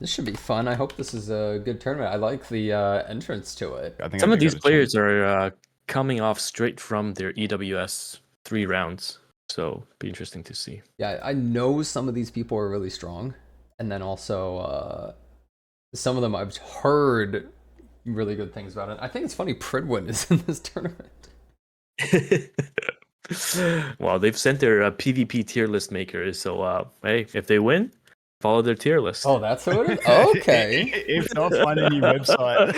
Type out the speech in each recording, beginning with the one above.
This should be fun. I hope this is a good tournament. I like the entrance to it. I think Some I of do these got a players are coming off straight from their EWS 3 rounds, so be interesting to see. Yeah, I know some of these people are really strong, and then also some of them I've heard really good things about it. I think it's funny Pridwin is in this tournament. Well, they've sent their PvP tier list makers, so hey, if they win, follow their tier list. Oh, that's who it is? Okay. If not, find a new website.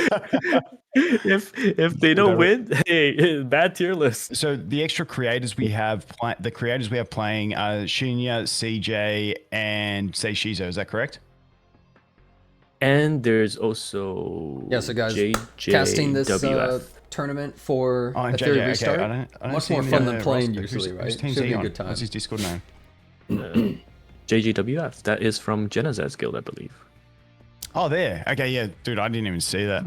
if they don't win, hey, bad tier list. So the extra creators we have, the creators we have playing are Shinya, CJ, and say Shizo. Is that correct? And there's also So guys, casting this tournament for Etheria Restart. I don't Much more fun than playing usually, right? Should be a good time. What's his Discord name? JGWF. That is from Jenazad's guild, I believe. Oh, there. Okay, yeah, dude, I didn't even see that.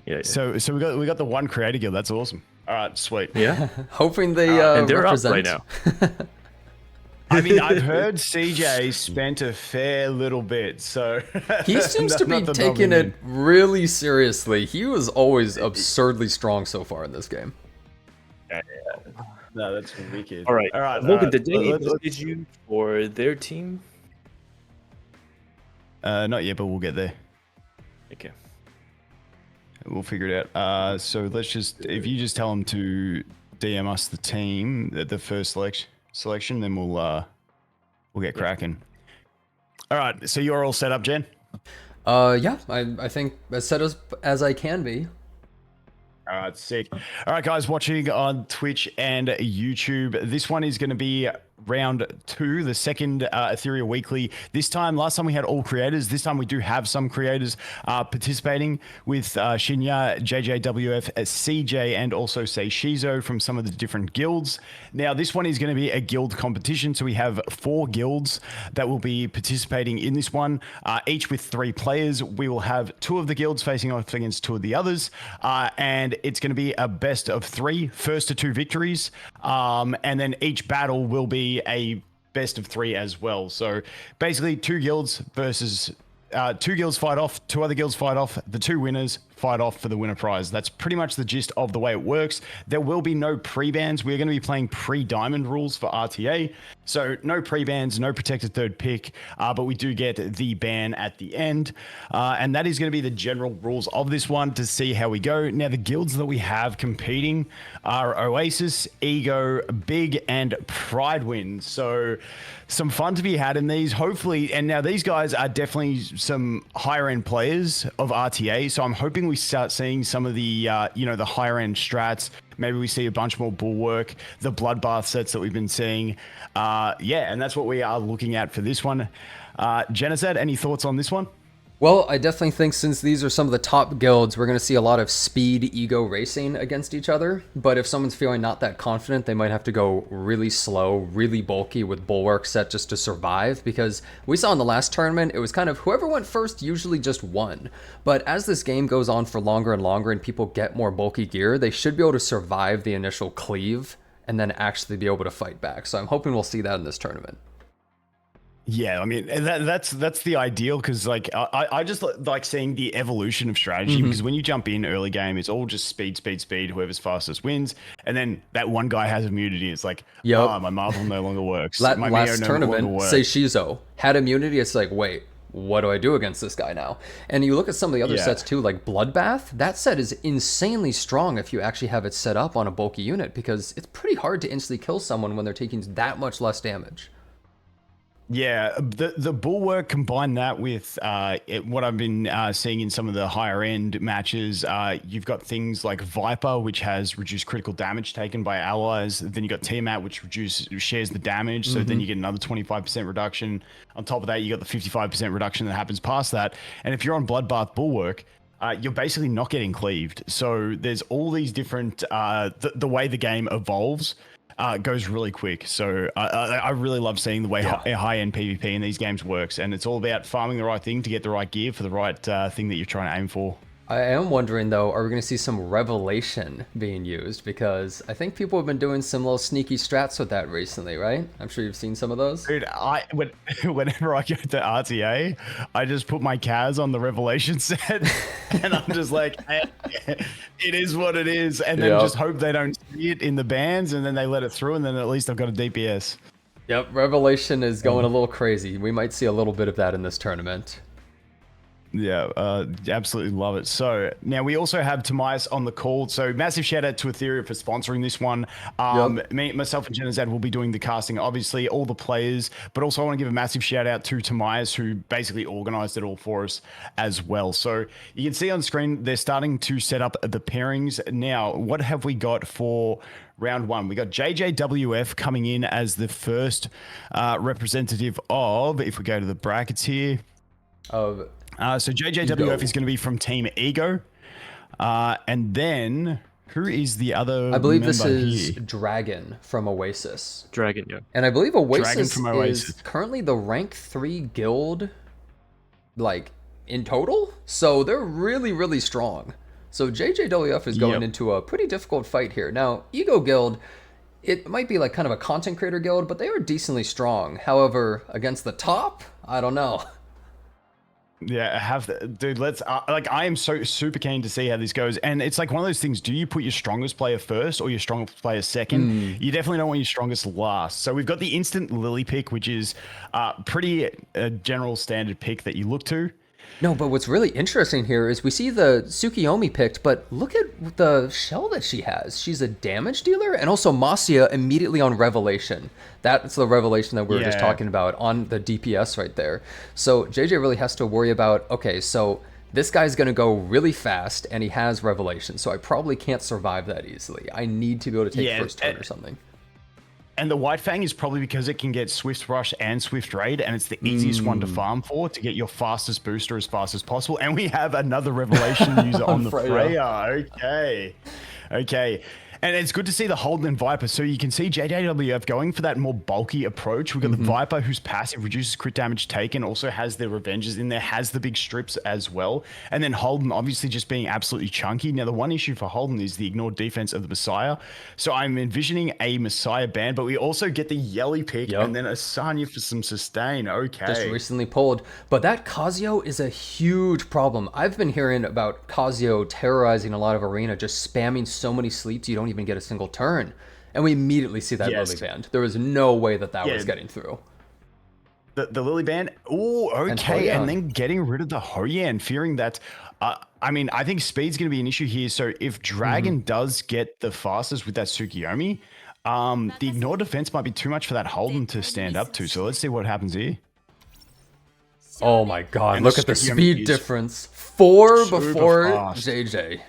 Yeah. So we got the one creator guild. That's awesome. All right, sweet. Yeah. Hoping they and they're represent. up right now. I mean, I've heard CJ spent a fair little bit, so he seems to be taking it really seriously. He was always absurdly strong so far in this game. Yeah. No, that's wicked. All right. Logan, did they message you for their team? Not yet, but we'll get there. Okay. We'll figure it out. So let's just, if you just tell them to DM us the team, the first selection, then we'll get cracking. All right. So you're all set up, Jen? Yeah, I think as set as I can be. All right, sick. All right, guys, watching on Twitch and YouTube. This one is going to be round 2, the second Etheria Weekly. Last time we had all creators. This time we do have some creators participating with Shinya, JJWF, CJ, and also say Shizo from some of the different guilds. Now, this one is going to be a guild competition. So we have 4 guilds that will be participating in this one, each with 3 players. We will have 2 of the guilds facing off against 2 of the others. And it's going to be a best of 3, first to 2 victories. And then each battle will be a best of 3 as well. So basically 2 guilds versus 2 guilds fight off, 2 other guilds fight off, the 2 winners fight off for the winner prize. That's pretty much the gist of the way it works. There will be no pre-bans. We're going to be playing pre-diamond rules for RTA. So no pre-bans, no protected third pick, but we do get the ban at the end. And that is going to be the general rules of this one to see how we go. Now, the guilds that we have competing are Oasis, Ego, Big, and Pridewind. So some fun to be had in these, hopefully. And now these guys are definitely some higher end players of RTA. So I'm hoping we start seeing some of the, the higher end strats. Maybe we see a bunch more bulwark, the bloodbath sets that we've been seeing. And that's what we are looking at for this one. Jenazad, any thoughts on this one? Well, I definitely think since these are some of the top guilds, we're going to see a lot of speed ego racing against each other. But if someone's feeling not that confident, they might have to go really slow, really bulky with bulwark set just to survive. Because we saw in the last tournament, it was kind of whoever went first usually just won. But as this game goes on for longer and longer and people get more bulky gear, they should be able to survive the initial cleave and then actually be able to fight back. So I'm hoping we'll see that in this tournament. Yeah, I mean, that's the ideal, because like I just like seeing the evolution of strategy, because when you jump in early game, it's all just speed, whoever's fastest wins, and then that one guy has immunity. It's like, my Marvel no longer works. My last tournament, say Shizo had immunity. It's like, wait, what do I do against this guy now? And you look at some of the other sets too, like Bloodbath. That set is insanely strong if you actually have it set up on a bulky unit, because it's pretty hard to instantly kill someone when they're taking that much less damage. Yeah, the bulwark, combine that with what I've been seeing in some of the higher end matches. You've got things like Viper, which has reduced critical damage taken by allies. Then you got Tiamat, which shares the damage. So then you get another 25% reduction. On top of that, you got the 55% reduction that happens past that. And if you're on Bloodbath Bulwark, you're basically not getting cleaved. So there's all these different, the way the game evolves goes really quick. So I really love seeing the way high-end PvP in these games works, and it's all about farming the right thing to get the right gear for the right thing that you're trying to aim for. I am wondering though, are we going to see some revelation being used? Because I think people have been doing some little sneaky strats with that recently, right? I'm sure you've seen some of those. Dude, whenever I go to RTA, I just put my Kaz on the Revelation set, and I'm just like, it is what it is, and then Yep. just hope they don't see it in the bans, and then they let it through, and then at least I've got a DPS. Yep, revelation is going a little crazy. We might see a little bit of that in this tournament. Yeah, absolutely love it. So now we also have Tomias on the call. So massive shout out to Etheria for sponsoring this one. Yep. Myself and Jenazad will be doing the casting, obviously all the players, but also I want to give a massive shout out to Tomias, who basically organized it all for us as well. So you can see on screen, they're starting to set up the pairings. Now, what have we got for round one? We got JJWF coming in as the first representative of, if we go to the brackets here, Of so JJWF Ego. is going to be from Team Ego. And then who is the other I believe this member is here? Dragon from Oasis. Dragon, yeah. And I believe Oasis from is Oasis. currently the rank 3 guild, like, in total. So they're really, really strong. So JJWF is going Yep. into a pretty difficult fight here. Now, Ego Guild, it might be like kind of a content creator guild, but they are decently strong. However, against the top, I don't know. Yeah, dude. Let's like. I am so super keen to see how this goes, and it's like one of those things. Do you put your strongest player first or your strongest player second? You definitely don't want your strongest last. So we've got the instant Lily pick, which is pretty general standard pick that you look to. No, but what's really interesting here is we see the Tsukiyomi picked, but look at the shell that she has. She's a damage dealer, and also Masia immediately on Revelation. That's the Revelation that we were just Yeah. talking about on the DPS right there. So JJ really has to worry about, okay, so this guy's going to go really fast, and he has Revelation, so I probably can't survive that easily. I need to be able to take Yeah, first turn or something. And the White Fang is probably because it can get Swift Rush and Swift Raid, and it's the easiest one to farm for to get your fastest booster as fast as possible. And we have another Revelation user on the Freya. Okay. And it's good to see the Holden and Viper. So you can see JJWF going for that more bulky approach. We've got the Viper, whose passive reduces crit damage taken, also has their Revenges in there, has the big strips as well. And then Holden obviously just being absolutely chunky. Now, the one issue for Holden is the ignored defense of the Messiah. So I'm envisioning a Messiah ban, but we also get the Yelly pick and then a Sanya for some sustain. Okay. Just recently pulled. But that Kazuyo is a huge problem. I've been hearing about Kazuyo terrorizing a lot of arena, just spamming so many sleeps you don't even get a single turn. And we immediately see that Lily band. There was no way that was getting through. The Lily band. Oh, okay. And then getting rid of the Hoyan, fearing that. I mean, I think speed's going to be an issue here. So if Dragon does get the fastest with that Tsukiyomi, the ignore defense might be too much for that Holden to stand up to. So let's see what happens here. Oh my god, And look the at the Tsukiyomi speed is difference. 4 super before fast. JJ.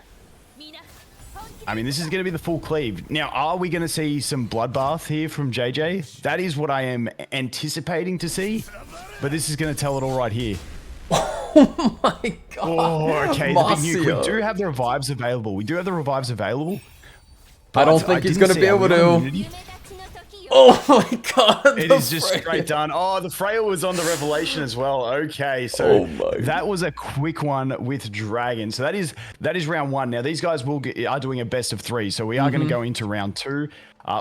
I mean, this is going to be the full cleave. Now, are we going to see some bloodbath here from JJ? That is what I am anticipating to see. But this is going to tell it all right here. Oh my god. Oh, okay. The big nuke. Masia. We do have the revives available. I don't think he's going to be able to. Oh my god. It is just straight done. Oh, the Freya was on the Revelation as well. Okay, so that was a quick one with Dragon. So that is round one. Now these guys are doing a best of 3, so we are going to go into round 2.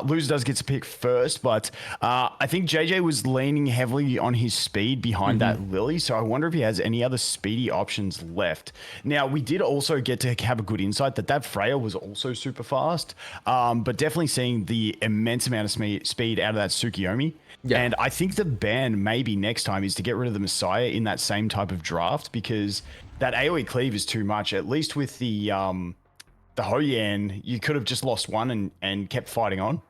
Loser does get to pick first, but I think JJ was leaning heavily on his speed behind that Lily, so I wonder if he has any other speedy options left. Now, we did also get to have a good insight that Freya was also super fast, but definitely seeing the immense amount of speed out of that Tsukiyomi. Yeah. And I think the ban maybe next time is to get rid of the Messiah in that same type of draft, because that AoE cleave is too much, at least with the Hoyan, you could have just lost one and kept fighting on.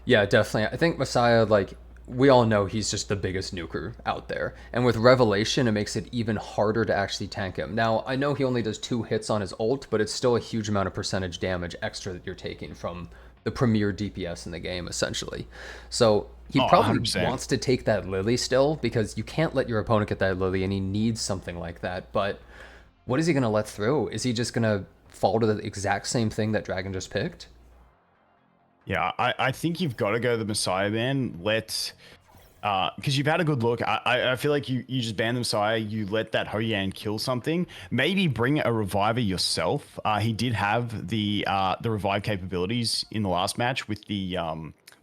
Yeah, definitely. I think Messiah, like, we all know he's just the biggest nuker out there. And with Revelation, it makes it even harder to actually tank him. Now, I know he only does 2 hits on his ult, but it's still a huge amount of percentage damage extra that you're taking from the premier DPS in the game, essentially. So he probably 100%. wants to take that Lily still, because you can't let your opponent get that Lily, and he needs something like that. But what is he going to let through? Is he just going to fall to the exact same thing that Dragon just picked? Yeah, I think you've got to go the Messiah ban. Let because you've had a good look. I feel like you just ban them Sire, you let that Ho-Yan kill something. Maybe bring a reviver yourself. He did have the revive capabilities in the last match with the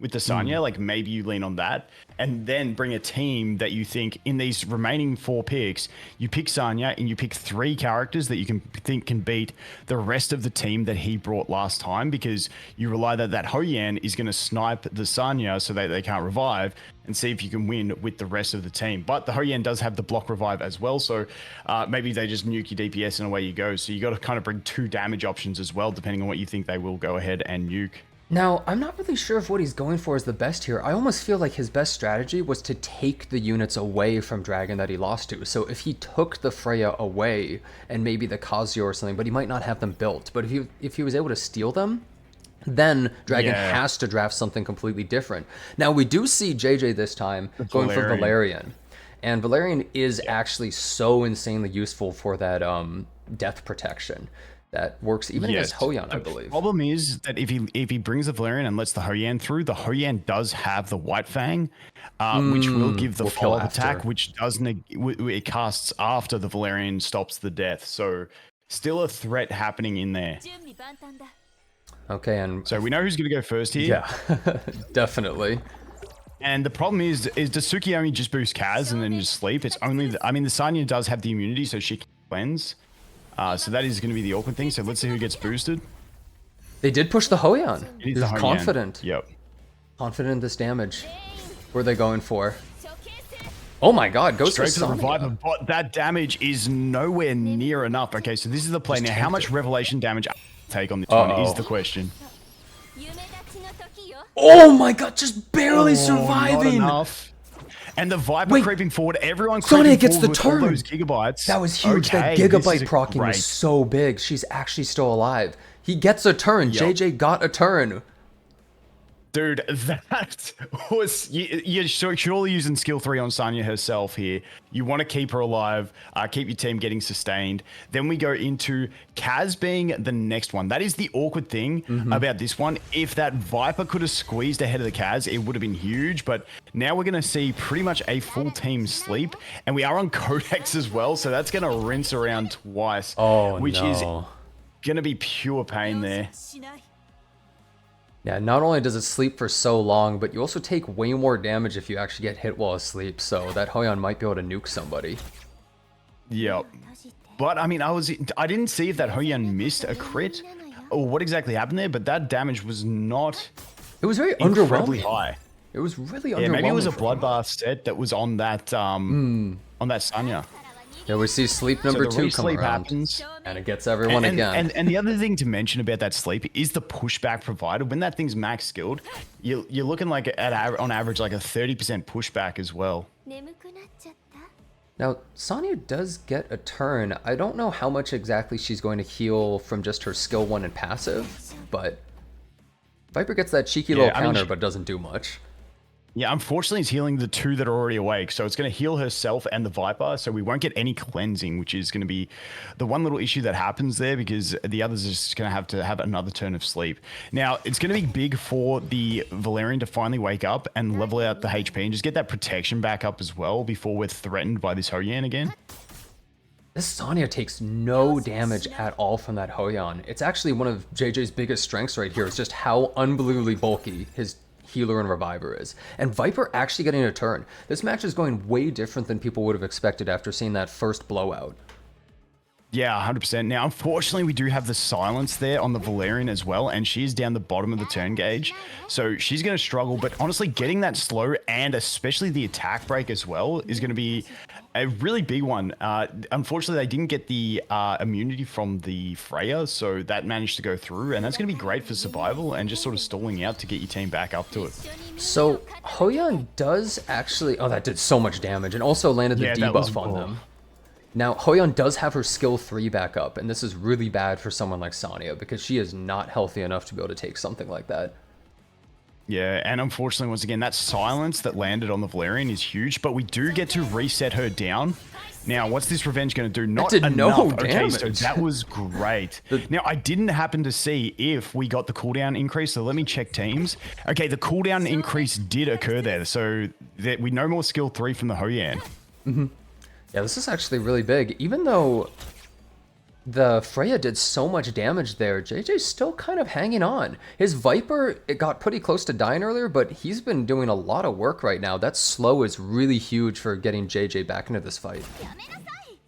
Sanya. Like maybe you lean on that and then bring a team that you think in these remaining 4 picks, you pick Sanya and you pick 3 characters that you can beat the rest of the team that he brought last time, because you rely that Ho-Yan is going to snipe the Sanya so that they can't revive, and see if you can win with the rest of the team. But the Ho-Yan does have the block revive as well, so maybe they just nuke your DPS and away you go. So you got to kind of bring 2 damage options as well, depending on what you think they will go ahead and nuke. Now, I'm not really sure if what he's going for is the best here. I almost feel like his best strategy was to take the units away from Dragon that he lost to. So if he took the Freya away and maybe the Kazuya or something, but he might not have them built. But if he was able to steal them, then Dragon has to draft something completely different. Now, we do see JJ this time going for Valerian. And Valerian is actually so insanely useful for that death protection. That works even against Ho-Yan, I believe. The problem is that if he brings the Valerian and lets the Ho-Yan through, the Ho-Yan does have the White Fang, which will give the follow-up attack, which doesn't, it casts after the Valerian stops the death. So still a threat happening in there. Okay, and so we know who's going to go first here. Yeah, definitely. And the problem is does Suki only just boost Kaz and then just sleep? It's only, the Sanya does have the immunity, so she can cleanse. So that is going to be the awkward thing. So let's see who gets boosted. They did push the Ho-Yan. He's confident. Yep. Confident in this damage. Who are they going for? Oh my god, goes straight for to the reviver, but that damage is nowhere near enough. Okay, so this is the play. Now, how much revelation damage take on this one is the question. Oh my god, just barely surviving. Not enough. And the Viper creeping forward, everyone creeping Sonya gets the with turn. all those gigabytes. That was huge. Okay, that gigabyte proccing was so big. She's actually still alive. He gets a turn. JJ got a turn. Dude, that was... You're surely using skill 3 on Sanya herself here. You want to keep her alive, keep your team getting sustained. Then we go into Kaz being the next one. That is the awkward thing about this one. If that Viper could have squeezed ahead of the Kaz, it would have been huge. But now we're going to see pretty much a full team sleep. And we are on Codex as well, so that's going to rinse around twice. Which is going to be pure pain there. Yeah, not only does it sleep for so long, but you also take way more damage if you actually get hit while asleep, so that Ho-Yan might be able to nuke somebody. Yep. But, I mean, I didn't see if that Ho-Yan missed a crit or what exactly happened there, but that damage was not... It was very incredibly underwhelming. high. It was really underwhelming. Yeah, maybe it was a bloodbath set that was on that, on that Sanya. Yeah, we see sleep number 2 come around, happens, and it gets everyone again. And the other thing to mention about that sleep is the pushback provided. When that thing's max skilled, you're looking like on average like a 30% pushback as well. Now, Sanya does get a turn. I don't know how much exactly she's going to heal from just her skill 1 and passive, but Viper gets that cheeky little counter, but doesn't do much. Yeah, unfortunately, it's healing the 2 that are already awake. So it's going to heal herself and the Viper. So we won't get any cleansing, which is going to be the one little issue that happens there, because the others are just going to have another turn of sleep. Now, it's going to be big for the Valerian to finally wake up and level out the HP and just get that protection back up as well before we're threatened by this Ho-Yan again. This Sanya takes no damage at all from that Ho-Yan. It's actually one of JJ's biggest strengths right here. It's just how unbelievably bulky his healer and reviver is. And Viper actually getting a turn. This match is going way different than people would have expected after seeing that first blowout. Yeah, 100%. Now, unfortunately, we do have the silence there on the Valerian as well, and she's down the bottom of the turn gauge. So she's going to struggle, but honestly, getting that slow and especially the attack break as well is going to be a really big one. Unfortunately, they didn't get the immunity from the Freya, so that managed to go through, and that's going to be great for survival and just sort of stalling out to get your team back up to it. So Ho-Yan does actually... Oh, that did so much damage, and also landed the debuff on them. Now, Ho-Yan does have her skill 3 back up, and this is really bad for someone like Sanya, because she is not healthy enough to be able to take something like that. Yeah, and unfortunately, once again, that silence that landed on the Valerian is huge, but we do get to reset her down Now, what's this revenge going to do? Not did no enough. Okay, so damage. that was great. Now, I didn't happen to see if we got the cooldown increase, so let me check teams. Okay, the cooldown increase did occur there, so we no more skill 3 from the Hoyan. Yeah, this is actually really big. Even though the Freya did so much damage there, JJ's still kind of hanging on. His Viper, it got pretty close to dying earlier, but he's been doing a lot of work right now. That slow is really huge for getting JJ back into this fight.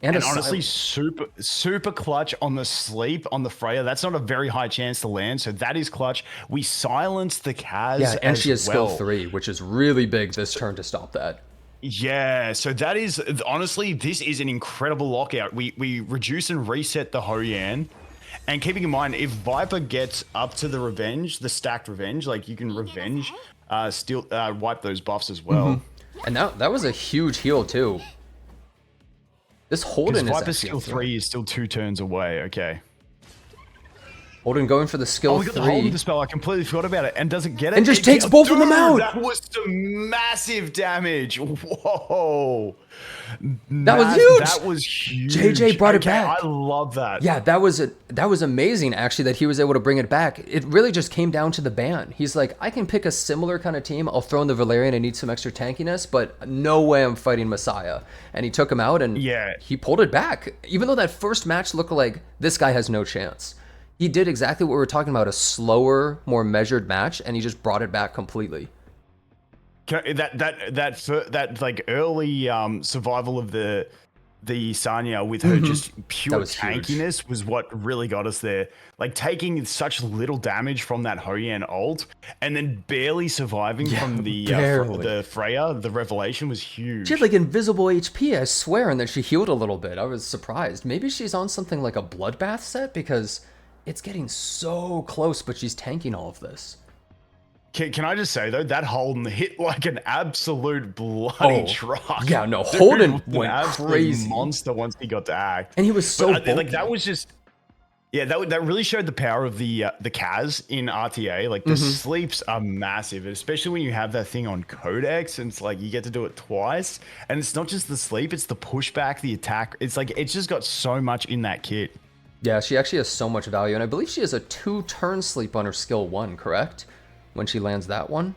And honestly, super clutch on the sleep on the Freya. That's not a very high chance to land, so that is clutch. We silenced the Kaz. Yeah, and she has skill 3, which is really big this turn to stop that. Yeah, so that is, honestly, this is an incredible lockout. We reduce and reset the Hoyan. And keeping in mind, if Viper gets up to the revenge, the stacked revenge, like you can revenge, still wipe those buffs as well. And that was a huge heal too. This Holden is Viper's skill 3 is still 2 turns away. Okay. Holden going for the skill 3. We got the Holden dispel. I completely forgot about it. And doesn't get it. And just takes both of them out. That was some massive damage. Whoa. That was huge. That was huge. JJ brought it back. I love that. Yeah, that was amazing actually that he was able to bring it back. It really just came down to the ban. He's like, I can pick a similar kind of team. I'll throw in the Valerian. I need some extra tankiness, but no way I'm fighting Messiah. And he took him out and he pulled it back. Even though that first match looked like this guy has no chance. He did exactly what we were talking about, a slower, more measured match, and he just brought it back completely. That like early survival of the Sanya with her just pure tankiness was what really got us there. Like taking such little damage from that Hoyan ult and then barely surviving from the Freya, the revelation was huge. She had like invisible HP, I swear, and then she healed a little bit. I was surprised. Maybe she's on something like a bloodbath set because it's getting so close, but she's tanking all of this. Can I just say, though, that Holden hit like an absolute bloody truck. Yeah, no, Holden went crazy. Monster once he got to act. And he was so like that was just... Yeah, that really showed the power of the Kaz in RTA. Like, the sleeps are massive, especially when you have that thing on Codex, and it's like you get to do it twice. And it's not just the sleep, it's the pushback, the attack. It's like, it's just got so much in that kit. Yeah, she actually has so much value, and I believe she has a 2-turn sleep on her skill 1, correct? When she lands that one?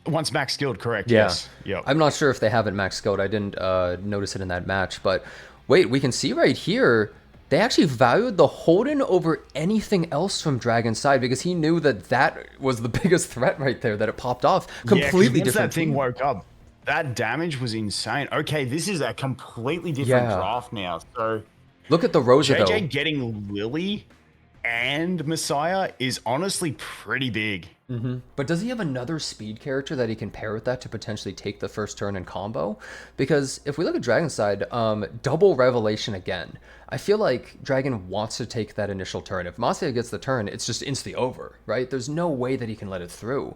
Once max skilled, correct, yeah. Yes. Yep. I'm not sure if they have it max skilled. I didn't notice it in that match, but wait, we can see right here, they actually valued the Holden over anything else from Dragon's side because he knew that was the biggest threat right there, that it popped off. Completely different that thing woke up. That damage was insane. Okay, this is a completely different draft now, so... Look at the Rosa, though. JJ getting Lily and Messiah is honestly pretty big. But does he have another speed character that he can pair with that to potentially take the first turn and combo? Because if we look at Dragon's side, double Revelation again. I feel like Dragon wants to take that initial turn. If Messiah gets the turn, it's just instantly over, right? There's no way that he can let it through.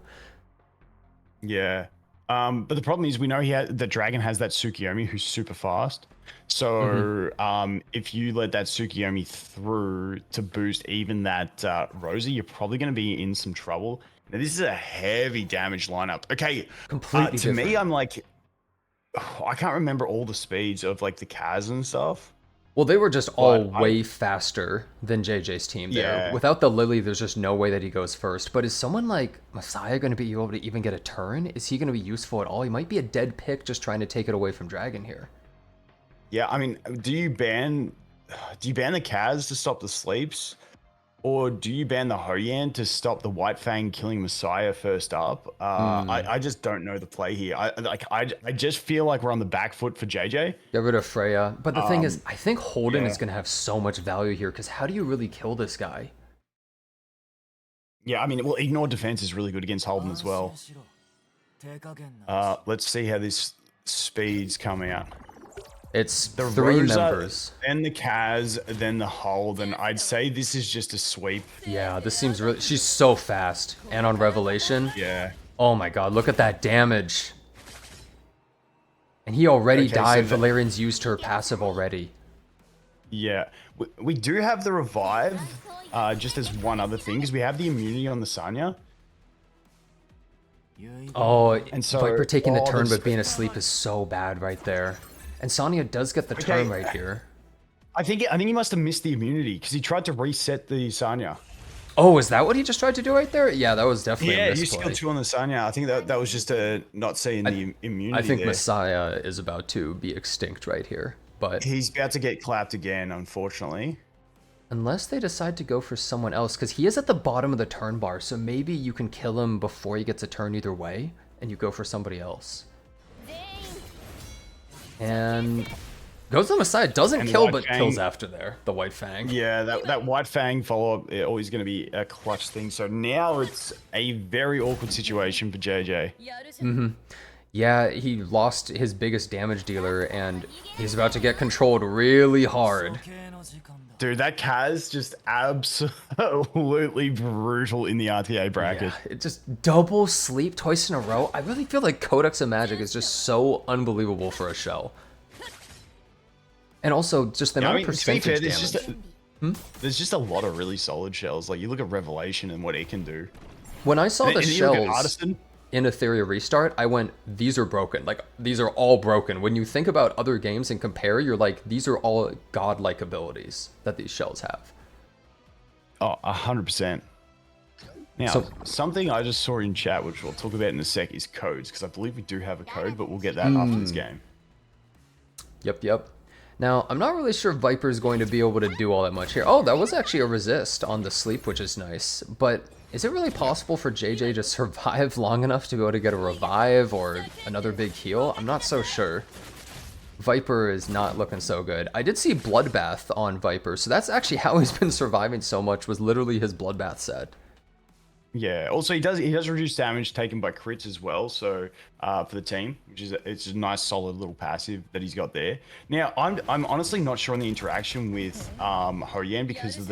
Yeah. But the problem is we know that Dragon has that Tsukiyomi who's super fast. So if you let that Tsukiyomi through to boost even that Rosa, you're probably going to be in some trouble. Now, this is a heavy damage lineup. Okay, completely to me, I'm like, I can't remember all the speeds of like the Kaz and stuff. Well, they were just all way faster than JJ's team there. Yeah. Without the Lily, there's just no way that he goes first. But is someone like Messiah going to be able to even get a turn? Is he going to be useful at all? He might be a dead pick just trying to take it away from Dragon here. Yeah, I mean, do you ban the Kaz to stop the sleeps? Or do you ban the Hoyan to stop the White Fang killing Messiah first up? I just don't know the play here. I just feel like we're on the back foot for JJ. Get rid of Freya. But the thing is, I think Holden is going to have so much value here because how do you really kill this guy? Yeah, I mean, well, ignore defense is really good against Holden as well. Let's see how this speed's coming out. It's the 3 Rosa, members. Then the Kaz, then the Holden. I'd say this is just a sweep. Yeah, this seems really... She's so fast. And on Revelation. Yeah. Oh my god, look at that damage. And he already died. So Valerian's used her passive already. Yeah. We do have the revive, just as one other thing, because we have the immunity on the Sanya. Oh, and so Viper taking the turn but being asleep is so bad right there. And Sonya does get the turn right here. I think he must have missed the immunity because he tried to reset the Sonya. Oh, is that what he just tried to do right there? Yeah, that was definitely a Yeah, you skill misplay. 2 on the Sonya. I think that was just not seeing the immunity. I think there. Messiah is about to be extinct right here, but He's about to get clapped again, unfortunately. unless they decide to go for someone else, because he is at the bottom of the turn bar, so maybe you can kill him before he gets a turn either way, and you go for somebody else. And goes to the Messiah, doesn't kill, but kills after there, the White Fang. Yeah, that White Fang follow-up always going to be a clutch thing. So now it's a very awkward situation for JJ. Yeah, he lost his biggest damage dealer, and he's about to get controlled really hard. Dude, that Kaz just absolutely brutal in the RTA bracket. Yeah, it just double sleep twice in a row. I really feel like Codex of Magic is just so unbelievable for a shell. And also, just the amount of percentage damage. There's just a lot of really solid shells. Like, you look at Revelation and what it can do. When I saw the And you look at shells Artisan. in Etheria Restart, I went, these are broken. Like, these are all broken. When you think about other games and compare, you're like, these are all godlike abilities that these shells have. Oh, 100%. Now, something I just saw in chat, which we'll talk about in a sec, is codes, because I believe we do have a code, but we'll get that after this game. Yep. Now, I'm not really sure Viper is going to be able to do all that much here. Oh, that was actually a resist on the sleep, which is nice. But is it really possible for JJ to survive long enough to be able to get a revive or another big heal? I'm not so sure. Viper is not looking so good. I did see Bloodbath on Viper, so that's actually how he's been surviving so much, was literally his Bloodbath set. Yeah. Also, he does reduce damage taken by crits as well. So for the team, which is it's a nice solid little passive that he's got there. Now, I'm honestly not sure on the interaction with Hoyan because of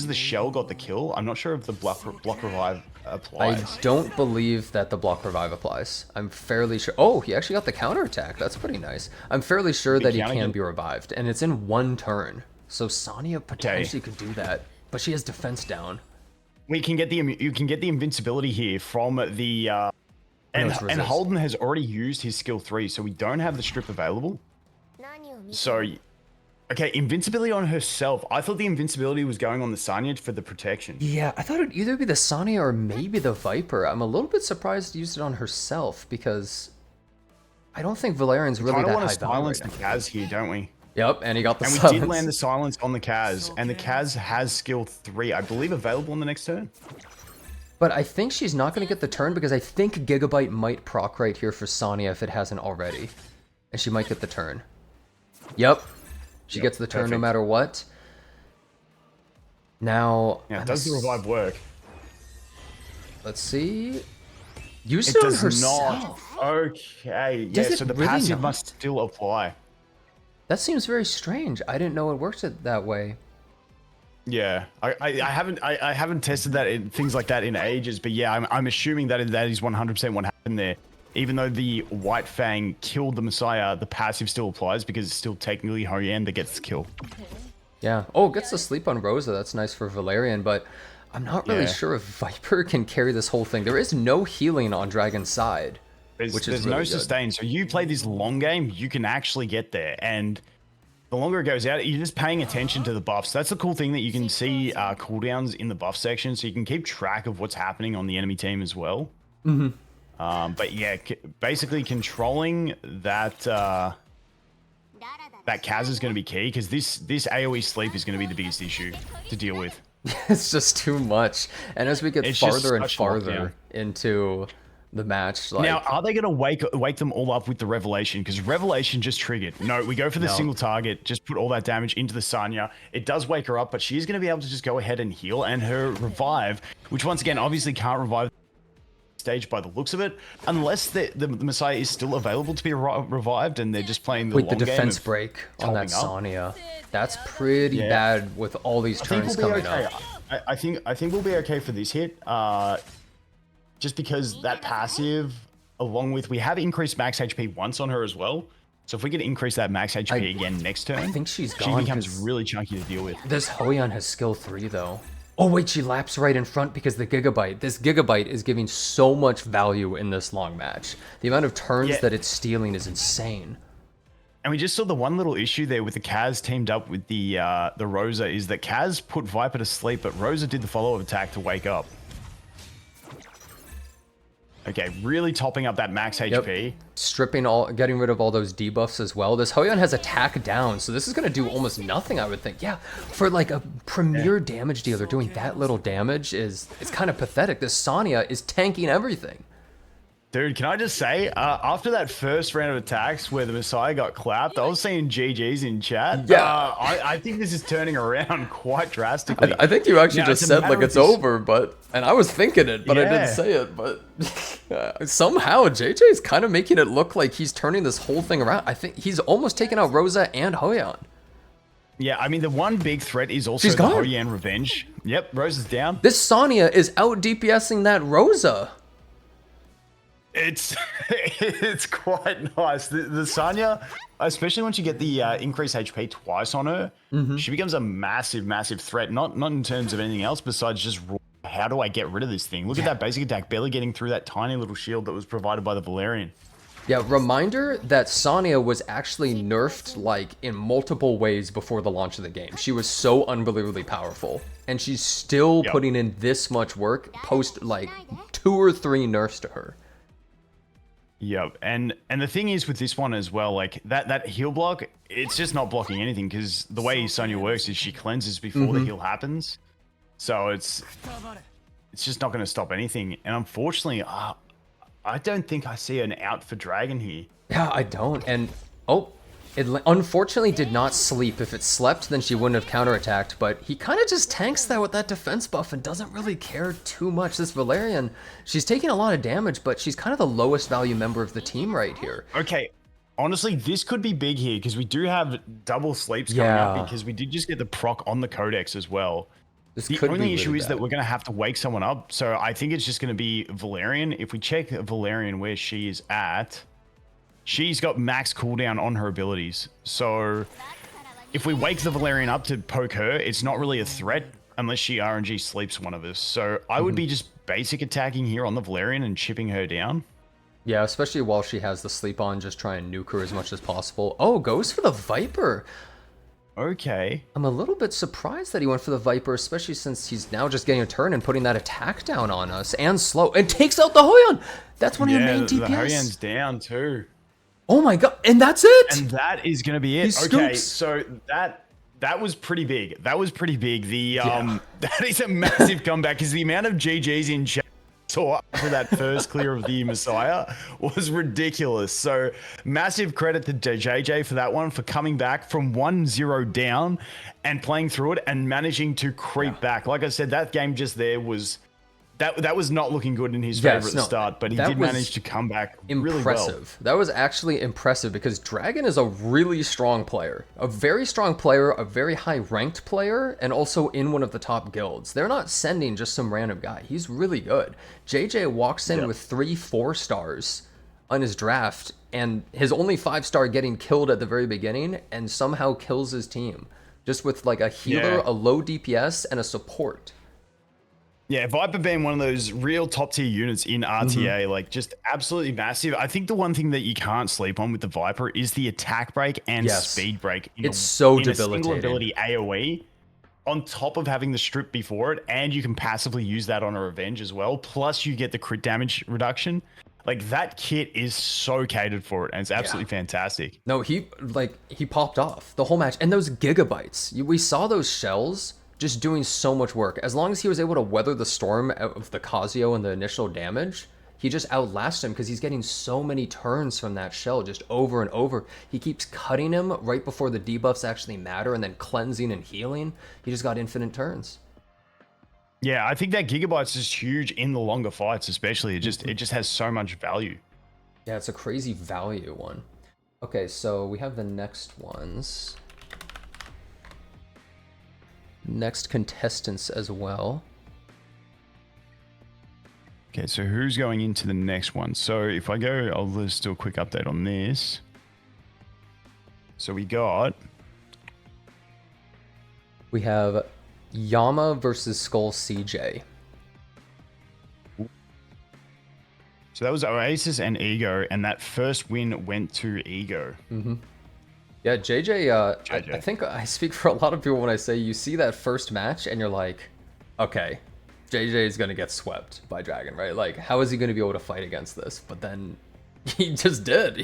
the shell got the kill. I'm not sure if the block revive applies. I don't believe that the block revive applies. I'm fairly sure. Oh, he actually got the counterattack. That's pretty nice. I'm fairly sure that he can be revived, and it's in one turn. So Sonya potentially could do that, but she has defense down. You can get the invincibility here from the and Holden has already used his skill 3, so we don't have the strip available. So, okay, invincibility on herself. I thought the invincibility was going on the Sonya for the protection. Yeah, I thought it'd either be the Sonya or maybe the Viper. I'm a little bit surprised to use it on herself because I don't think Valerian's really that high value. We kind of want to silence the Kaz here, don't we? Yep, and he got the silence. And we did land the silence on the Kaz, and the Kaz has skill 3, I believe, available on the next turn. But I think she's not going to get the turn because I think Gigabyte might proc right here for Sonya if it hasn't already. And she might get the turn. Yep. She gets the turn no matter what. Now... Yeah, does the revive work? Let's see. Use it on herself. Not. Okay. Yeah, so the passive must still apply. That seems very strange. I didn't know it worked that way. Yeah, I haven't tested that in things like that in ages, but yeah, I'm assuming that is 100% what happened there. Even though the White Fang killed the Messiah, the passive still applies because it's still technically Hoyan that gets the kill. Yeah. Oh, gets to sleep on Rosa. That's nice for Valerian, but I'm not really sure if Viper can carry this whole thing. There is no healing on Dragon's side. There's no sustain. So you play this long game, you can actually get there. And the longer it goes out, you're just paying attention to the buffs. That's the cool thing that you can see cooldowns in the buff section. So you can keep track of what's happening on the enemy team as well. But yeah, basically controlling that that Kaz is going to be key because this AoE sleep is going to be the biggest issue to deal with. It's just too much. And as we get farther and farther into the match, like... Now, are they going to wake them all up with the Revelation? Because Revelation just triggered. No, we go for the single target, just put all that damage into the Sonya. It does wake her up, but she's going to be able to just go ahead and heal. And her revive, which once again, obviously can't revive stage by the looks of it, unless the Messiah is still available to be revived and they're just playing the long game. With the defense break on that Sonya. That's pretty bad with all these turns coming up. I think we'll be okay for this hit. Just because that passive, along with, we have increased max HP once on her as well. So if we can increase that max HP again next turn, I think she becomes really chunky to deal with. This Hoyan has skill 3 though. Oh wait, she laps right in front because the Gigabyte. This Gigabyte is giving so much value in this long match. The amount of turns that it's stealing is insane. And we just saw the one little issue there with the Kaz teamed up with the Rosa is that Kaz put Viper to sleep, but Rosa did the follow-up attack to wake up. Okay, really topping up that max HP. Stripping getting rid of all those debuffs as well. This Hoyan has attack down, so this is going to do almost nothing, I would think. Yeah, for like a premier damage dealer, doing that little damage is kind of pathetic. This Sonya is tanking everything. Dude, can I just say, after that first round of attacks where the Messiah got clapped, I was seeing GG's in chat. Yeah. I think this is turning around quite drastically. I think you actually just said like it's over, and I was thinking it, but I didn't say it. But somehow JJ is kind of making it look like he's turning this whole thing around. I think he's almost taken out Rosa and Hoyan. Yeah, I mean, the one big threat is also the Hoyan revenge. Yep, Rosa's down. This Sonya is out DPSing that Rosa. It's quite nice. The Sonya, especially once you get the increased HP twice on her, she becomes a massive threat. Not in terms of anything else besides just how do I get rid of this thing? Look at that basic attack barely getting through that tiny little shield that was provided by the Valerian. Yeah, reminder that Sonya was actually nerfed like in multiple ways before the launch of the game. She was so unbelievably powerful, and she's still putting in this much work post like 2 or 3 nerfs to her. Yep, and the thing is with this one as well, like that heal block, it's just not blocking anything because the way Sonya works is she cleanses before the heal happens, so it's just not going to stop anything. And unfortunately, I don't think I see an out for Dragon here. Yeah, I don't. And it unfortunately did not sleep. If it slept, then she wouldn't have counterattacked, but he kind of just tanks that with that defense buff and doesn't really care too much. This Valerian, she's taking a lot of damage, but she's kind of the lowest value member of the team right here. Okay, honestly, this could be big here because we do have double sleeps coming up because we did just get the proc on the Codex as well. The only issue is that we're going to have to wake someone up, so I think it's just going to be Valerian. If we check Valerian where she is at, she's got max cooldown on her abilities. So if we wake the Valerian up to poke her, it's not really a threat unless she RNG sleeps one of us. So I would be just basic attacking here on the Valerian and chipping her down. Yeah, especially while she has the sleep on, just try and nuke her as much as possible. Oh, goes for the Viper. Okay. I'm a little bit surprised that he went for the Viper, especially since he's now just getting a turn and putting that attack down on us and slow. And takes out the Hoyan. That's one of your main DPS. The Hoyan's down too. Oh my god, and that's it? And that is going to be it. Okay, so that was pretty big. That was pretty big. The that is a massive comeback because the amount of GGs in chat saw after that first clear of the Messiah was ridiculous. So massive credit to JJ for that one, for coming back from 1-0 down and playing through it and managing to creep back. Like I said, that game just there was that was not looking good in his favor at the start, but he did manage to come back really well. That was actually impressive because Dragon is a really strong player, a very strong player, a very high ranked player, and also in one of the top guilds. They're not sending just some random guy. He's really good. JJ walks in with 3 4-stars on his draft, and his only 5-star getting killed at the very beginning, and somehow kills his team just with like a healer, a low DPS, and a support. Yeah, Viper being one of those real top tier units in RTA, like just absolutely massive. I think the one thing that you can't sleep on with the Viper is the attack break and speed break. It's so debilitating. A single ability AoE on top of having the strip before it, and you can passively use that on a revenge as well. Plus you get the crit damage reduction. Like that kit is so catered for it, and it's absolutely fantastic. No, he popped off the whole match, and those gigabytes. We saw those shells just doing so much work. As long as he was able to weather the storm of the Casio and the initial damage, he just outlasted him because he's getting so many turns from that shell just over and over. He keeps cutting him right before the debuffs actually matter and then cleansing and healing. He just got infinite turns. Yeah, I think that gigabytes is huge in the longer fights, especially. It just has so much value. Yeah, it's a crazy value one. Okay, so we have the next ones. Next contestants as well. Okay, so who's going into the next one? So if I go, I'll just do a quick update on this. So we have Yama versus Skull CJ. So that was Oasis and Ego, and that first win went to Ego. Yeah, JJ, JJ. I think I speak for a lot of people when I say you see that first match and you're like, okay, JJ is going to get swept by Dragon, right? Like, how is he going to be able to fight against this? But then he just did.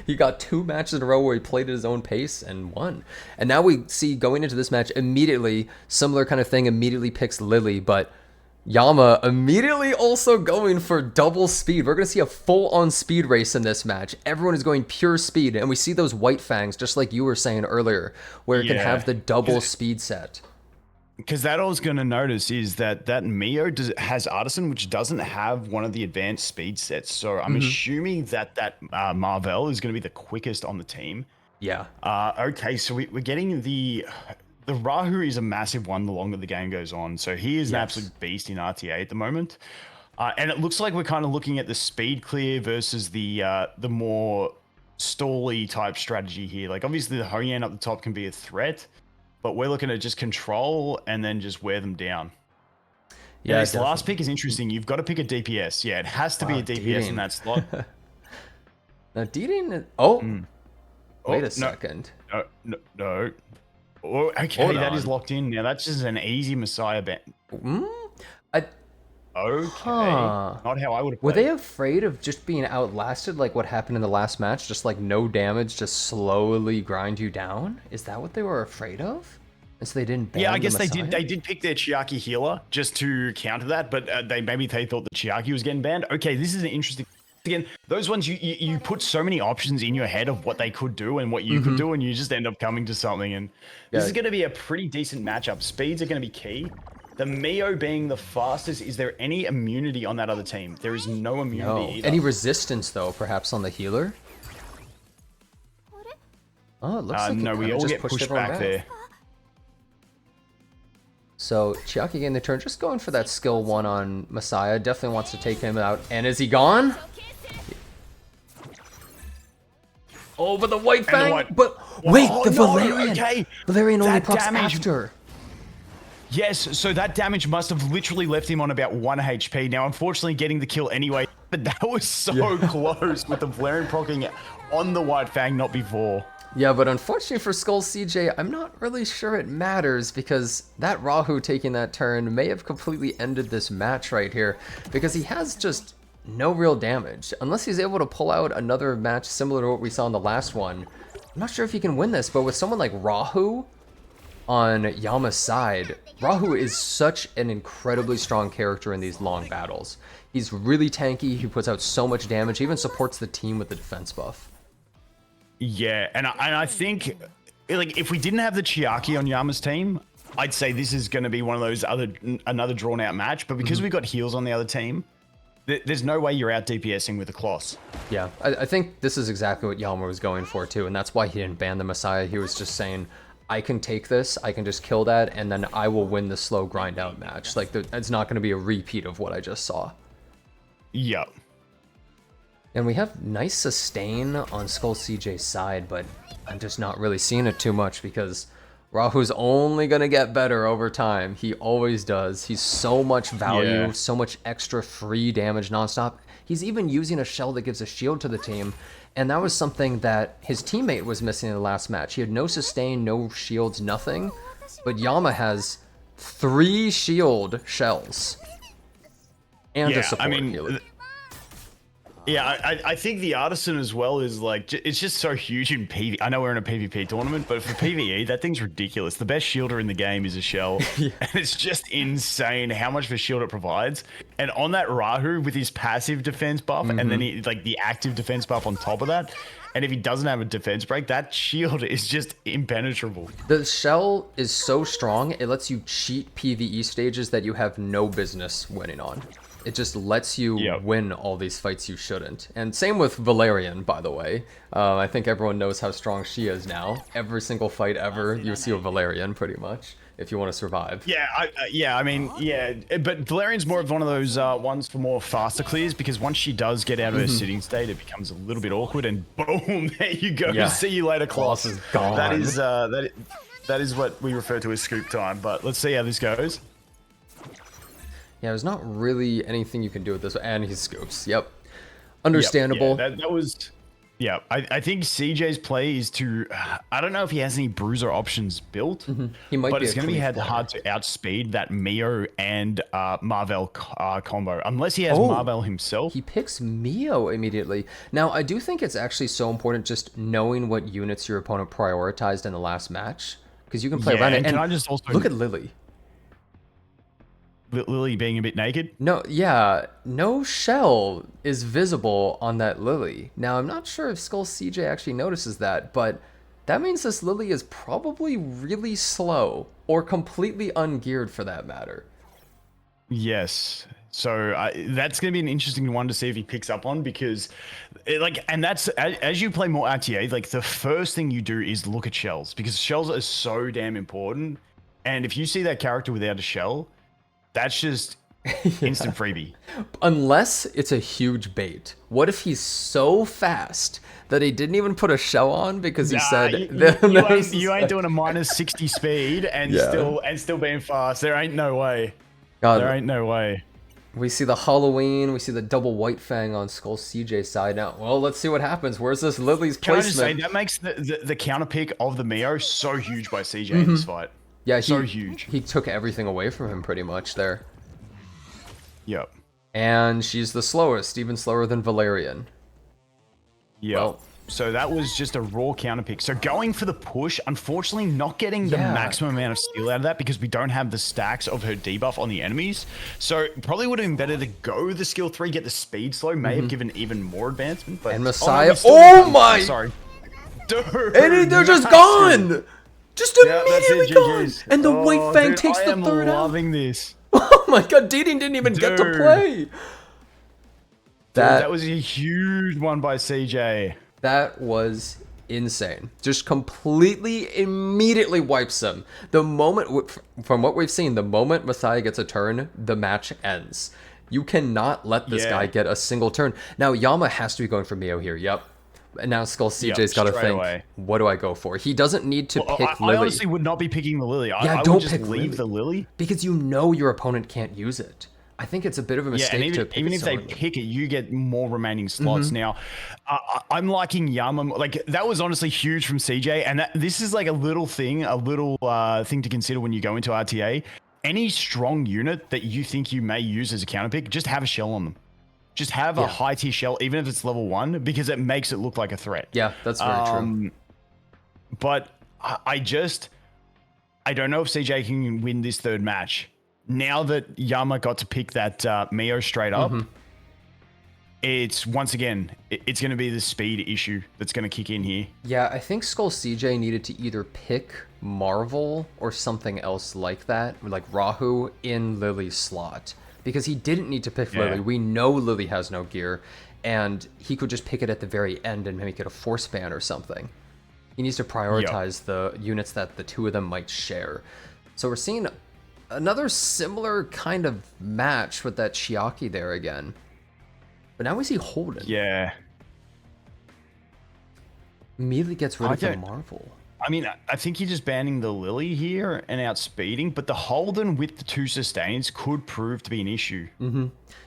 He got 2 matches in a row where he played at his own pace and won. And now we see going into this match immediately, similar kind of thing, immediately picks Lily, but Yama immediately also going for double speed. We're going to see a full-on speed race in this match. Everyone is going pure speed, and we see those white fangs, just like you were saying earlier, where it can have the double speed set. Because that I was going to notice is that Mio has Artisan, which doesn't have one of the advanced speed sets. So I'm assuming that Marvel is going to be the quickest on the team. Yeah. Okay, so we're getting the Rahu is a massive one the longer the game goes on. So he is an absolute beast in RTA at the moment. And it looks like we're kind of looking at the speed clear versus the more stally type strategy here. Like obviously the Hoyan up the top can be a threat, but we're looking at just control and then just wear them down. Yeah, this last pick is interesting. You've got to pick a DPS. Yeah, it has to be a DPS in that slot. Now, Deeding... Wait a second. No. Oh, okay, that is locked in. Now, that's just an easy Messiah bet. Okay. Not how I would have played. Were they afraid of just being outlasted like what happened in the last match? Just like no damage, just slowly grind you down? Is that what they were afraid of? And so they didn't ban I guess the they Messiah? did. They did pick their Chiaki healer just to counter that, but maybe they thought the Chiaki was getting banned. Okay, this is an interesting... Again, those ones you put so many options in your head of what they could do and what you could do, and you just end up coming to something. And this is going to be a pretty decent matchup. Speeds are going to be key. The Mio being the fastest, is there any immunity on that other team? There is no immunity either. Any resistance, though, perhaps on the healer? Oh, it looks like no, we all just get pushed back there. So, Chiaki getting the turn, just going for that skill 1 on Messiah. Definitely wants to take him out. And is he gone? Oh, but the white fang! But wait, the Valerian! Okay. Valerian only That procs damage- after. Yes, so that damage must have literally left him on about 1 HP. Now, unfortunately, getting the kill anyway, but that was so close with the Valerian proccing on the White Fang, not before. Yeah, but unfortunately for Skull CJ, I'm not really sure it matters because that Rahu taking that turn may have completely ended this match right here because he has just no real damage. Unless he's able to pull out another match similar to what we saw in the last one, I'm not sure if he can win this, but with someone like Rahu on Yama's side, Rahu is such an incredibly strong character in these long battles. He's really tanky, he puts out so much damage, he even supports the team with the defense buff. Yeah, and I think like if we didn't have the Chiaki on Yama's team, I'd say this is going to be one of those another drawn out match, but because we got heals on the other team, there's no way you're out DPSing with a Kloss. Yeah, I think this is exactly what Yama was going for too, and that's why he didn't ban the Messiah. He was just saying, I can take this, I can just kill that, and then I will win the slow grind out match. Like, it's not going to be a repeat of what I just saw. Yep. And we have nice sustain on Skull CJ's side, but I'm just not really seeing it too much because Rahu's only going to get better over time. He always does. He's so much value, so much extra free damage nonstop. He's even using a shell that gives a shield to the team, and that was something that his teammate was missing in the last match. He had no sustain, no shields, nothing, but Yama has 3 shield shells and a support healer. Yeah, I think the Artisan as well is like, it's just so huge in PvE. I know we're in a PvP tournament, but for PvE, that thing's ridiculous. The best shielder in the game is a shell. And it's just insane how much of a shield it provides. And on that Rahu with his passive defense buff, and then he, like the active defense buff on top of that, and if he doesn't have a defense break, that shield is just impenetrable. The shell is so strong, it lets you cheat PvE stages that you have no business winning on. It just lets you win all these fights you shouldn't. And same with Valerian, by the way. I think everyone knows how strong she is now. Every single fight ever, you see a Valerian, pretty much, if you want to survive. I mean, but Valerian's more of one of those ones for more faster clears, because once she does get out of her sitting state, it becomes a little bit awkward, and boom, there you go. Yeah. See you later, Kloss. Kloss is gone. That is That is what we refer to as scoop time. But let's see how this goes. Yeah, there's not really anything you can do with this. And he scoops. Yep. Understandable. Yep, yeah, that was... Yeah, I think CJ's play is to... I don't know if he has any bruiser options built. He might but be it's a going to be cleave hard to outspeed that Mio and Marvel combo. Unless he has Oh, Marvel himself. He picks Mio immediately. Now, I do think it's actually so important just knowing what units your opponent prioritized in the last match. Because you can play around it. And And can I just also... look at Lily. Lily being a bit naked? No, yeah, no shell is visible on that Lily. Now, I'm not sure if Skull CJ actually notices that, but that means this Lily is probably really slow, or completely ungeared for that matter. Yes. So that's going to be an interesting one to see if he picks up on, because and that's as you play more RTA, like the first thing you do is look at shells, because shells are so damn important. And if you see that character without a shell, that's just instant freebie. Unless it's a huge bait. What if he's so fast that he didn't even put a shell on because he said you ain't doing a minus 60 speed and still being fast. There ain't no way. God, there ain't no way. We see the Halloween, we see the double white fang on Skull CJ's side now. Well, let's see what happens. Where's this Lily's placement? Can I just say, that makes the counter pick of the Mio so huge by CJ in this fight. Yeah, so huge. He took everything away from him pretty much there. Yep. And she's the slowest, even slower than Valerian. Yep. Well, so that was just a raw counter pick. So going for the push, unfortunately not getting the maximum amount of steal out of that because we don't have the stacks of her debuff on the enemies. So probably would have been better to go the skill 3, get the speed slow, may have given even more advancement. But and Messiah, my! Sorry. Dude, and they're just gone! Just immediately gone! And the white fang takes the third out. I'm loving this. Oh my god, Deeding didn't even get to play! That was a huge one by CJ. That was insane. Just completely, immediately wipes him. The moment, from what we've seen, the moment Messiah gets a turn, the match ends. You cannot let this guy get a single turn. Now, Yama has to be going for Mio here. Yep. And now Skull CJ's got to think, what do I go for? He doesn't need to pick Lily. I honestly would not be picking the Lily. I don't would just pick leave the Lily. Because you know your opponent can't use it. I think it's a bit of a mistake and to pick even if they pick it, you get more remaining slots. Now, I'm liking Yama. Like, that was honestly huge from CJ. And this is like a little thing to consider when you go into RTA. Any strong unit that you think you may use as a counter pick, just have a shell on them. Just have a high tier shell, even if it's level 1, because it makes it look like a threat. Yeah, that's very true. But I don't know if CJ can win this third match. Now that Yama got to pick that Mio straight up, it's once again, it's going to be the speed issue that's going to kick in here. Yeah, I think Skull CJ needed to either pick Marvel or something else like that, like Rahu in Lily's slot. Because he didn't need to pick Lily. We know Lily has no gear, and he could just pick it at the very end and make it a force ban or something. He needs to prioritize the units that the two of them might share. So we're seeing another similar kind of match with that Chiaki there again. But now we see Holden. Yeah. Immediately gets rid of the Marvel. I mean, I think you're just banning the Lily here and outspeeding, but the Holden with the 2 sustains could prove to be an issue.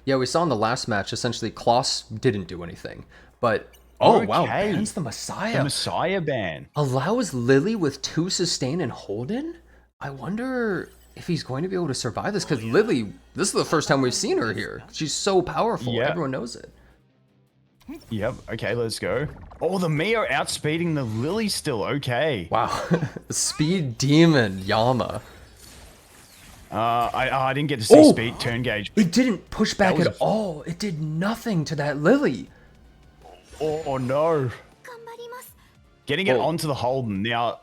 Yeah, we saw in the last match, essentially, Kloss didn't do anything. But, wow, bans the Messiah. The Messiah ban. Allows Lily with 2 sustain and Holden? I wonder if he's going to be able to survive this, because Lily, this is the first time we've seen her here. She's so powerful, everyone knows it. Yep, okay, let's go. Oh, the Mio outspeeding the Lily still, okay. Wow, Speed Demon Yama. I didn't get to see speed turn gauge. It didn't push back at all. It did nothing to that Lily. Oh no. Getting it onto the Holden. Now,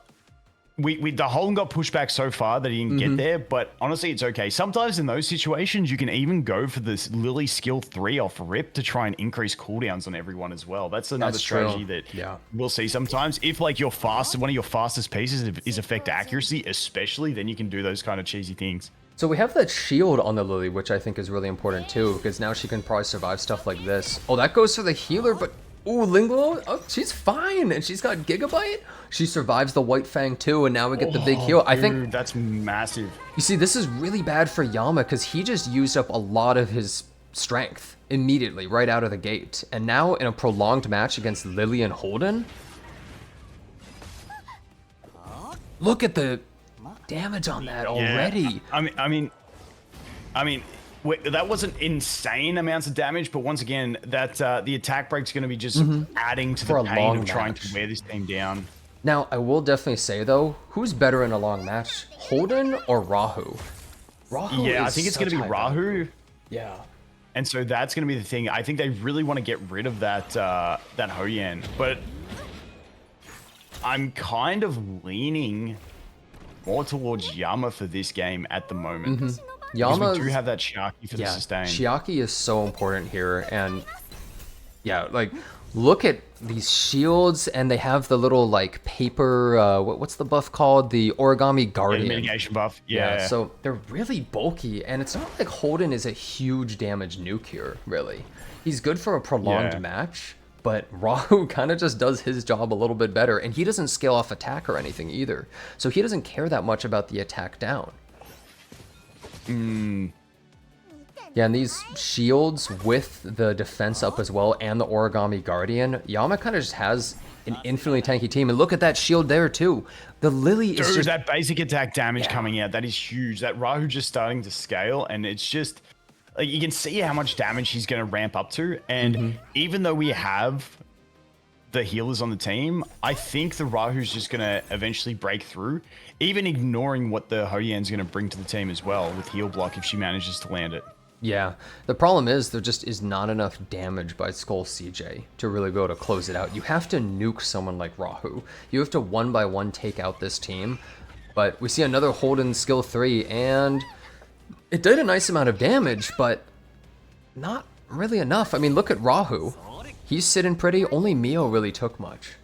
the Holden got pushed back so far that he didn't get there, but honestly, it's okay. Sometimes in those situations, you can even go for this Lily skill 3 off rip to try and increase cooldowns on everyone as well. That's another strategy that we'll see sometimes. If like one of your fastest pieces is affect accuracy, especially, then you can do those kind of cheesy things. So we have that shield on the Lily, which I think is really important too, because now she can probably survive stuff like this. Oh, that goes for the healer, but Ooh, Linglo, oh, she's fine, and she's got Gigabyte. She survives the White Fang too, and now we get the big heal. I think Dude, that's massive. you see, this is really bad for Yama because he just used up a lot of his strength immediately, right out of the gate. And now in a prolonged match against Lily and Holden, look at the damage on that already. I mean, that wasn't insane amounts of damage, but once again, that the attack break's going to be just adding to For the a pain long of trying match. to wear this team down. Now, I will definitely say though, who's better in a long match, Holden or Rahu? Rahu Yeah, I is think it's going to such be high value. Rahu. Yeah. And so that's going to be the thing. I think they really want to get rid of that that Hoyan, but I'm kind of leaning more towards Yama for this game at the moment. Because Yama's, we do have that Shiaki for the yeah, sustain. Shiaki is so important here, and yeah, like look at these shields, and they have the little like paper. What's the buff called? The origami Yeah, guardian. the mitigation buff. Yeah. So they're really bulky, and it's not like Holden is a huge damage nuke here. Really, he's good for a prolonged match, but Rahu kind of just does his job a little bit better, and he doesn't scale off attack or anything either. So he doesn't care that much about the attack down. Yeah, and these shields with the defense up as well and the origami guardian, Yama kind of just has an infinitely tanky team. And look at that shield there too. The Lily is Dude, just... that basic attack damage coming out, that is huge. That Rahu just starting to scale, and it's just like you can see how much damage he's going to ramp up to. And even though we have the healers on the team, I think the Rahu's just going to eventually break through, even ignoring what the Hoyan's going to bring to the team as well with heal block if she manages to land it. Yeah, the problem is there just is not enough damage by Skull CJ to really be able to close it out. You have to nuke someone like Rahu. You have to one by one take out this team. But we see another Holden skill 3, and it did a nice amount of damage, but not really enough. I mean, look at Rahu. He's sitting pretty. Only Mio really took much.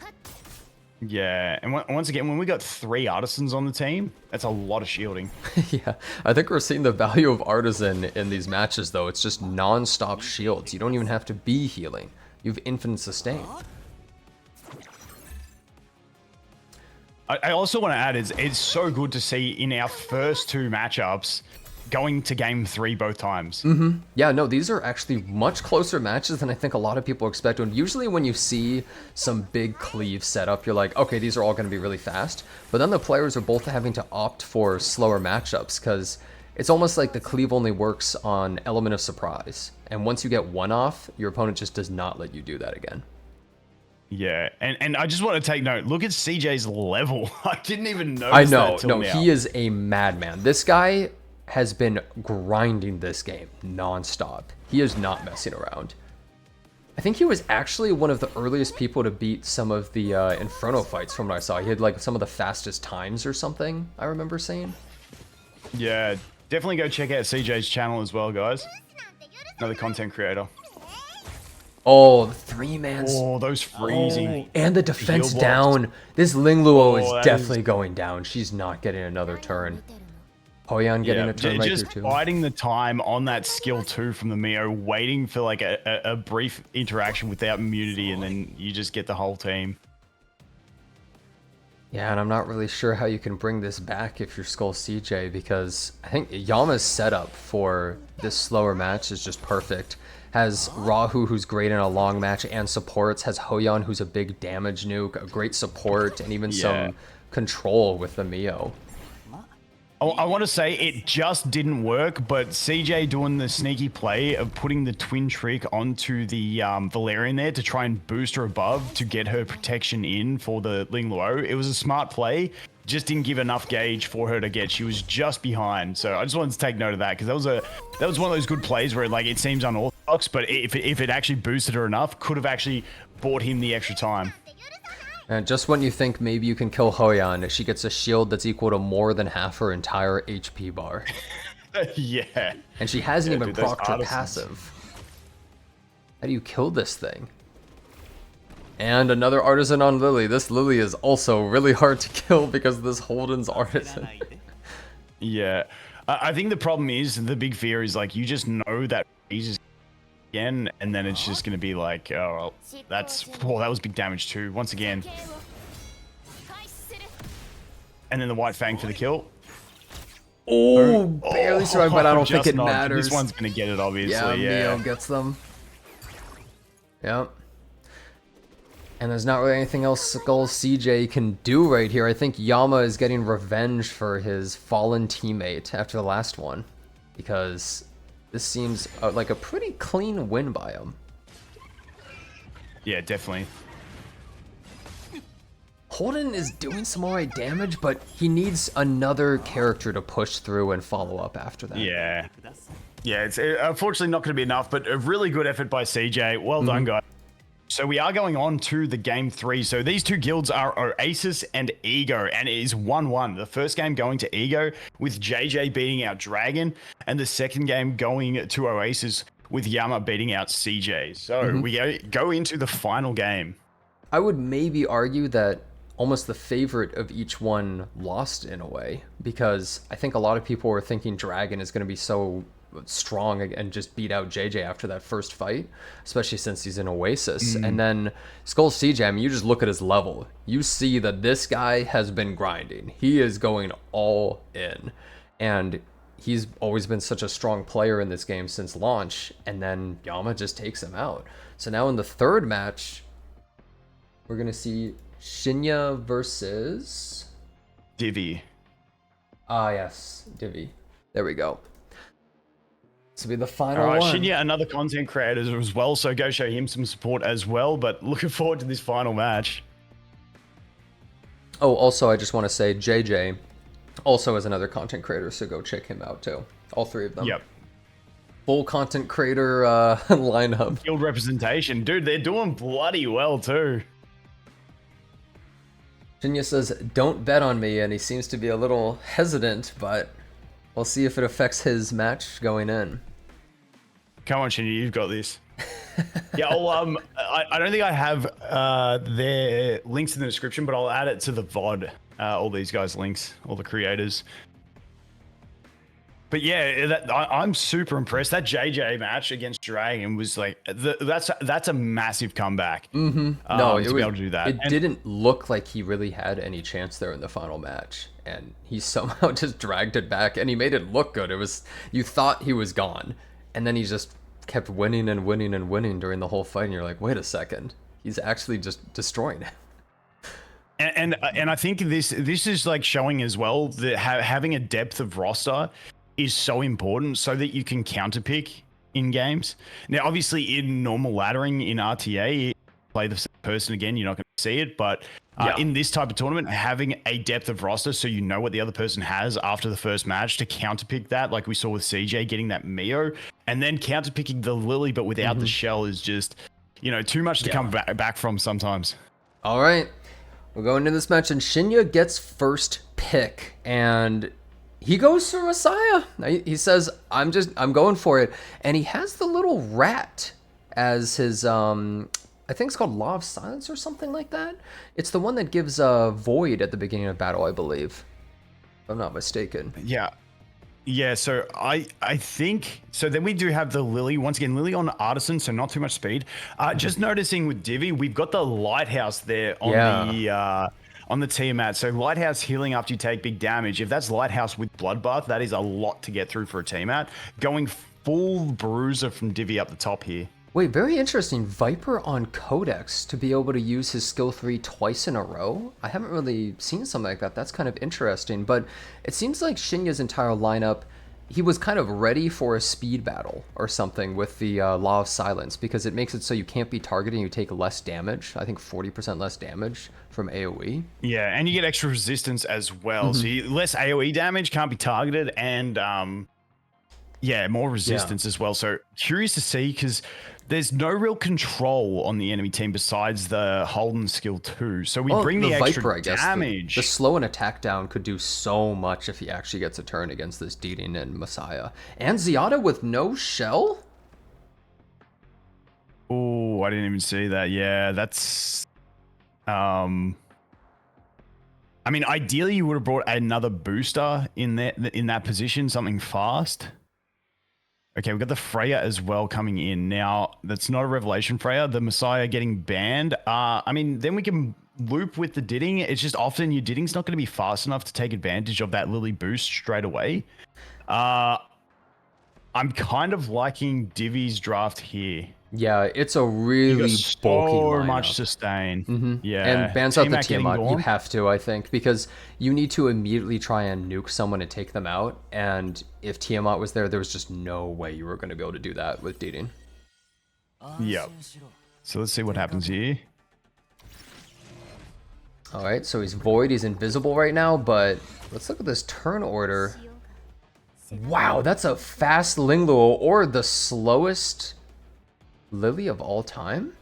Yeah, and once again, when we got 3 artisans on the team, that's a lot of shielding. Yeah, I think we're seeing the value of Artisan in these matches, though. It's just non-stop shields. You don't even have to be healing. You have infinite sustain. I also want to add, it's so good to see in our first 2 matchups going to game 3 both times. Yeah, no, these are actually much closer matches than I think a lot of people expect. And usually when you see some big cleave setup, you're like, okay, these are all going to be really fast. But then the players are both having to opt for slower matchups because it's almost like the cleave only works on element of surprise. And once you get one off, your opponent just does not let you do that again. Yeah, and I just want to take note. Look at CJ's level. I didn't even notice I know, that till no, now. he is a madman. This guy has been grinding this game non-stop. He is not messing around. I think he was actually one of the earliest people to beat some of the Inferno fights from what I saw. He had like some of the fastest times or something, I remember saying. Yeah, definitely go check out CJ's channel as well, guys. Another content creator. Oh, the 3-man. Oh, those freezing. And the defense heal blocks. down. This Lingluo Oh, is that definitely going down. She's not getting another turn. Hoyan getting a turn right just through too. biding the time on that skill 2 from the Mio, waiting for like a brief interaction without immunity, and then you just get the whole team. Yeah, and I'm not really sure how you can bring this back if you're Skull CJ, because I think Yama's setup for this slower match is just perfect. Has Rahu, who's great in a long match and supports, has Hoyan, who's a big damage nuke, a great support, and even some control with the Mio. I want to say it just didn't work, but CJ doing the sneaky play of putting the twin trick onto the Valerian there to try and boost her above to get her protection in for the Ling Luo. It was a smart play, just didn't give enough gauge for her to get. She was just behind, so I just wanted to take note of that because that was one of those good plays where like it seems unorthodox, but if it actually boosted her enough, could have actually bought him the extra time. And just when you think maybe you can kill Hoyan, she gets a shield that's equal to more than half her entire HP bar. Yeah. And she hasn't even dude, those procced her artisans. passive. How do you kill this thing? And another artisan on Lily. This Lily is also really hard to kill because of this Holden's artisan. Yeah. I think the problem is, the big fear is like, you just know that freeze is again, and then it's just going to be like, oh, well, that was big damage too. Once again. And then the White Fang for the kill. Oh, barely survived, but I don't think it not. matters. This one's going to get it, obviously. Yeah, Mio gets them. Yep. And there's not really anything else Skull CJ can do right here. I think Yama is getting revenge for his fallen teammate after the last one, because this seems like a pretty clean win by him. Yeah, definitely. Holden is doing some alright damage, but he needs another character to push through and follow up after that. Yeah. Yeah, it's unfortunately not going to be enough, but a really good effort by CJ. Well done, guys. So we are going on to the game 3. So these two guilds are Oasis and Ego, and it is 1-1. The first game going to Ego with JJ beating out Dragon, and the second game going to Oasis with Yama beating out CJ. So we go into the final game. I would maybe argue that almost the favorite of each one lost in a way, because I think a lot of people were thinking Dragon is going to be so strong and just beat out JJ after that first fight, especially since he's in Oasis. And then Skull CJ, I mean, you just look at his level. You see that this guy has been grinding. He is going all in. And he's always been such a strong player in this game since launch, and then Yama just takes him out. So now in the third match, we're going to see Shinya versus Divi. Ah, yes, Divi. There we go. This will be the final one. one. Shinya, another content creator as well, so go show him some support as well. But looking forward to this final match. Oh, also, I just want to say JJ also is another content creator, so go check him out too. All three of them. Yep. Full content creator lineup. Guild representation. Dude, they're doing bloody well too. Shinya says, don't bet on me, and he seems to be a little hesitant, but we'll see if it affects his match going in. Come on, Shinya, you've got this. Yeah, I don't think I have their links in the description, but I'll add it to the VOD. All these guys' links, all the creators. But yeah, I'm super impressed. That JJ match against Dragon was like, that's a massive comeback. No, to be able to do that. It didn't look like he really had any chance there in the final match, and he somehow just dragged it back, and he made it look good. It was, you thought he was gone, and then he just kept winning and winning and winning during the whole fight, and you're like, wait a second, he's actually just destroying it. And I think this is like showing as well that having a depth of roster is so important so that you can counterpick in games. Now, obviously, in normal laddering in RTA, you play the same person again, you're not going to see it. But in this type of tournament, having a depth of roster so you know what the other person has after the first match to counterpick that, like we saw with CJ getting that Mio, and then counterpicking the Lily but without the shell is just, too much to come back from sometimes. All right, we're going into this match, and Shinya gets first pick, and he goes for Messiah. He says, I'm going for it. And he has the little rat as his, I think it's called Law of Silence or something like that. It's the one that gives a void at the beginning of battle, I believe, if I'm not mistaken. Yeah, so I think, so then we do have the Lily, once again, Lily on Artisan, so not too much speed. Just noticing with Divi, we've got the Lighthouse there on the Tiamat. So Lighthouse healing after you take big damage. If that's Lighthouse with Bloodbath, that is a lot to get through for a Tiamat. Going full Bruiser from Divi up the top here. Wait, very interesting. Viper on Codex to be able to use his skill 3 twice in a row. I haven't really seen something like that. That's kind of interesting. But it seems like Shinya's entire lineup, he was kind of ready for a speed battle or something with the Law of Silence, because it makes it so you can't be targeting, you take less damage. I think 40% less damage from AoE. Yeah, and you get extra resistance as well. So less AoE damage, can't be targeted, and more resistance as well. So curious to see, because there's no real control on the enemy team besides the Holden skill 2. So we bring the extra Viper, I guess, damage. The slow and attack down could do so much if he actually gets a turn against this Deeding and Messiah. And Ziada with no shell? Oh, I didn't even see that. Yeah, that's... I mean, ideally you would have brought another booster in that position, something fast. Okay, we've got the Freya as well coming in. Now, that's not a Revelation Freya. The Messiah getting banned. I mean, then we can loop with the Didding. It's just often your Didding's not going to be fast enough to take advantage of that Lily boost straight away. I'm kind of liking Divi's draft here. Yeah, it's a really bulky lineup. Much sustain. Yeah, and bans out the T-Mac getting Tiamat. You gone. have to, I think, because you need to immediately try and nuke someone and take them out. And if Tiamat was there, there was just no way you were going to be able to do that with Deeding. Yep. So let's see what happens here. All right, so he's void. He's invisible right now, but let's look at this turn order. Wow, that's a fast Lingluo, or the slowest Lily of all time?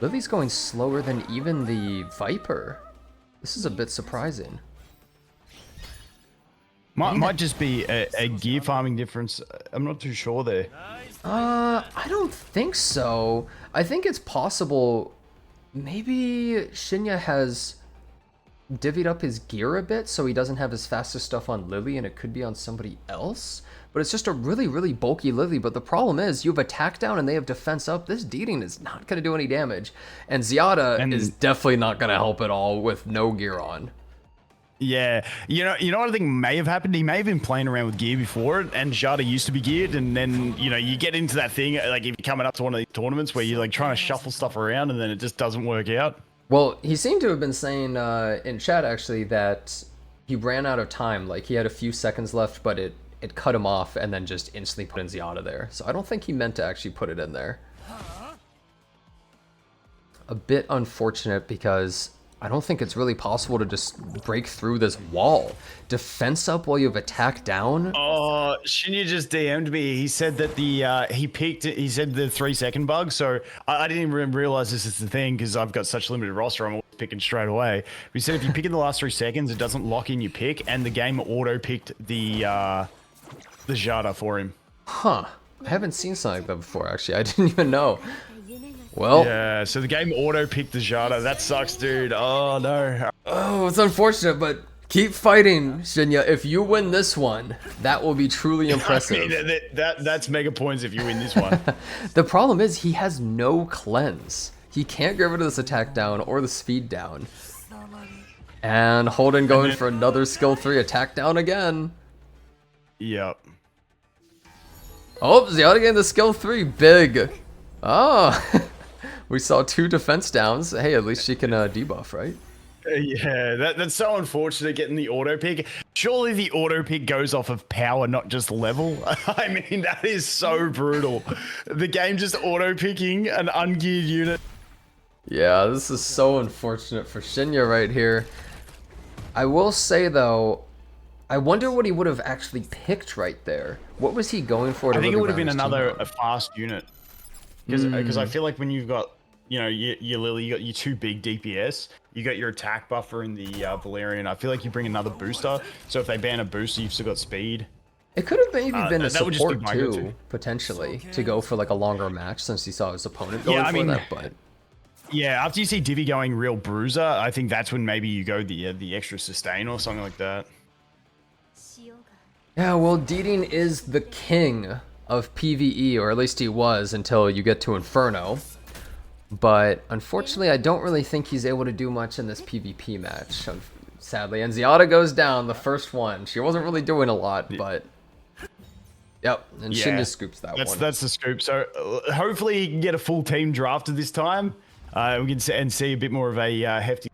Lily's going slower than even the Viper. This is a bit surprising. Might just be a gear farming difference. I'm not too sure there. I don't think so. I think it's possible. Maybe Shinya has divvied up his gear a bit so he doesn't have his fastest stuff on Lily and it could be on somebody else. But it's just a really, really bulky Lily. But the problem is you have attack down and they have defense up. This Deeding is not going to do any damage. And Ziada is definitely not going to help at all with no gear on. Yeah, you know what I think may have happened? He may have been playing around with gear before, and Jada used to be geared, and then, you get into that thing, like if you're coming up to one of these tournaments where you're like trying to shuffle stuff around and then it just doesn't work out. Well, he seemed to have been saying in chat, actually, that he ran out of time. Like, he had a few seconds left, but it cut him off and then just instantly put in Ziada there. So I don't think he meant to actually put it in there. A bit unfortunate because I don't think it's really possible to just break through this wall. Defense up while you have attack down? Oh, Shinya just DM'd me. He said that he said the 3-second bug. So I didn't even realize this is the thing because I've got such limited roster. I'm always picking straight away. But he said if you pick in the last 3 seconds, it doesn't lock in your pick, and the game auto picked the Jada for him. Huh. I haven't seen something like that before, actually. I didn't even know. Well, yeah, so the game auto-picked the Jada. That sucks, dude. Oh, no. Oh, it's unfortunate, but keep fighting, Shinya. If you win this one, that will be truly impressive. I mean, that's mega points if you win this one. The problem is he has no cleanse. He can't get rid of this attack down or the speed down. And Holden going for another skill 3 attack down again. Yep. Oh, Ziada getting the skill 3. Big. Oh. We saw 2 defense downs. Hey, at least she can debuff, right? Yeah, that's so unfortunate getting the auto pick. Surely the auto pick goes off of power, not just level. I mean, that is so brutal. The game just auto picking an ungeared unit. Yeah, this is so unfortunate for Shinya right here. I will say though, I wonder what he would have actually picked right there. What was he going for? I think it would have been a fast unit. Because I feel like when you've got, your Lily, you got your 2 big DPS, you got your attack buffer in the Valerian. I feel like you bring another booster. So if they ban a booster, you've still got speed. It could have maybe been a support too, too, potentially, to go for like a longer match since he saw his opponent going for that. But yeah, after you see Divi going real bruiser, I think that's when maybe you go the extra sustain or something like that. Yeah, well, Deeding is the king of PvE, or at least he was until you get to Inferno. But unfortunately, I don't really think he's able to do much in this PvP match, sadly. And Ziada goes down, the first one. She wasn't really doing a lot, but yep, and yeah, Shinya scoops that one. That's the scoop. So hopefully you can get a full team drafted this time. We can see a bit more of a hefty.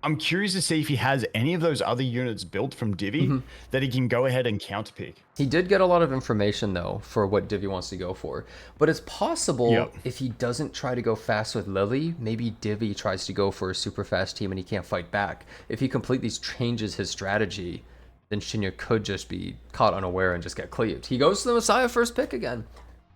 I'm curious to see if he has any of those other units built from Divi that he can go ahead and counterpick. He did get a lot of information, though, for what Divi wants to go for. But it's possible if he doesn't try to go fast with Lily, maybe Divi tries to go for a super fast team and he can't fight back. If he completely changes his strategy, then Shinya could just be caught unaware and just get cleaved. He goes to the Messiah first pick again.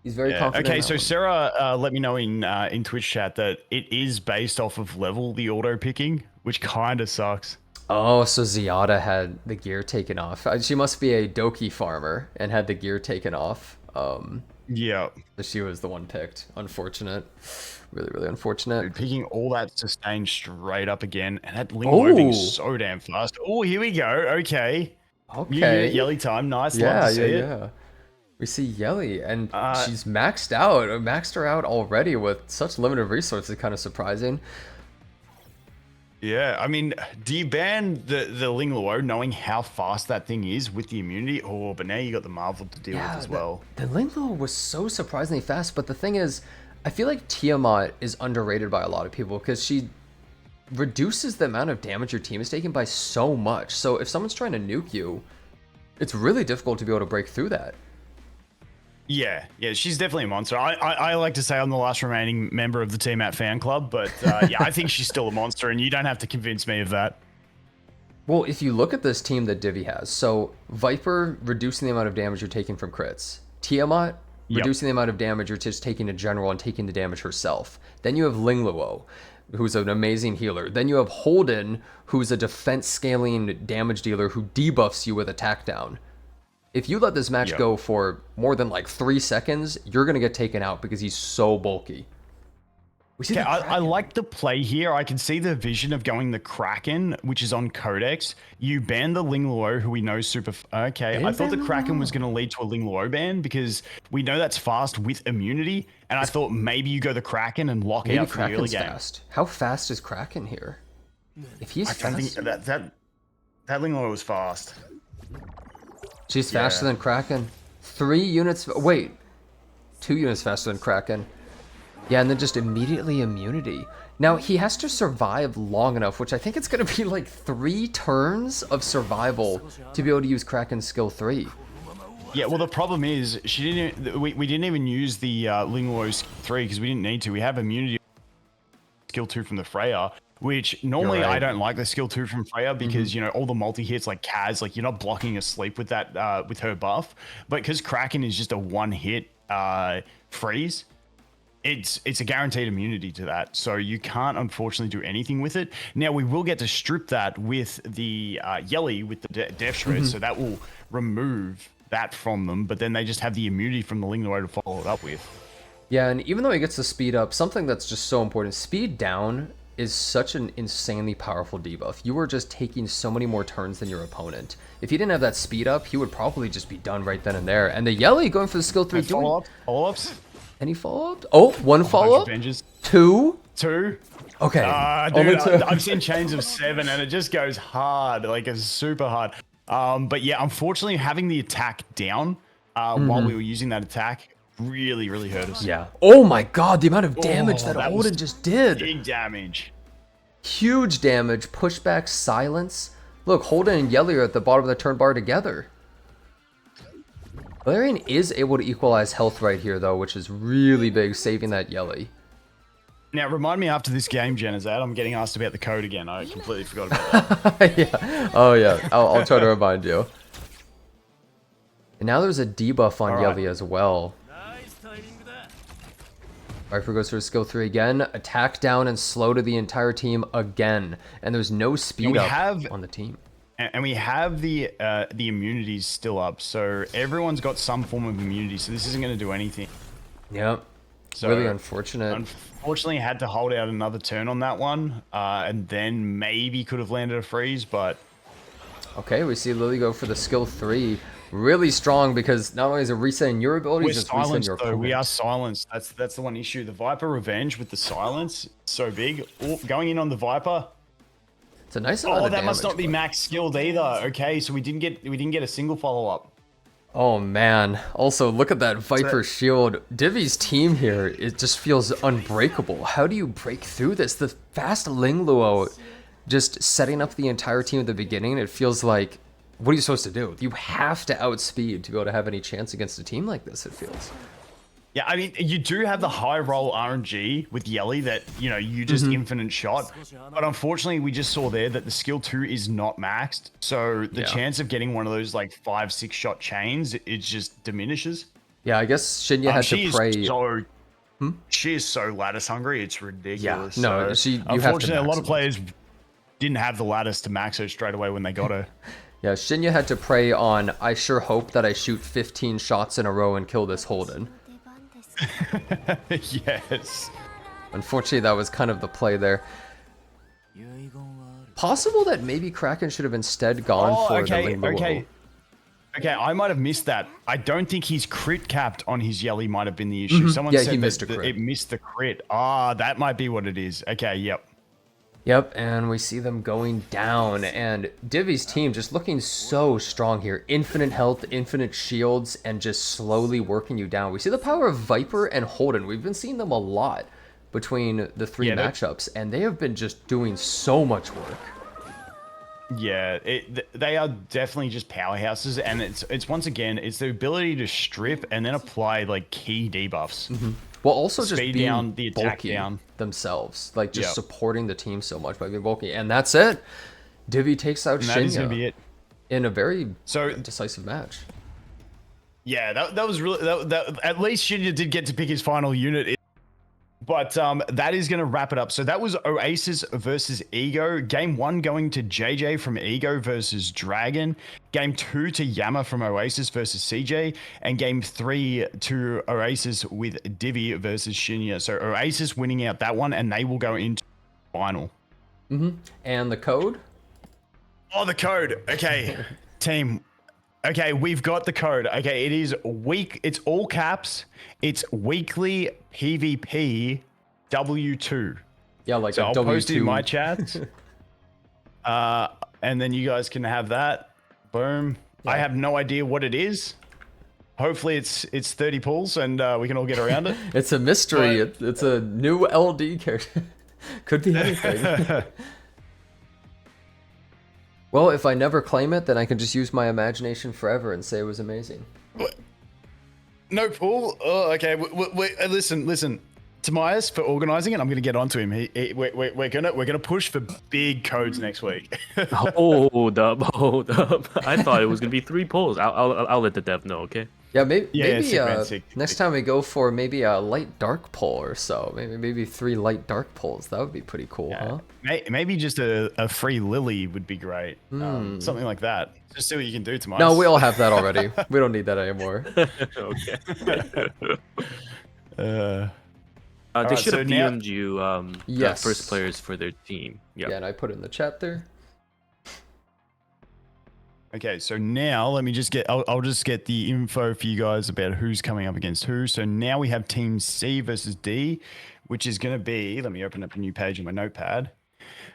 He's very confident. Okay, so Sarah let me know in Twitch chat that it is based off of level, the auto picking, which kind of sucks. Oh, so Ziada had the gear taken off. She must be a Doki farmer and had the gear taken off. Yeah. So she was the one picked. Unfortunate. Really, really unfortunate. Dude, picking all that sustain straight up again, and that link moving so damn fast. Oh, here we go. Okay. Okay. Yelly time. Nice. Yeah, Love to see yeah. We see Yelly, and she's maxed her out already with such limited resources, kind of surprising. Yeah, I mean, do you ban the Ling Luo knowing how fast that thing is with the immunity? Oh, but now you got the Marvel to deal with as well. The Ling Luo was so surprisingly fast, but the thing is, I feel like Tiamat is underrated by a lot of people because she reduces the amount of damage your team is taking by so much. So if someone's trying to nuke you, it's really difficult to be able to break through that. Yeah, she's definitely a monster. I like to say I'm the last remaining member of the Team At fan club, but yeah, I think she's still a monster, and you don't have to convince me of that. Well, if you look at this team that Divi has, so Viper reducing the amount of damage you're taking from crits, Tiamat reducing the amount of damage you're just taking in general and taking the damage herself. Then you have Ling Luo, who's an amazing healer. Then you have Holden, who's a defense scaling damage dealer who debuffs you with attack down. If you let this match go for more than like 3 seconds, you're going to get taken out because he's so bulky. Okay, I like the play here. I can see the vision of going the Kraken, which is on Codex. You ban the Ling Luo, who we know is super... Okay, I thought the Kraken was going to lead to a Ling Luo ban because we know that's fast with immunity, and I thought maybe you go the Kraken and lock out for the early game. Fast. How fast is Kraken here? If he's fast... I think that Ling Luo was fast. She's faster than Kraken. 3 units... Wait. 2 units faster than Kraken. Yeah, and then just immediately immunity. Now, he has to survive long enough, which I think it's going to be like 3 turns of survival to be able to use Kraken's skill 3. Yeah, well, the problem is we didn't even use the Ling Luo skill 3 because we didn't need to. We have immunity skill 2 from the Freya, which normally I don't like the skill 2 from Freya because, you know, all the multi-hits like Kaz, like you're not blocking asleep with that, with her buff. But because Kraken is just a 1-hit freeze, it's a guaranteed immunity to that. So you can't, unfortunately, do anything with it. Now, we will get to strip that with the Yelly, with the Death Shred, so that will remove that from them. But then they just have the immunity from the Ling Luo to follow it up with. Yeah, and even though he gets the speed up, something that's just so important, speed down is such an insanely powerful debuff. You are just taking so many more turns than your opponent. If he didn't have that speed up, he would probably just be done right then and there. And the Yelly going for the skill 3 doing... Follow-ups? Any follow-up? Oh, 1 follow-up? 2? 2? Okay. Dude, I've seen chains of 7 and it just goes hard, like it's super hard. But yeah, unfortunately having the attack down while we were using that attack really hurt us. Yeah. Oh my god, the amount of damage that Holden just did. Big damage. Huge damage, pushback, silence. Look, Holden and Yelly are at the bottom of the turn bar together. Valerian is able to equalize health right here, though, which is really big, saving that Yelly. Now, remind me after this game, Jenazad. I'm getting asked about the code again. I completely forgot about that. Yeah. Oh, yeah. I'll try to remind you. And now there's a debuff on Yelly as well. Viper goes for his skill 3 again. Attack down and slow to the entire team again. And there's no speed up on the team. And we have the immunities still up, so everyone's got some form of immunity, so this isn't going to do anything. Yep. So really unfortunate. Unfortunately, had to hold out another turn on that one, and then maybe could have landed a freeze, but... Okay, we see Lily go for the skill 3. Really strong, because not only is it resetting your abilities, it's resetting your opponent. We are silenced. That's the one issue. The Viper Revenge with the silence, so big. Oh, going in on the Viper... It's a nice amount of damage. That must not be max skilled either. Okay, so we didn't get a single follow-up. Oh man. Also, look at that Viper shield. Divi's team here, it just feels unbreakable. How do you break through this? The fast Ling Luo just setting up the entire team at the beginning, it feels like, what are you supposed to do? You have to outspeed to be able to have any chance against a team like this, it feels. Yeah, I mean, you do have the high roll RNG with Yelly that, you know, you just infinite shot. But unfortunately, we just saw there that the skill 2 is not maxed. So the chance of getting one of those like 5-6 shot chains, it just diminishes. Yeah, I guess Shinya had to pray. She is so lattice hungry, it's ridiculous. Yeah, no, so, unfortunately, a lot of players didn't have the lattice to max her straight away when they got her. Yeah, Shinya had to pray on, I sure hope that I shoot 15 shots in a row and kill this Holden. Yes. Unfortunately, that was kind of the play there. Possible that maybe Kraken should have instead gone for the Ling Luo. Okay, I might have missed that. I don't think he's crit capped on his yelly might have been the issue. Someone Yeah, said he that missed a crit. it missed the crit. Ah, that might be what it is. Okay, yep. Yep, and we see them going down, and Divi's team just looking so strong here. Infinite health, infinite shields, and just slowly working you down. We see the power of Viper and Holden. We've been seeing them a lot between the three matchups, and they have been just doing so much work. Yeah, they are definitely just powerhouses, and it's once again, it's the ability to strip and then apply like key debuffs. Well, also just Speed being down, the attack bulky down. themselves, like just supporting the team so much by being bulky, and that's it. Divi takes out And that is gonna be Shinya it. in a very So decisive match. yeah, that was really that at least Shinya did get to pick his final unit. But that is going to wrap it up. So that was Oasis versus Ego. Game 1 going to JJ from Ego versus Dragon. Game 2 to Yama from Oasis versus CJ. And Game 3 to Oasis with Divi versus Shinya. So Oasis winning out that one, and they will go into final. And the code? Oh, the code. Okay, team. Okay, we've got the code. Okay, it is week. It's all caps. It's weekly PvP W2. Yeah, like So a I'll W2. post it in my chat. And then you guys can have that. Boom. I have no idea what it is. Hopefully it's 30 pulls and we can all get around it. It's a mystery. It's a new LD character. Could be anything. Well, if I never claim it, then I can just use my imagination forever and say it was amazing. No pull? Oh, okay. Wait, listen. Tomias, for organizing it, I'm going to get onto him. We're gonna push for big codes next week. Hold up. I thought it was gonna be 3 polls. I'll let the dev know. Okay. Yeah, maybe sick. Next time we go for maybe a light dark pull or so. Maybe 3 light dark pulls. That would be pretty cool, huh? Maybe just a free Lily would be great. Something like that. Just see what you can do, Tomias. No, we all have that already. We don't need that anymore. Okay. right, They should so have now- DM'd you Yes. the first players for their team. Yeah, and I put it in the chat there. Okay, so now let me just get. I'll just get the info for you guys about who's coming up against who. So now we have Team C versus D, which is going to be. Let me open up a new page in my notepad.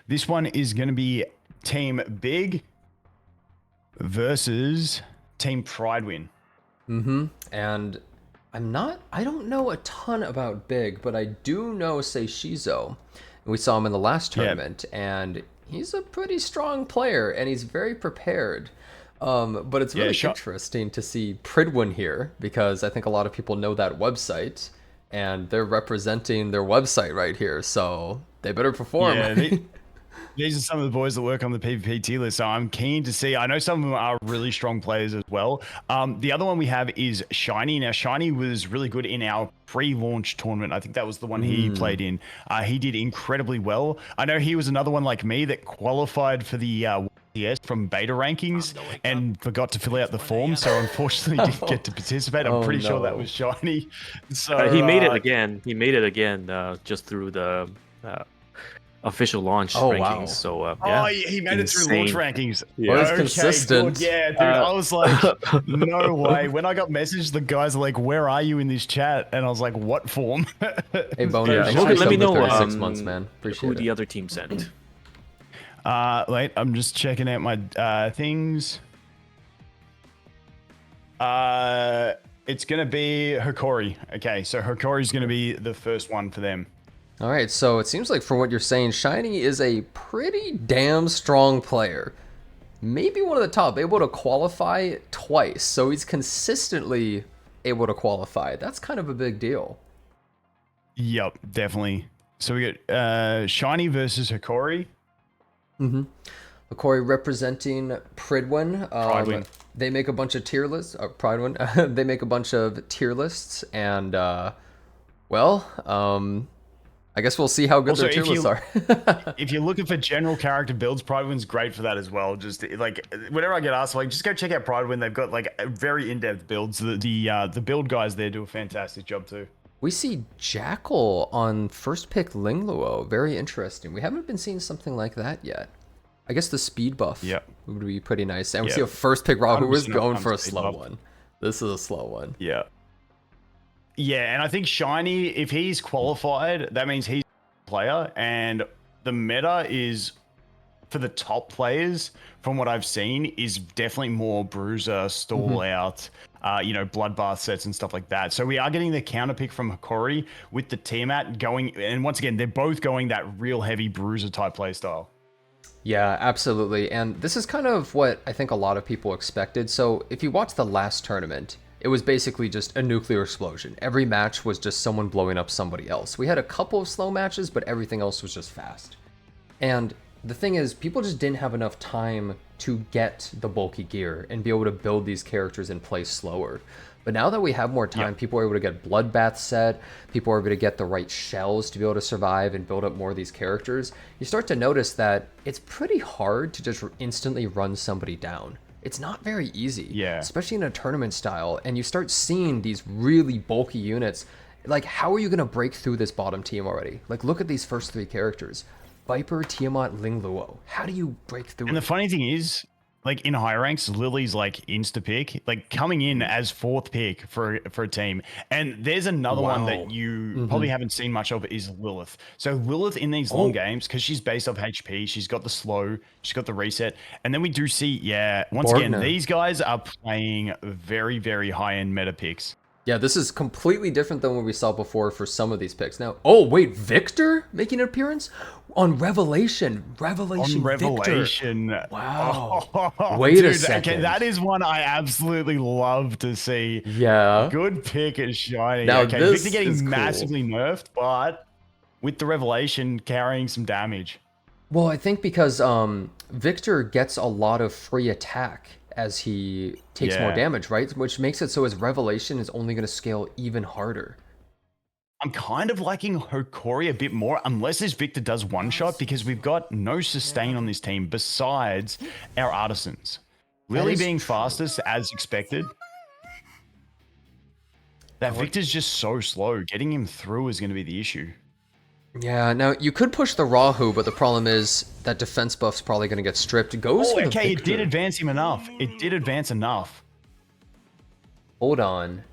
This one is going to be Team Big versus Team Pridewin. And I don't know a ton about Big, but I do know Seishizo. We saw him in the last tournament, and he's a pretty strong player, and he's very prepared. But it's really interesting to see Pridwin here, because I think a lot of people know that website, and they're representing their website right here, so they better perform. Yeah, these are some of the boys that work on the PvP tier list, so I'm keen to see. I know some of them are really strong players as well. The other one we have is Shiny. Now, Shiny was really good in our pre-launch tournament. I think that was the one he played in. He did incredibly well. I know he was another one like me that qualified for the from beta rankings and forgot to fill out the form, so unfortunately didn't get to participate. I'm pretty sure that was Shiny. So he made it again. He made it again just through the official launch rankings. Wow. So yeah, he made it through launch rankings. Yeah. Well, it's consistent. Good. Yeah, dude. I was like, no way. When I got messaged, the guys are like, "Where are you in this chat?" And I was like, "What form?" Hey, Boney, Yeah, thanks for let me subbing know 36 months, man. Appreciate who it. the other team sent. Wait, I'm just checking out my things. It's gonna be Hikori. Okay, so Hikori's gonna be the first one for them. All right, so it seems like from what you're saying, Shiny is a pretty damn strong player. Maybe one of the top, able to qualify twice. So he's consistently able to qualify. That's kind of a big deal. Yep, definitely. So we got Shiny versus Hikori. Hikori representing Pridwin. Pridewin. They make a bunch of tier lists. Pridewin. They make a bunch of tier lists, and I guess we'll see how good Also, their tier lists are. If you're looking for general character builds, Pridewin's great for that as well. Just like whenever I get asked, like just go check out Pridewin. They've got like very in-depth builds. The build guys there do a fantastic job too. We see Jackal on first pick Lingluo. Very interesting. We haven't been seeing something like that yet. I guess the speed buff Yep. would be pretty nice. And we Yeah. see a first pick Raw who is 100% going for a speed slow buff. one. This is a slow one. Yeah. Yeah, and I think Shiny, if he's qualified, that means he's a player, and the meta is, for the top players, from what I've seen, is definitely more bruiser, stall out, bloodbath sets and stuff like that. So we are getting the counter pick from Hikori with the Tiamat going, and once again, they're both going that real heavy bruiser type play style. Yeah, absolutely. And this is kind of what I think a lot of people expected. So if you watch the last tournament, it was basically just a nuclear explosion. Every match was just someone blowing up somebody else. We had a couple of slow matches, but everything else was just fast. And the thing is, people just didn't have enough time to get the bulky gear and be able to build these characters and play slower. But now that we have more time, people are able to get Bloodbath set, people are able to get the right shells to be able to survive and build up more of these characters. You start to notice that it's pretty hard to just instantly run somebody down. It's not very easy, especially in a tournament style, and you start seeing these really bulky units. Like, how are you going to break through this bottom team already? Like, look at these first three characters. Viper, Tiamat, Ling Luo. How do you break through? And the funny thing is, like in high ranks, Lily's like insta pick, like coming in as fourth pick for a team. And there's another one that you probably haven't seen much of is Lilith. So Lilith in these long games, because she's based off HP, she's got the slow, she's got the reset. And then we do see, once again, these guys are playing very, very high end meta picks. Yeah, this is completely different than what we saw before for some of these picks. Now, oh wait, Victor making an appearance on Revelation. Revelation. Victor. Wow. Wait a second. Okay, that is one I absolutely love to see. Yeah. Good pick is Shiny. Now, okay, this Victor getting is cool. massively nerfed, but with the Revelation carrying some damage. Well, I think because Victor gets a lot of free attack as he takes more damage, right? Which makes it so his Revelation is only going to scale even harder. I'm kind of liking Hikori a bit more, unless this Victor does one shot, because we've got no sustain on this team besides our artisans. Lily being fastest as expected. That Victor's just so slow. Getting him through is going to be the issue. Yeah, now you could push the Rahu, but the problem is that defense buff's probably going to get stripped. It goes for the okay, Victor. it did advance him enough. It did advance enough. Hold on.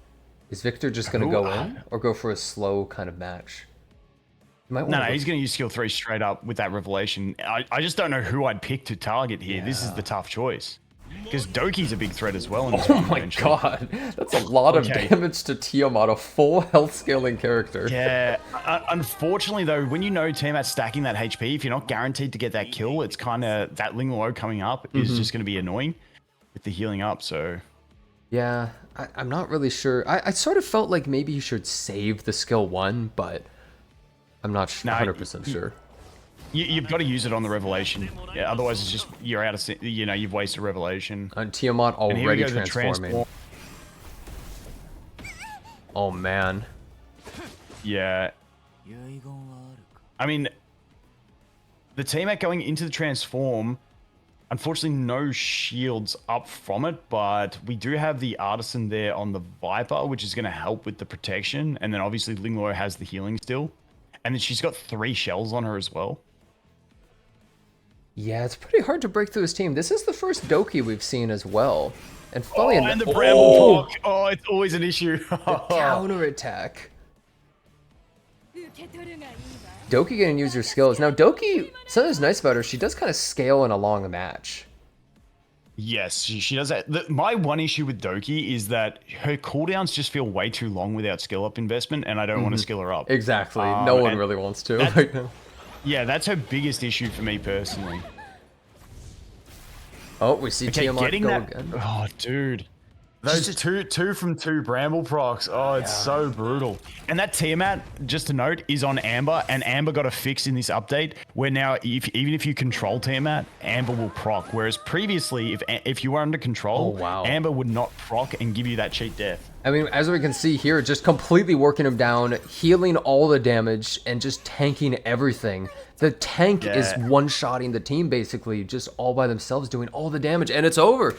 Is Victor just going to go in or go for a slow kind of match? No, he's going to use skill 3 straight up with that Revelation. I just don't know who I'd pick to target here. Yeah. This is the tough choice. Because Doki's a big threat as well. In this my god, that's a lot of damage to Tiamat, a full health scaling character. Yeah, unfortunately though, when you know Tiamat's stacking that HP, if you're not guaranteed to get that kill, it's kind of, that Ling Luo coming up is just going to be annoying with the healing up, so... Yeah, I'm not really sure. I sort of felt like maybe you should save the skill 1, but I'm not 100% sure. You've got to use it on the Revelation. Yeah, otherwise it's just, you're out of, you've wasted Revelation. And Tiamat already transforming. Oh man. Yeah. I mean, the Tiamat going into the transform, unfortunately no shields up from it, but we do have the Artisan there on the Viper, which is going to help with the protection. And then obviously Ling Luo has the healing still. And then she's got 3 shells on her as well. Yeah, it's pretty hard to break through his team. This is the first Doki we've seen as well. And funny enough, and the Bramble Block. Oh, it's always an issue. The counterattack. Doki gonna use her skills. Now Doki, something that's nice about her, she does kind of scale in a long match. Yes, she does that. My one issue with Doki is that her cooldowns just feel way too long without skill up investment, and I don't want to skill her up. Exactly. No one really wants to right now. Yeah, that's her biggest issue for me personally. Oh, we see Tiamat go again. Oh, dude. Those two from 2 Bramble procs. Oh, it's so brutal. And that Tiamat, just to note, is on Amber, and Amber got a fix in this update where now, even if you control Tiamat, Amber will proc. Whereas previously, if you were under control, Amber would not proc and give you that cheat death. I mean, as we can see here, just completely working him down, healing all the damage, and just tanking everything. The tank is one-shotting the team, basically, just all by themselves, doing all the damage, and it's over.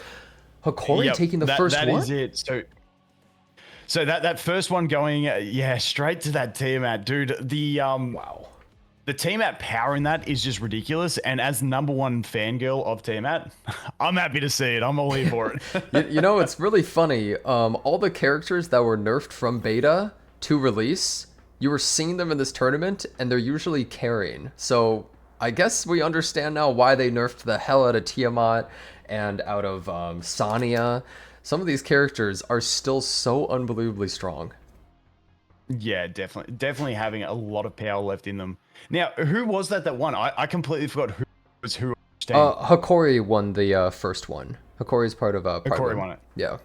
Hikori taking the first one? That is it. So that first one going, straight to that Tiamat, dude. The the Tiamat power in that is just ridiculous. And as #1 fangirl of Tiamat, I'm happy to see it. I'm all here for it. You know, it's really funny. All the characters that were nerfed from beta to release, you were seeing them in this tournament, and they're usually carrying. So I guess we understand now why they nerfed the hell out of Tiamat and out of Sania. Some of these characters are still so unbelievably strong. Yeah, definitely having a lot of power left in them. Now, who was that won? I completely forgot who was who. Hikori won the first one. Hikori's part of Hikori won it. Yeah.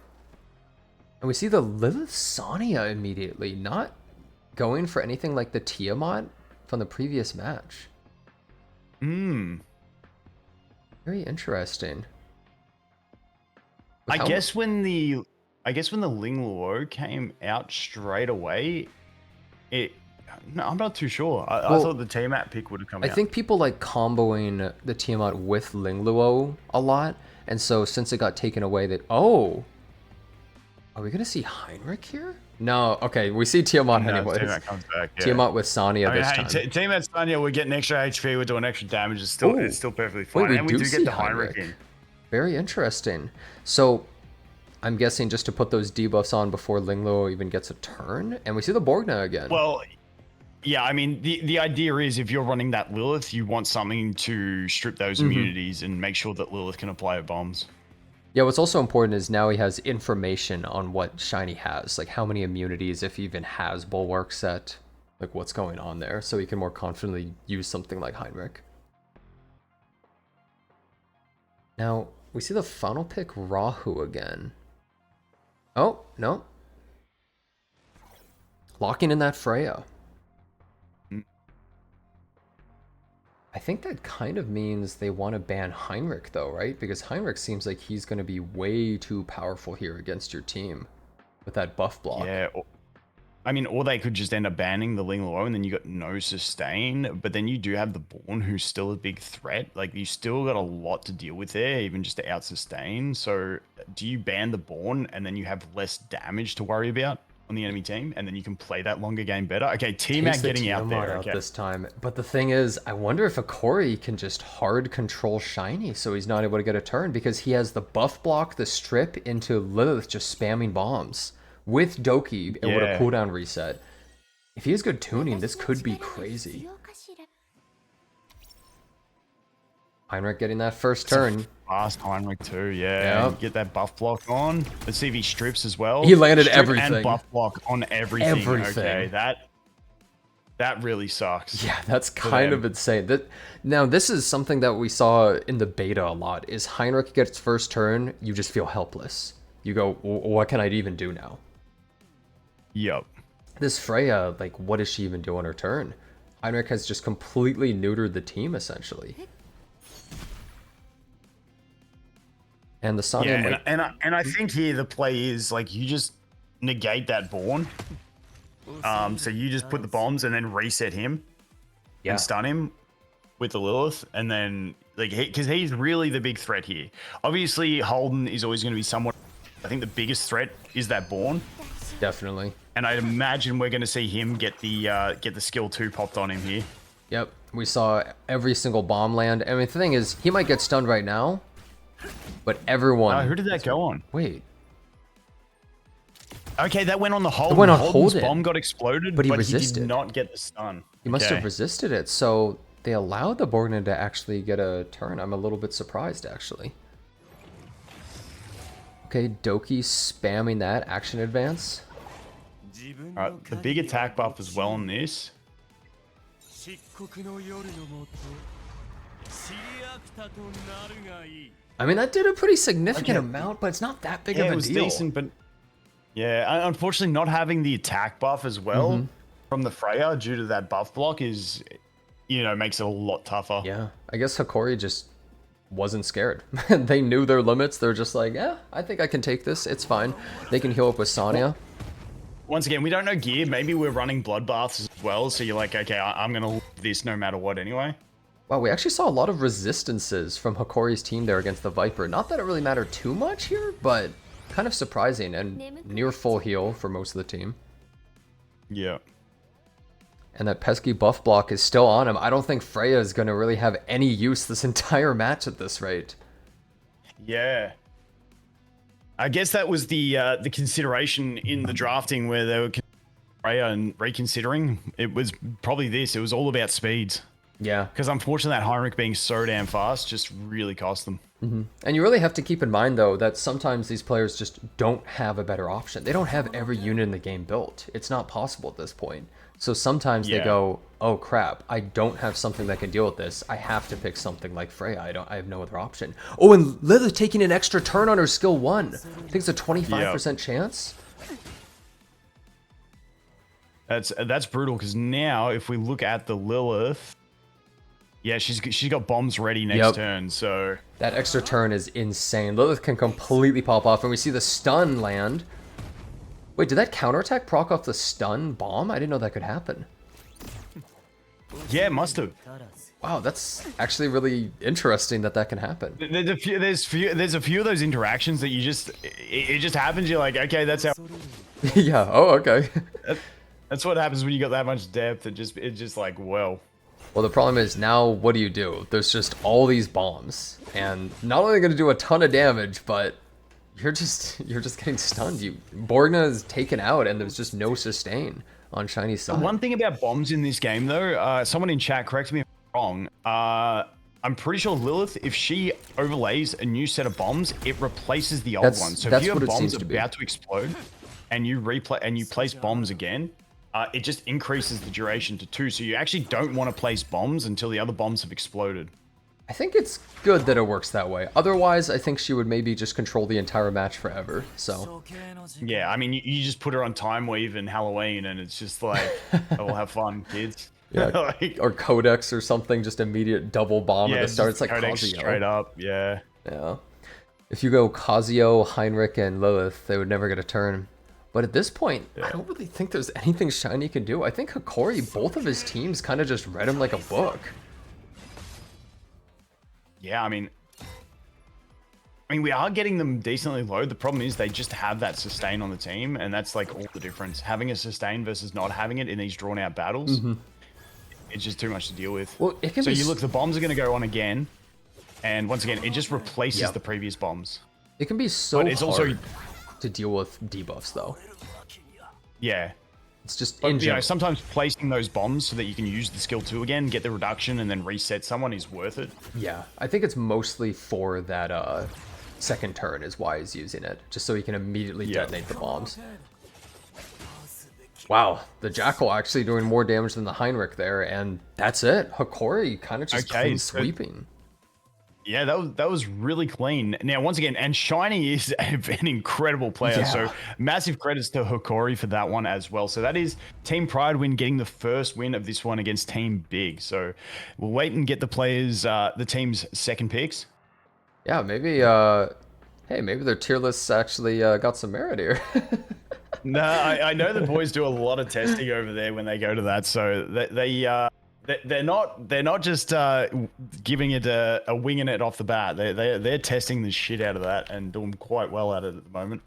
And we see the Lilith Sania immediately, not going for anything like the Tiamat from the previous match. Very interesting. I guess when the Ling Luo came out straight away, no, I'm not too sure. I thought the Tiamat pick would have come out. I think people like comboing the Tiamat with Ling Luo a lot, and so since it got taken away, are we gonna see Heinrich here? No, okay, we see Tiamat anyways. Tiamat comes back. Yeah. Tiamat with Sania this time. Tiamat Sania, we're getting extra HP, we're doing extra damage. It's still perfectly fine. Wait, and we do get the Heinrich in. Very interesting. So I'm guessing just to put those debuffs on before Ling Luo even gets a turn, and we see the Borgna again. Well, yeah, I mean, the idea is if you're running that Lilith, you want something to strip those immunities and make sure that Lilith can apply her bombs. Yeah, what's also important is now he has information on what Shiny has, like how many immunities, if he even has Bulwark set, like what's going on there, so he can more confidently use something like Heinrich. Now, we see the final pick Rahu again. Oh, no. Locking in that Freya. I think that kind of means they want to ban Heinrich though, right? Because Heinrich seems like he's going to be way too powerful here against your team with that buff block. Yeah, I mean, or they could just end up banning the Ling Luo and then you got no sustain, but then you do have the Born who's still a big threat. Like, you still got a lot to deal with there, even just to out sustain. So do you ban the Born and then you have less damage to worry about on the enemy team, and then you can play that longer game better? Okay, Tiamat getting out there. Okay. This time. But the thing is, I wonder if Hikori can just hard control Shiny so he's not able to get a turn, because he has the buff block, the strip into Lilith just spamming bombs. With Doki able to cooldown reset. If he has good tuning, this could be crazy. Heinrich getting that first turn. Fast Heinrich too, yeah. Yep. Get that buff block on. Let's see if he strips as well. He landed Strip everything. And buff block on everything. Okay, that really sucks. Yeah, that's kind of insane. Now, this is something that we saw in the beta a lot, is Heinrich gets first turn, you just feel helpless. You go, what can I even do now? Yep. This Freya, like, what does she even do on her turn? Heinrich has just completely neutered the team, essentially. And the Sania... Yeah, and I think here the play is, like, you just negate that Born. So you just put the bombs and then reset him. And stun him with the Lilith. And then, like, because he's really the big threat here. Obviously, Holden is always going to be somewhat... I think the biggest threat is that Born. Definitely. And I'd imagine we're going to see him get the skill 2 popped on him here. Yep. We saw every single bomb land. I mean, the thing is, he might get stunned right now, but everyone... who did that go on? Wait. Okay, that went on the Holden. It went on Holden's Holden. Bomb got exploded, but he resisted. He did not get the stun. He must have resisted it, so they allowed the Borgna to actually get a turn. I'm a little bit surprised, actually. Okay, Doki spamming that action advance. Alright, the big attack buff as well on this. I mean, that did a pretty significant amount, but it's not that big of a deal. It was decent, but yeah, unfortunately not having the attack buff as well from the Freya due to that buff block is, makes it a lot tougher. Yeah, I guess Hikori just wasn't scared. They knew their limits. They're just like, yeah, I think I can take this. It's fine. They can heal up with Sania. Once again, we don't know gear. Maybe we're running bloodbaths as well, so you're like, okay, I'm going to live this no matter what anyway. Wow, we actually saw a lot of resistances from Hikori's team there against the Viper. Not that it really mattered too much here, but kind of surprising and near full heal for most of the team. Yeah. And that pesky buff block is still on him. I don't think Freya is going to really have any use this entire match at this rate. Yeah. I guess that was the consideration in the drafting where they were Freya and reconsidering. It was probably this. It was all about speeds. Yeah. Because unfortunately that Heinrich being so damn fast just really cost them. Mm-hmm. And you really have to keep in mind, though, that sometimes these players just don't have a better option. They don't have every unit in the game built. It's not possible at this point. So sometimes they go, oh crap, I don't have something that can deal with this. I have to pick something like Freya. I have no other option. Oh, and Lilith taking an extra turn on her skill 1. I think it's a 25% chance. That's brutal, because now if we look at the Lilith, yeah, she's got bombs ready next turn, so that extra turn is insane. Lilith can completely pop off, and we see the stun land. Wait, did that counterattack proc off the stun bomb? I didn't know that could happen. Yeah, it must have. Wow, that's actually really interesting that can happen. There's a few of those interactions that you just it just happens. You're like, okay, that's how. Yeah. Oh, okay. That's what happens when you got that much depth. It's just like, well. Well, the problem is now, what do? There's just all these bombs, and not only going to do a ton of damage, but you're just getting stunned. Borgna is taken out, and there's just no sustain on Shiny's side. One thing about bombs in this game, though, someone in chat, correct me if I'm wrong. I'm pretty sure Lilith, if she overlays a new set of bombs, it replaces the old one. So if you have bombs about to explode, and you place bombs again, it just increases the duration to 2. So you actually don't want to place bombs until the other bombs have exploded. I think it's good that it works that way. Otherwise, I think she would maybe just control the entire match forever. So yeah, I mean, you just put her on Time Weave and Halloween, and it's just like, oh, have fun, kids. Yeah, like, or Codex or something, just immediate double bomb at the start. It's like Codex Kazuyo. Straight up, yeah. Yeah. If you go Kazuyo, Heinrich, and Lilith, they would never get a turn. But at this point, I don't really think there's anything Shiny can do. I think Hikori, both of his teams kind of just read him like a book. Yeah, I mean, we are getting them decently low. The problem is they just have that sustain on the team, and that's like all the difference. Having a sustain versus not having it in these drawn out battles, it's just too much to deal with. Well, it can so be... you look, the bombs are going to go on again, and once again, it just replaces the previous bombs. It can be so but it's hard also to deal with debuffs, though. Yeah. It's just, but, you know, sometimes placing those bombs so that you can use the skill 2 again, get the reduction, and then reset someone is worth it. Yeah, I think it's mostly for that second turn is why he's using it, just so he can immediately detonate the bombs. Wow, the Jackal actually doing more damage than the Heinrich there, and that's it. Hikori kind of just clean sweeping. Yeah, that was really clean. Now, once again, and Shiny is an incredible player, so massive credits to Hikori for that one as well. So that is Team Pride win, getting the first win of this one against Team Big. So we'll wait and get the players, the team's second picks. Yeah, maybe, hey, maybe their tier lists actually got some merit here. No, I know the boys do a lot of testing over there when they go to that, so they're not just giving it a winging it off the bat. They're testing the shit out of that and doing quite well at it at the moment.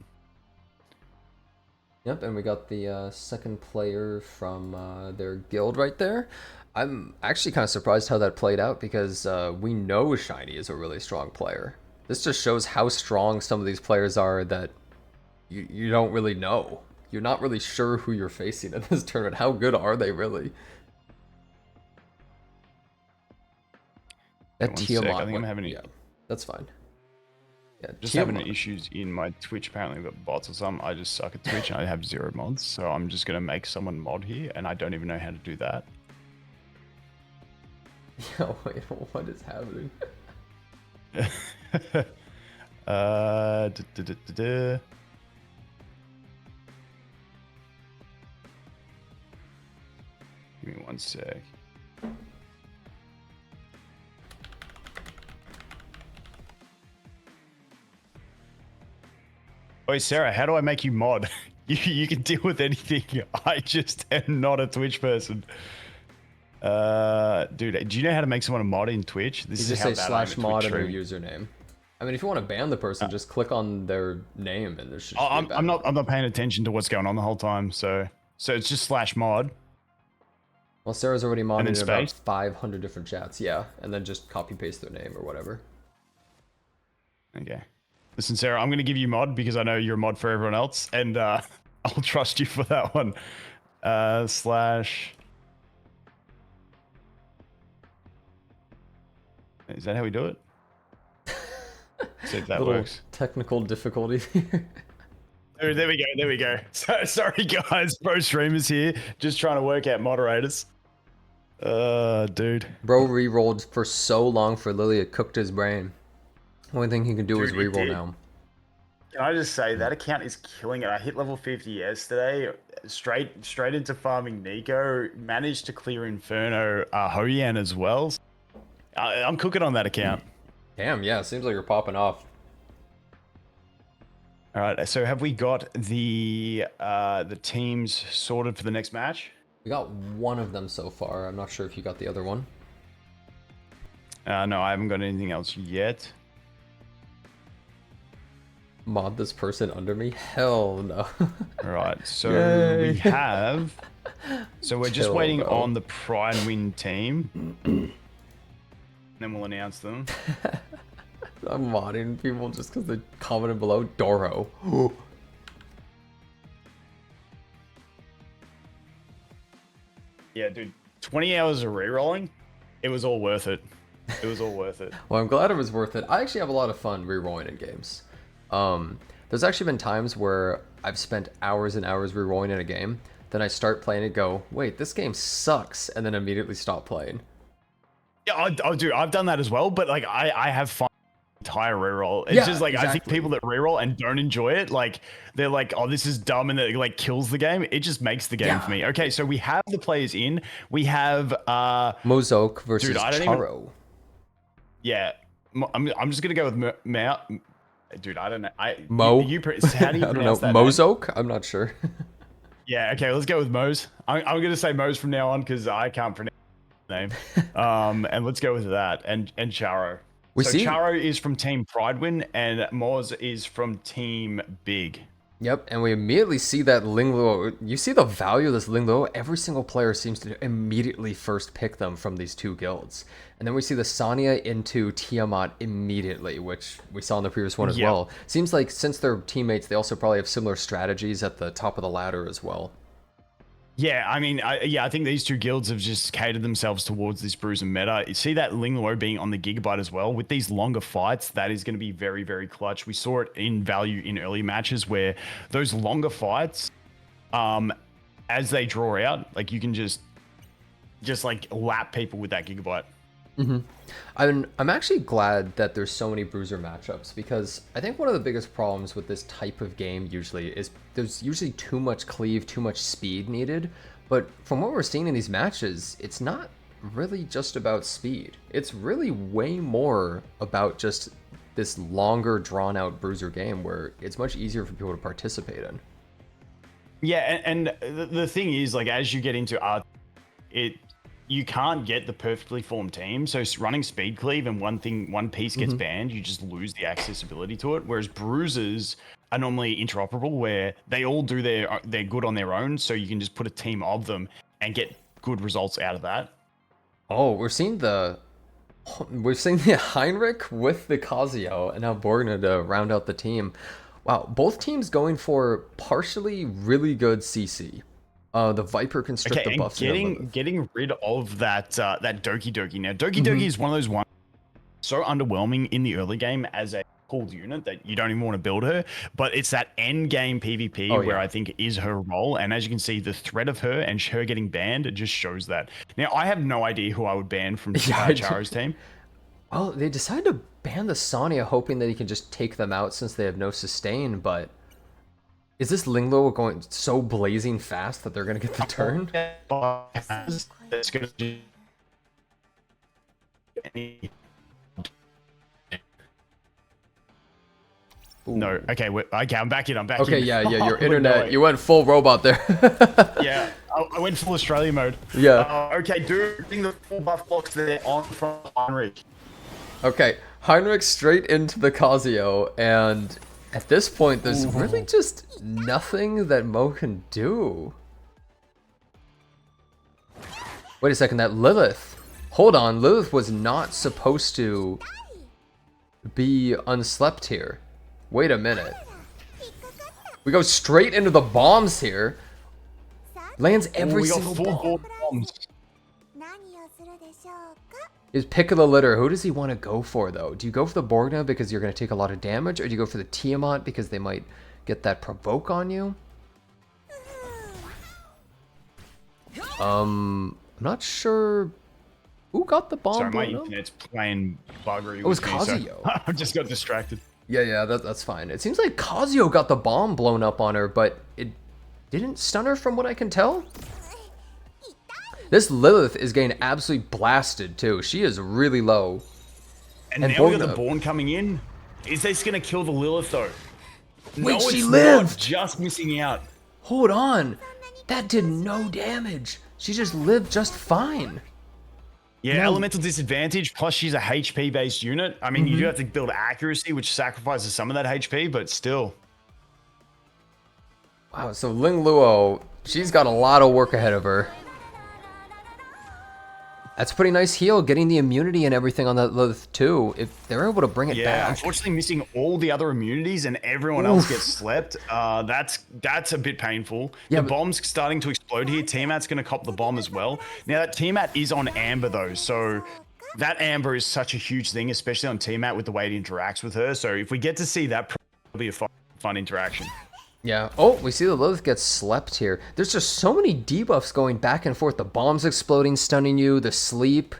Yep, and we got the second player from their guild right there. I'm actually kind of surprised how that played out, because we know Shiny is a really strong player. This just shows how strong some of these players are that you don't really know. You're not really sure who you're facing at this tournament. How good are they really? That Tiamat, I think I'm having that's fine. Yeah, just having issues in my Twitch. Apparently, I've got bots or something. I just suck at Twitch and I have 0 mods, so I'm just gonna make someone mod here, and I don't even know how to do that. Yeah, wait, what is happening? Give me 1 sec. Oh, Sarah, how do I make you mod? You can deal with anything. I just am not a Twitch person. Dude, do you know how to make someone a mod in Twitch? This is how bad I am at /mod and their username. I mean, if you want to ban the person, just click on their name and there's. I'm not paying attention to what's going on the whole time, so it's just /mod. Well, Sarah's already modded in about space? 500 different chats, yeah, and then just copy paste their name or whatever. Okay. Listen, Sarah, I'm going to give you mod because I know you're a mod for everyone else, and I'll trust you for that one. Slash... Is that how we do it? See if that Little works. technical difficulty here. Oh, there we go. There we go. So, sorry, guys. Pro streamers here. Just trying to work out moderators. Dude. Bro re-rolled for so long for Lily, it cooked his brain. Only thing he can do is Dude, it re-roll did. now. Can I just say that account is killing it? I hit level 50 yesterday, straight into farming Nico. Managed to clear Inferno Hoyan as well. I'm cooking on that account. Damn, yeah, seems like you're popping off. All right, so have we got the teams sorted for the next match? We got one of them so far. I'm not sure if you got the other one. No, I haven't got anything else yet. Mod this person under me? Hell no. All right, so Yay. we have... So we're just Chill, waiting bro. on the Pride Win team. Then we'll announce them. I'm modding people just because they commented below. Doro. Yeah, dude, 20 hours of re-rolling, it was all worth it. It was all worth it. Well, I'm glad it was worth it. I actually have a lot of fun re-rolling in games. There's actually been times where I've spent hours and hours re-rolling in a game, then I start playing and go, wait, this game sucks, and then immediately stop playing. Yeah, dude, I've done that as well, but like I have fun with entire reroll. It's Yeah, just like I think exactly. people that reroll and don't enjoy it, like they're like, oh, this is dumb, and it like kills the game. It just makes the game Yeah. for me. Okay, so we have the players in. We have Mozoke versus Dude, I don't even- Charo. yeah. I'm just gonna go with Mao. Dude, I don't know. Mo? How do you I don't know. pronounce that name? Mozoke? I'm not sure. Yeah, okay, let's go with Mose. I'm gonna say Mose from now on because I can't pronounce his name. And let's go with that. And Charo. We so see- Charo is from Team Pridewin and Moz is from Team Big. Yep, and we immediately see that Lingluo. You see the value of this Lingluo. Every single player seems to immediately first pick them from these two guilds. And then we see the Sanya into Tiamat immediately, which we saw in the previous one as Yep. well. Seems like since they're teammates, they also probably have similar strategies at the top of the ladder as well. Yeah, I mean, I think these two guilds have just catered themselves towards this bruiser meta. You see that Lingluo being on the Gigabyte as well. With these longer fights, that is going to be very, very clutch. We saw it in value in early matches where those longer fights, as they draw out, like you can just like lap people with that Gigabyte. I'm actually glad that there's so many bruiser matchups because I think one of the biggest problems with this type of game usually is there's usually too much cleave, too much speed needed. But from what we're seeing in these matches, it's not really just about speed. It's really way more about just this longer drawn out bruiser game where it's much easier for people to participate in. Yeah, and the thing is, like, as you get into art, you can't get the perfectly formed team. So running speed cleave and one piece gets banned, you just lose the accessibility to it. Whereas bruisers are normally interoperable, where they all do they're good on their own. So you can just put a team of them and get good results out of that. Oh, we've seen the Heinrich with the Kazuo and now Borgna to round out the team. Wow, both teams going for partially really good CC. The Viper can strip Okay, the and buffs. getting rid of that Doki Doki. Now, Doki Doki is one of those ones so underwhelming in the early game as a pulled unit that you don't even want to build her. But it's that end game PvP where I think is her role. And as you can see, the threat of her and her getting banned, it just shows that. Now, I have no idea who I would ban from Charo's team. Well, they decided to ban the Sonya, hoping that he can just take them out since they have no sustain. But is this Lingluo going so blazing fast that they're going to get the turn? That's going to do No, okay, I'm back in. Okay, in. yeah, your We're internet, going. you went full robot there. Yeah, I went full Australia mode. Yeah. Okay, dude, bring the full buff blocks there on from Heinrich. Okay, Heinrich straight into the Kazuo, and at this point, there's really just nothing that Mo can do. Wait a second, that Lilith. Hold on, Lilith was not supposed to be unslept here. Wait a minute. We go straight into the bombs here. Lands every single bomb. bombs. Is pick of the litter. Who does he want to go for, though? Do you go for the Borgna because you're going to take a lot of damage? Or do you go for the Tiamat because they might get that provoke on you? I'm not sure who got the bomb. Sorry, my blown up? internet's playing buggery. It was with me, so Kazuyo. I just got distracted. Yeah, that's fine. It seems like Kazuyo got the bomb blown up on her, but it didn't stun her from what I can tell. This Lilith is getting absolutely blasted, too. She is really low. And now we got the Born coming in. Is this going to kill the Lilith, though? Wait, no, she it's lived! not, just missing out. Hold on. That did no damage. She just lived just fine. Yeah, No. elemental disadvantage, plus she's a HP-based unit. I mean, you do have to build accuracy, which sacrifices some of that HP, but still. Wow, so Ling Luo, she's got a lot of work ahead of her. That's a pretty nice heal, getting the immunity and everything on that Lilith too. If they're able to bring it Yeah, back. unfortunately missing all the other immunities and everyone else gets slept. That's a bit painful. Yeah, The bomb's starting to explode here. Tiamat's going to cop the bomb as well. Now that Tiamat is on Amber though, so that Amber is such a huge thing, especially on Tiamat with the way it interacts with her. So if we get to see that, it'll be a fun interaction. Yeah. Oh, we see the Lilith gets slept here. There's just so many debuffs going back and forth. The bombs exploding, stunning you, the sleep.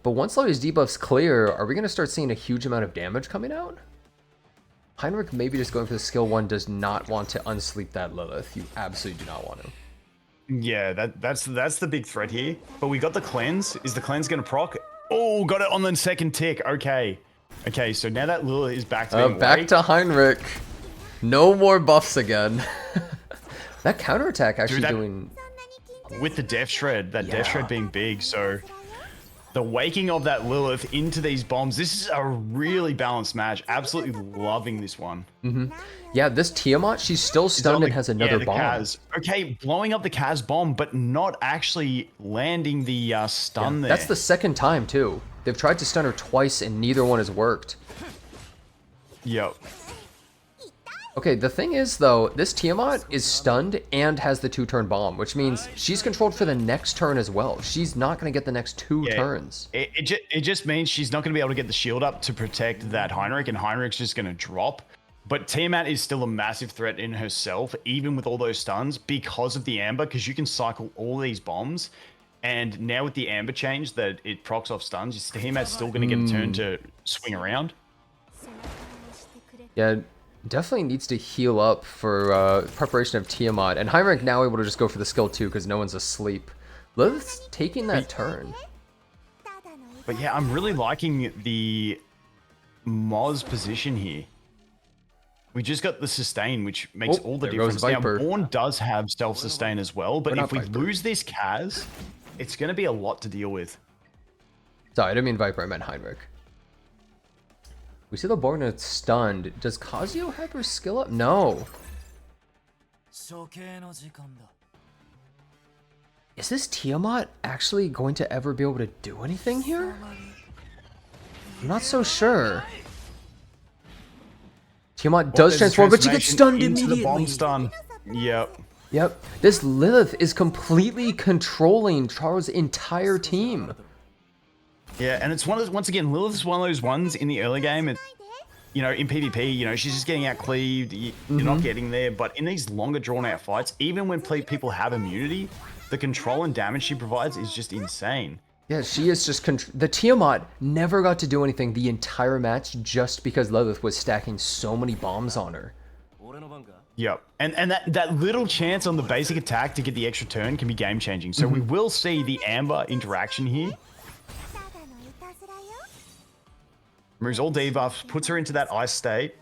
But once all these debuffs clear, are we going to start seeing a huge amount of damage coming out? Heinrich maybe just going for the skill 1 does not want to unsleep that Lilith. You absolutely do not want to. Yeah, that's the big threat here. But we got the cleanse. Is the cleanse going to proc? Oh, got it on the second tick. Okay. Okay, so now that Lilith is back to being Back awake. to Heinrich. No more buffs again. That counterattack actually doing... With the Death Shred, that Death Yeah. Shred being big, so the waking of that Lilith into these bombs, this is a really balanced match. Absolutely loving this one. Yeah, this Tiamat, she's still stunned and has another the bomb. Kaz. Okay, blowing up the Kaz bomb, but not actually landing the stun there. That's the second time, too. They've tried to stun her twice and neither one has worked. Yep. Okay, the thing is, though, this Tiamat is stunned and has the 2-turn bomb, which means she's controlled for the next turn as well. She's not going to get the next 2 turns. It just means she's not going to be able to get the shield up to protect that Heinrich, and Heinrich's just going to drop. But Tiamat is still a massive threat in herself, even with all those stuns, because of the Amber, because you can cycle all these bombs. And now with the Amber change that it procs off stuns, Tiamat's still going to get a turn to swing around. Yeah, definitely needs to heal up for preparation of Tiamat. And Heinrich now able to just go for the skill 2 because no one's asleep. Lilith's taking that turn. But yeah, I'm really liking the Moz position here. We just got the sustain, which makes all the there goes difference. Now, Viper. Born does have self-sustain as well, but Or if not we Viper. lose this Kaz, it's going to be a lot to deal with. Sorry, I didn't mean Viper, I meant Heinrich. We see the Borgna stunned. Does Kazuyo have her skill up? No. Is this Tiamat actually going to ever be able to do anything here? I'm not so sure. Tiamat does There's a transform, but she gets transformation stunned into immediately. the bomb stun. Yep. Yep. This Lilith is completely controlling Charo's entire team. Yeah, and it's one of those, once again, Lilith's one of those ones in the early game. You know, in PvP, you know, she's just getting out cleaved. You're not getting there. But in these longer, drawn-out fights, even when people have immunity, the control and damage she provides is just insane. Yeah, she is just... The Tiamat never got to do anything the entire match just because Lilith was stacking so many bombs on her. Yep. And that little chance on the basic attack to get the extra turn can be game-changing. So we will see the Amber interaction here. Removes all debuffs, puts her into that ice state.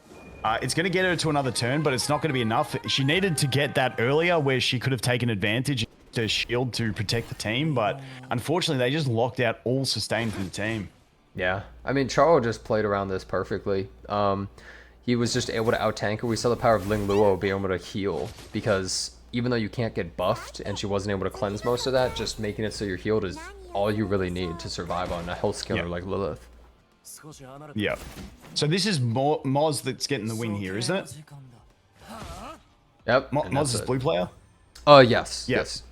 It's going to get her to another turn, but it's not going to be enough. She needed to get that earlier where she could have taken advantage to shield to protect the team, but unfortunately they just locked out all sustain from the team. Yeah, I mean, Charo just played around this perfectly. He was just able to out-tank her. We saw the power of Ling Luo being able to heal because even though you can't get buffed and she wasn't able to cleanse most of that, just making it so you're healed is all you really need to survive on a health scaler like Lilith. Yeah. So this is Moz that's getting the win here, isn't it? Yep. Moz is blue player? Oh, yes. Yeah. Yes.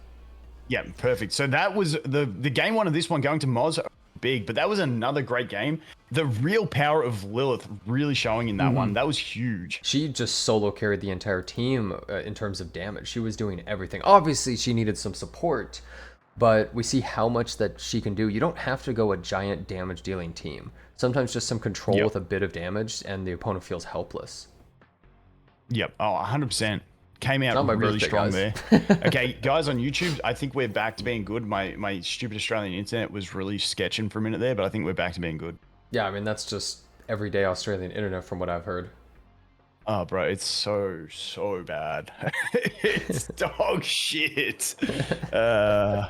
Yeah, perfect. So that was the game one of this one going to Moz big, but that was another great game. The real power of Lilith really showing in that one. That was huge. She just solo carried the entire team in terms of damage. She was doing everything. Obviously, she needed some support, but we see how much that she can do. You don't have to go a giant damage dealing team. Sometimes just some control with a bit of damage and the opponent feels helpless. Yep. Oh, 100%. Came out Not my really birthday, strong guys. there. Okay, guys on YouTube, I think we're back to being good. My stupid Australian internet was really sketching for a minute there, but I think we're back to being good. Yeah, I mean, that's just everyday Australian internet from what I've heard. Oh, bro, it's so bad. It's dog shit. Okay,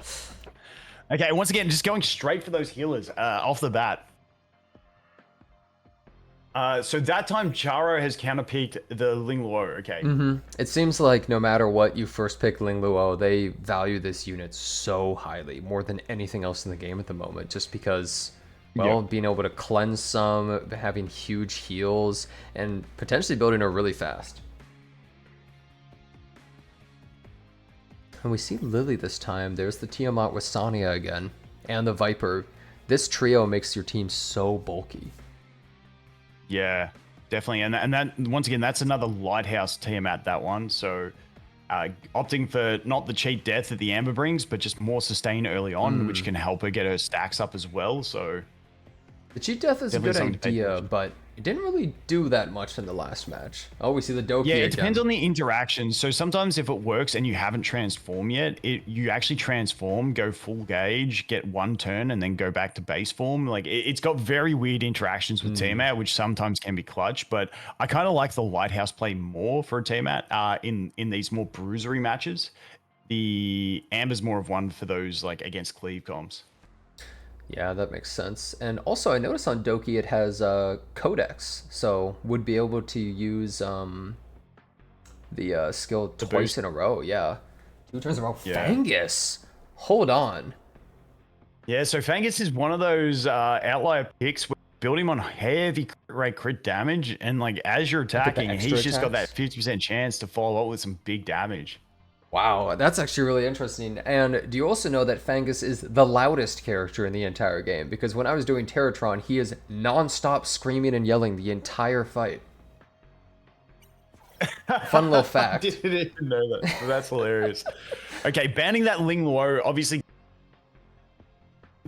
once again, just going straight for those healers off the bat. So that time Charo has counterpicked the Ling Luo, okay? It seems like no matter what you first pick Ling Luo, they value this unit so highly, more than anything else in the game at the moment, just because, well, being able to cleanse some, having huge heals, and potentially building her really fast. And we see Lily this time. There's the Tiamat with Sonya again, and the Viper. This trio makes your team so bulky. Yeah, definitely. And that once again, that's another Lighthouse Tiamat, that one. So opting for not the cheat death that the Amber brings, but just more sustain early on, which can help her get her stacks up as well. So the cheat death is a good idea, but it didn't really do that much in the last match. Oh, we see the Doki again. Yeah, it depends on the interaction. So sometimes if it works and you haven't transformed yet, you actually transform, go full gauge, get one turn, and then go back to base form. Like it's got very weird interactions with Tiamat, which sometimes can be clutch. But I kind of like the Lighthouse play more for a Tiamat in these more bruisery matches. The Amber's more of one for those like against cleave comms. Yeah, that makes sense. And also, I noticed on Doki it has Codex, so would be able to use the skill twice in a row. Yeah, 2 turns in a row. Yeah. Fangus, hold on. Yeah, so Fangus is one of those outlier picks where you build him on heavy crit damage, and like as you're attacking, he's just got that 50% chance to follow up with some big damage. Wow, that's actually really interesting. And do you also know that Fangus is the loudest character in the entire game? Because when I was doing Terratron, he is non-stop screaming and yelling the entire fight. Fun little fact. I didn't even know that. That's hilarious. Okay, banning that Ling Luo, obviously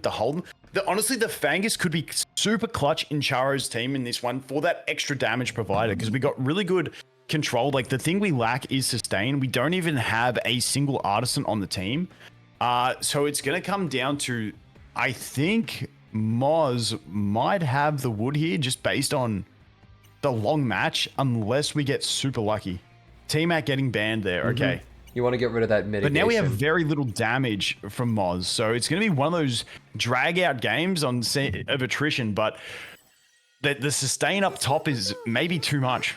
the Holden. Honestly, the Fangus could be super clutch in Charo's team in this one for that extra damage provider, because we got really good control. Like the thing we lack is sustain. We don't even have a single artisan on the team. So it's going to come down to, I think Moz might have the wood here just based on the long match, unless we get super lucky. Tiamat getting banned there. Okay. You want to get rid of that mitigation. But now we have very little damage from Moz. So it's going to be one of those drag out games of attrition, but the sustain up top is maybe too much.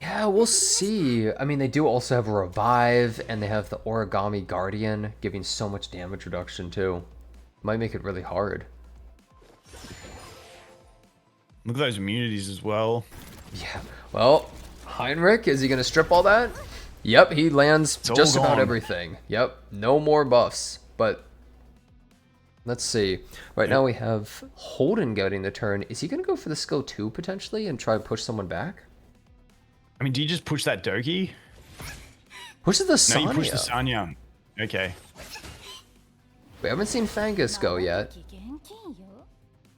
Yeah, we'll see. I mean, they do also have a revive, and they have the Origami Guardian, giving so much damage reduction too. Might make it really hard. Look at those immunities as well. Yeah, well, Heinrich, is he going to strip all that? Yep, he lands just about everything. Yep, no more buffs, but let's see. Right now we have Holden getting the turn. Is he going to go for the skill 2 potentially and try to push someone back? I mean, do you just push that Doki? Pushes the Sonya. No, you push the Sonya. Okay. We haven't seen Fangus go yet.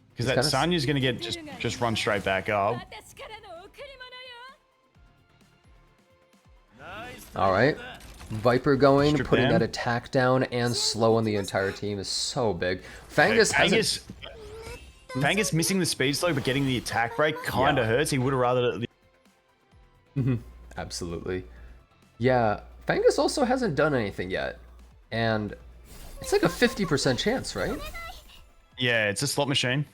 Because that Sonya's going to get just run straight back up. All right. Viper going, Strip putting down. that attack down and slowing the entire team is so big. Fangus hasn't... Fangus missing the speed slow but getting the attack break kind of hurts. He would have rather... Absolutely. Yeah, Fangus also hasn't done anything yet. And it's like a 50% chance, right? Yeah, it's a slot machine.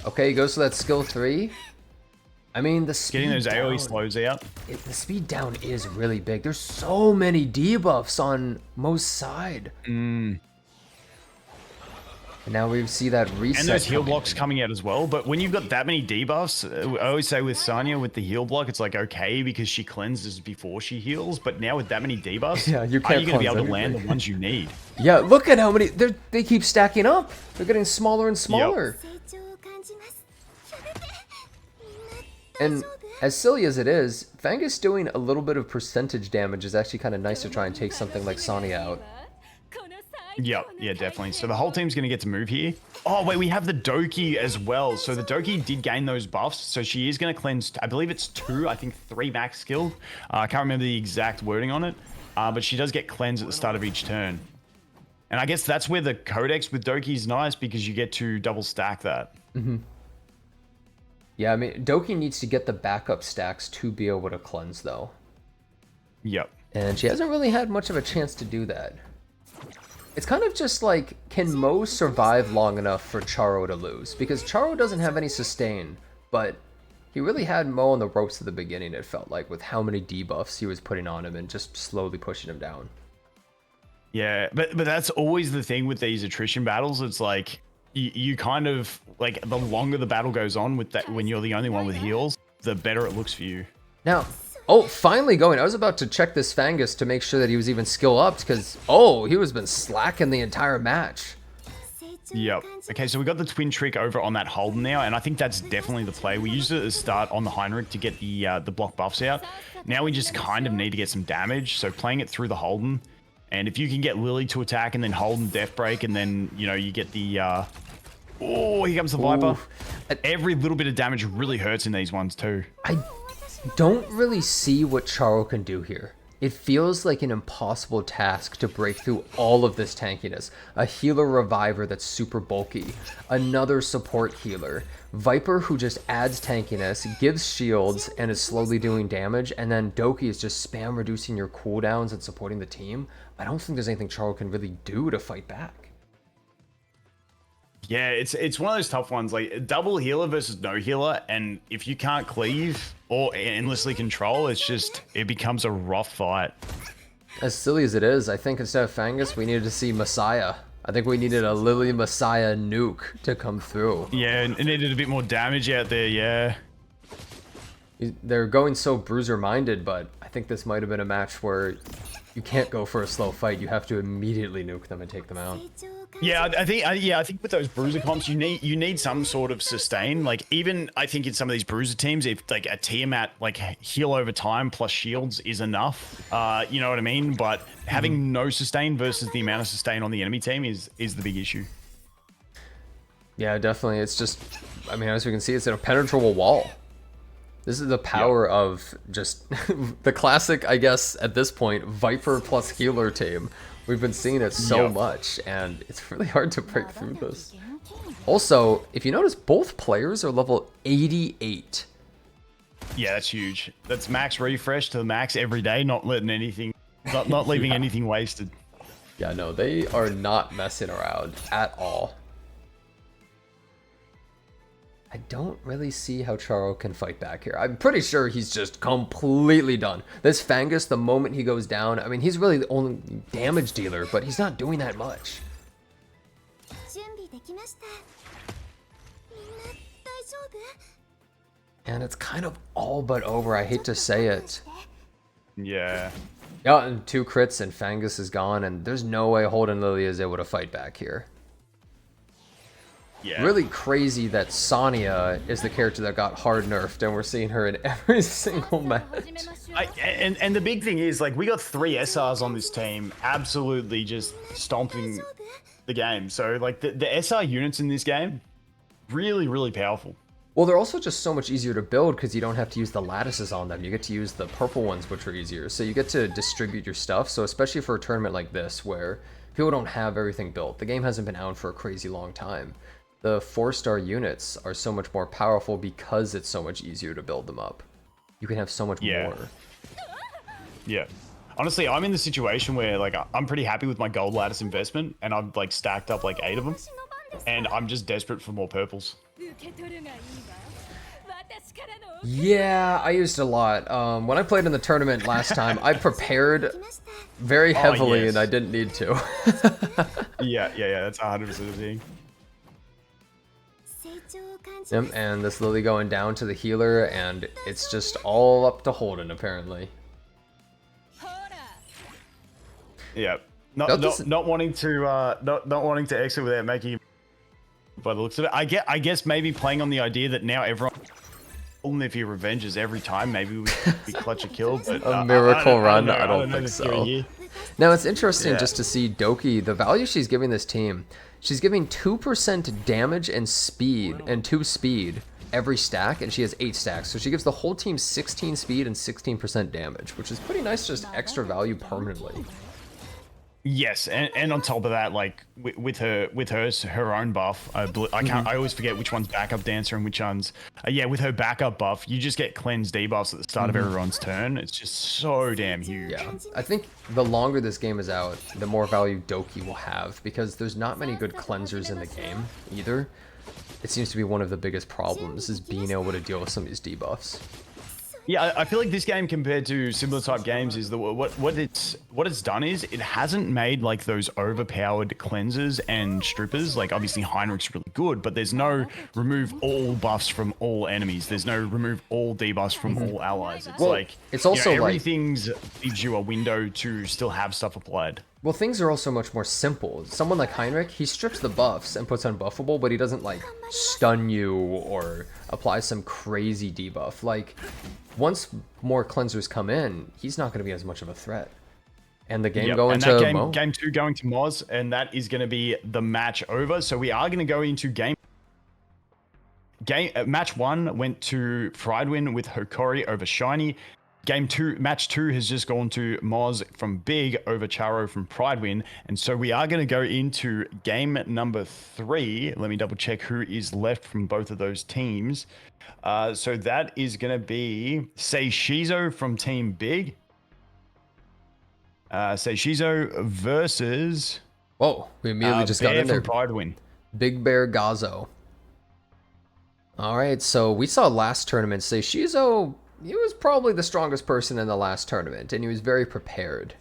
Okay, he goes to that skill 3. I mean, the speed Getting those AoE down, slows out. the speed down is really big. There's so many debuffs on most side. And now we see that reset. And those heal coming blocks in. coming out as well. But when you've got that many debuffs, I always say with Sanya, with the heal block, it's like okay because she cleanses before she heals. But now with that many debuffs, Yeah, you are can't you going to be able cleanse to land anything. the ones you need? Yeah, look at how many they keep stacking up. They're getting smaller and smaller. And as silly as it is, Fangus doing a little bit of percentage damage is actually kind of nice to try and take something like Sonya out. Yep, yeah, definitely. So the whole team's going to get to move here. Oh, wait, we have the Doki as well. So the Doki did gain those buffs. So she is going to cleanse, I believe it's 2, I think 3 max skill. I can't remember the exact wording on it. But she does get cleansed at the start of each turn. And I guess that's where the Codex with Doki is nice because you get to double stack that. Yeah, I mean, Doki needs to get the backup stacks to be able to cleanse, though. Yep. And she hasn't really had much of a chance to do that. It's kind of just like, can Mo survive long enough for Charo to lose? Because Charo doesn't have any sustain, but he really had Mo on the ropes at the beginning, it felt like, with how many debuffs he was putting on him and just slowly pushing him down. Yeah, but that's always the thing with these attrition battles. It's like you kind of like the longer the battle goes on with that when you're the only one with heals, the better it looks for you. Now, oh, finally going. I was about to check this Fangus to make sure that he was even skill upped because, oh, he was been slacking the entire match. Yep. Okay, so we got the twin trick over on that Holden now, and I think that's definitely the play. We used it at the start on the Heinrich to get the block buffs out. Now we just kind of need to get some damage, so playing it through the Holden. And if you can get Lily to attack and then Holden death break, and then, you know, you get the... oh, here comes the Viper. Every little bit of damage really hurts in these ones too. I don't really see what Charo can do here. It feels like an impossible task to break through all of this tankiness. A healer reviver that's super bulky. Another support healer. Viper who just adds tankiness, gives shields, and is slowly doing damage. And then Doki is just spam reducing your cooldowns and supporting the team. I don't think there's anything Charo can really do to fight back. Yeah, it's one of those tough ones, like double healer versus no healer, and if you can't cleave or endlessly control, it becomes a rough fight. As silly as it is, I think instead of Fangus, we needed to see Messiah. I think we needed a Lily Messiah nuke to come through. Yeah, and it needed a bit more damage out there, yeah. They're going so bruiser-minded, but I think this might have been a match where you can't go for a slow fight. You have to immediately nuke them and take them out. Yeah, I think with those bruiser comps, you need some sort of sustain. Like even I think in some of these bruiser teams, if like a Tiamat like heal over time plus shields is enough, you know what I mean. But having no sustain versus the amount of sustain on the enemy team is the big issue. Yeah, definitely. It's just, I mean, as we can see, it's an impenetrable wall. This is the power of just the classic, I guess, at this point, Viper plus healer team. We've been seeing it so much, and it's really hard to break through this. Also, if you notice, both players are level 88. Yeah, that's huge. That's max refresh to the max every day, not letting anything, not leaving anything wasted. Yeah, no, they are not messing around at all. I don't really see how Charo can fight back here. I'm pretty sure he's just completely done. This Fangus, the moment he goes down, I mean, he's really the only damage dealer, but he's not doing that much. And it's kind of all but over. I hate to say it. Yeah. Yeah, and 2 crits and Fangus is gone, and there's no way Holden Lily is able to fight back here. Yeah. Really crazy that Sonya is the character that got hard nerfed, and we're seeing her in every single match. And the big thing is, like, we got 3 SRs on this team, absolutely just stomping the game. So, like, the SR units in this game, really, really powerful. Well, they're also just so much easier to build because you don't have to use the lattices on them. You get to use the purple ones, which are easier. So you get to distribute your stuff. So especially for a tournament like this, where people don't have everything built. The game hasn't been out for a crazy long time. The 4-star units are so much more powerful because it's so much easier to build them up. You can have so much more. Yeah. Honestly, I'm in the situation where, like, I'm pretty happy with my gold lattice investment, and I've, like, stacked up, like, 8 of them. And I'm just desperate for more purples. Yeah, I used a lot. When I played in the tournament last time, I prepared very heavily yes. and I didn't need to. Yeah, that's 100% the thing. Yep, and this Lily going down to the healer, and it's just all up to Holden, apparently. Yeah. Not wanting to exit without making, by the looks of it. I guess maybe playing on the idea that now everyone, if he revenges every time, maybe we clutch a kill. But A miracle run? I I don't think so. Now it's interesting just to see Doki, the value she's giving this team. She's giving 2% damage and speed, and 2 speed every stack, and she has 8 stacks. So she gives the whole team 16 speed and 16% damage, which is pretty nice, just extra value permanently. Yes, and on top of that, like with her own buff, I always forget which one's backup dancer and which one's with her backup buff, you just get cleanse debuffs at the start of everyone's turn. It's just so damn huge. Yeah, I think the longer this game is out, the more value Doki will have, because there's not many good cleansers in the game either. It seems to be one of the biggest problems, is being able to deal with some of these debuffs. Yeah, I feel like this game compared to similar type games is what it's done is it hasn't made like those overpowered cleansers and strippers. Like obviously Heinrich's really good, but there's no remove all buffs from all enemies. There's no remove all debuffs from all allies. It's it's also everything's gives you a window to still have stuff applied. Well, things are also much more simple. Someone like Heinrich, he strips the buffs and puts unbuffable, but he doesn't like stun you or apply some crazy debuff. Like, once more cleansers come in, he's not going to be as much of a threat. And the game going to Mo. Game 2 going to Moz, and that is going to be the match over. So we are going to go into match 1 went to Pridewin with Hokori over Shiny. Match 2 has just gone to Moz from Big over Charo from Pridewin. And so we are going to go into game number 3. Let me double check who is left from both of those teams. So that is going to be Seishizo from Team Big. Seishizo versus... Whoa, we immediately just got in there. From Pridewin. Big Bear Gazo. All right, so we saw last tournament, Seishizo... He was probably the strongest person in the last tournament, and he was very prepared.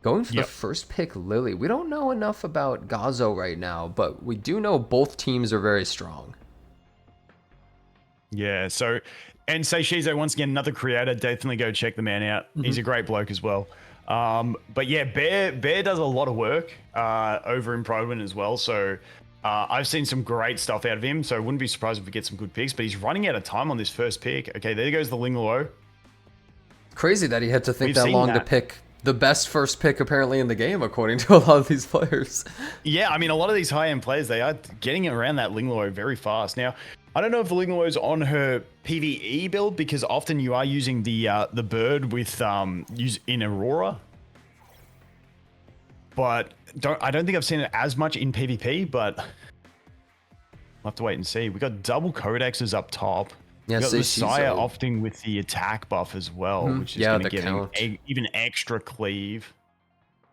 Going for the first pick, Lily. We don't know enough about Gazo right now, but we do know both teams are very strong. Yeah, so, and Seishizo, once again, another creator. Definitely go check the man out. He's a great bloke as well. But yeah, Bear does a lot of work over in Prodwin as well, so... I've seen some great stuff out of him, so I wouldn't be surprised if we get some good picks, but he's running out of time on this first pick. Okay, there goes the Lingluo. Crazy that he had to think that long to pick the best first pick apparently in the game, according to a lot of these players. Yeah, I mean, a lot of these high-end players, they are getting around that Lingluo very fast. Now, I don't know if the Lingluo is on her PvE build, because often you are using the bird with in Aurora. But I don't think I've seen it as much in PvP, but I'll have to wait and see. We got double codexes up top. Yeah, we got Messiah opting with the attack buff as well, which is going to give him even extra cleave.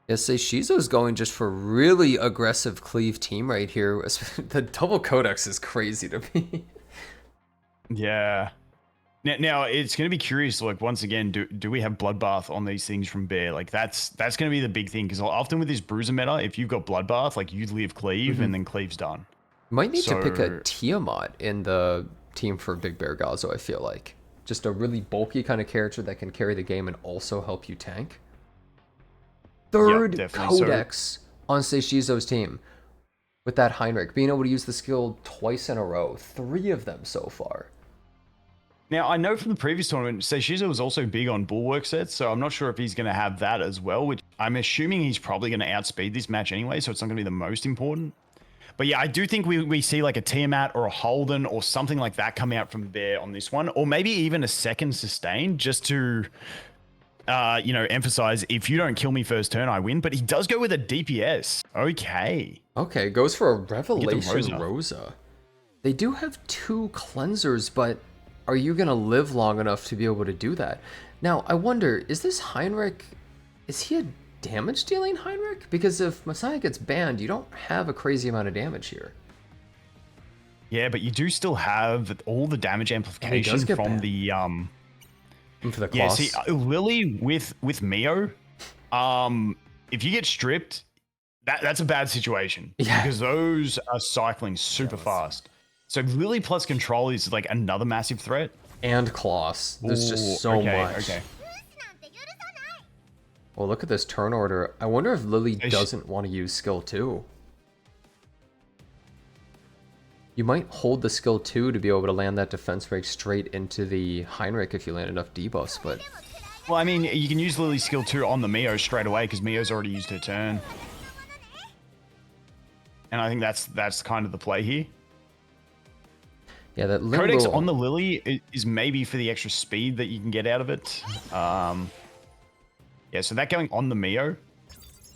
Yeah, Seishizo's going just for really aggressive cleave team right here. The double codex is crazy to me. Yeah. Now it's going to be curious. Like once again, do we have Bloodbath on these things from Bear? Like that's going to be the big thing, because often with this Bruiser meta, if you've got Bloodbath, like you live Cleave and then Cleave's done. Might need to pick a Tiamat in the team for Big Bear Gazo. I feel like just a really bulky kind of character that can carry the game and also help you tank. Third Codex on Seishizo's team with that Heinrich being able to use the skill twice in a row. 3 of them so far. Now, I know from the previous tournament, Seishizo was also big on Bulwark sets, so I'm not sure if he's going to have that as well, which I'm assuming he's probably going to outspeed this match anyway, so it's not going to be the most important. But yeah, I do think we see like a Tiamat or a Holden or something like that come out from Bear on this one, or maybe even a second sustain, just to, emphasize, if you don't kill me first turn, I win. But he does go with a DPS. Okay, goes for a Revelation Rosa. They do have 2 cleansers, but... Are you going to live long enough to be able to do that? Now, I wonder, is this Heinrich, is he a damage dealing Heinrich? Because if Messiah gets banned, you don't have a crazy amount of damage here. Yeah, but you do still have all the damage amplification get from banned. the And for the Yeah, class. see, Lily with Mio, if you get stripped, that's a bad situation. Yeah. Because those are cycling super fast. So Lily plus control is like another massive threat. And Kloss. There's Ooh, just so much. Okay. Well, look at this turn order. I wonder if Lily doesn't want to use skill 2. You might hold the skill 2 to be able to land that defense break straight into the Heinrich if you land enough debuffs, but... Well, I mean, you can use Lily's skill 2 on the Mio straight away because Mio's already used her turn. And I think that's kind of the play here. Yeah, that Codex on the Lily is maybe for the extra speed that you can get out of it. Yeah, so that going on the Mio.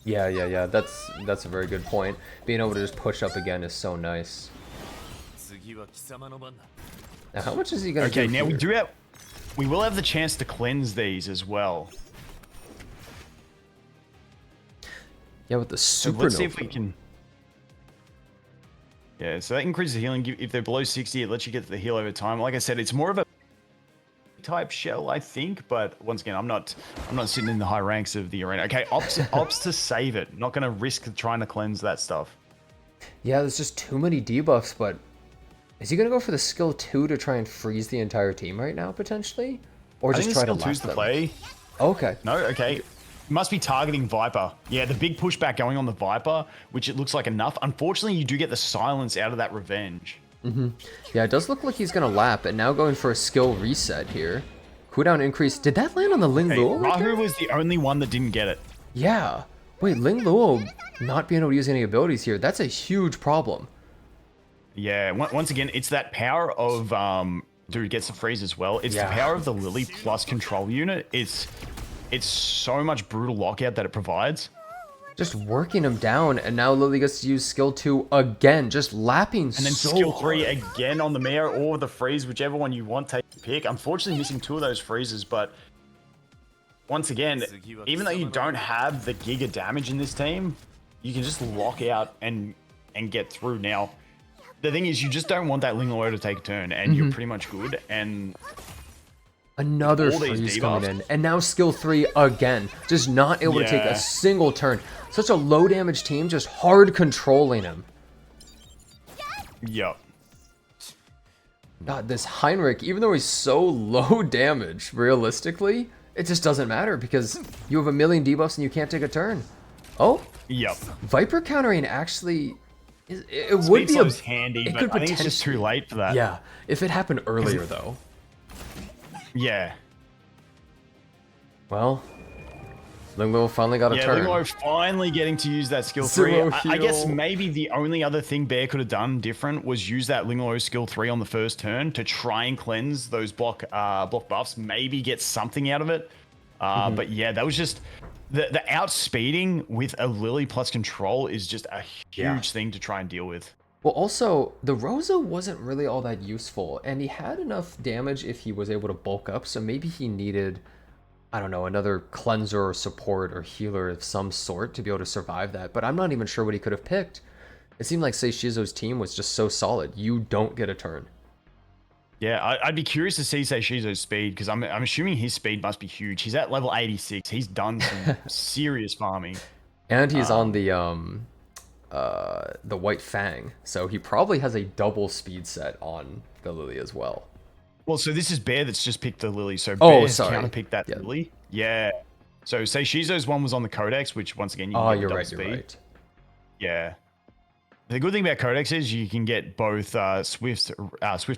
Yeah. That's a very good point. Being able to just push up again is so nice. Now, how much is he gonna do? Okay, now here? we will have the chance to cleanse these as well. Yeah, with the So supernova. let's see if we can. Yeah, so that increases the healing. If they're below 60, it lets you get to the heal over time. Like I said, it's more of a type shell, I think. But once again, I'm not sitting in the high ranks of the arena. Okay, ops to save it. Not going to risk trying to cleanse that stuff. Yeah, there's just too many debuffs, but is he gonna go for the skill 2 to try and freeze the entire team right now, potentially? Or just try to last the them? play. Okay. No, okay. Must be targeting Viper. Yeah, the big pushback going on the Viper, which it looks like enough. Unfortunately, you do get the silence out of that revenge. Yeah, it does look like he's gonna lap, and now going for a skill reset here. Cooldown increase. Did that land on the Ling Hey, Luo right there? Rahu was the only one that didn't get it. Yeah. Wait, Ling Luo not being able to use any abilities here, that's a huge problem. Yeah, once again, it's that power of dude gets the freeze as well. It's the power of the Lily plus control unit. It's so much brutal lockout that it provides. Just working him down, and now Lily gets to use skill 2 again, just lapping And then so skill 3 hard. again on the Mare or the freeze, whichever one you want, take a pick. Unfortunately, missing 2 of those freezes, but once again, even though you don't have the giga damage in this team, you can just lock out and get through. Now, the thing is, you just don't want that Ling Luo to take a turn, and you're pretty much good. And Another all these freeze coming debuffs. in, and now skill 3 again. Just not able to take Yeah. a single turn. Such a low damage team, just hard controlling him. Yep. God, this Heinrich, even though he's so low damage, realistically, it just doesn't matter because you have a million debuffs and you can't take a turn. Oh, Yep. Viper countering actually, it would Speed be slow's handy, it but could I think it's just too potentially- late for that. Yeah, if it happened earlier though. Yeah. Well, Ling Luo finally got a Yeah, turn. Ling Luo finally getting to use that skill 0 3. I guess heal. maybe the only other thing Bear could have done different was use that Ling Luo skill 3 on the first turn to try and cleanse those block buffs, maybe get something out of it. But yeah, that was just the outspeeding with a Lily plus control is just a huge thing to try and deal with. Well, also, the Rosa wasn't really all that useful, and he had enough damage if he was able to bulk up, so maybe he needed, I don't know, another cleanser or support or healer of some sort to be able to survive that, but I'm not even sure what he could have picked. It seemed like Seishizo's team was just so solid. You don't get a turn. Yeah, I'd be curious to see Seishizo's speed, because I'm assuming his speed must be huge. He's at level 86. He's done some serious farming. And he's on the White Fang, so he probably has a double speed set on the Lily as well. Well, so this is Bear that's just picked the Lily. So Oh, Bear's sorry. counterpicked that Yeah. Lily. Yeah. So Seishizo's one was on the Codex, which once again, you can Oh, get you're double right, speed. you're right. Yeah. The good thing about Codex is you can get both Swift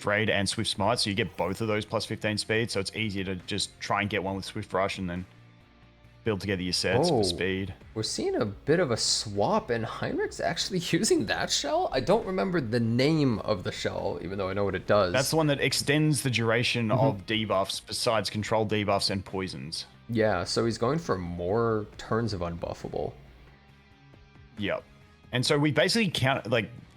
Raid and Swift Smite, so you get both of those plus 15 speed, so it's easier to just try and get one with Swift Rush and then build together your sets for speed. We're seeing a bit of a swap, and Heinrich's actually using that shell? I don't remember the name of the shell, even though I know what it does. That's the one that extends the duration of debuffs besides control debuffs and poisons. Yeah, so he's going for more turns of unbuffable. Yep. And so we basically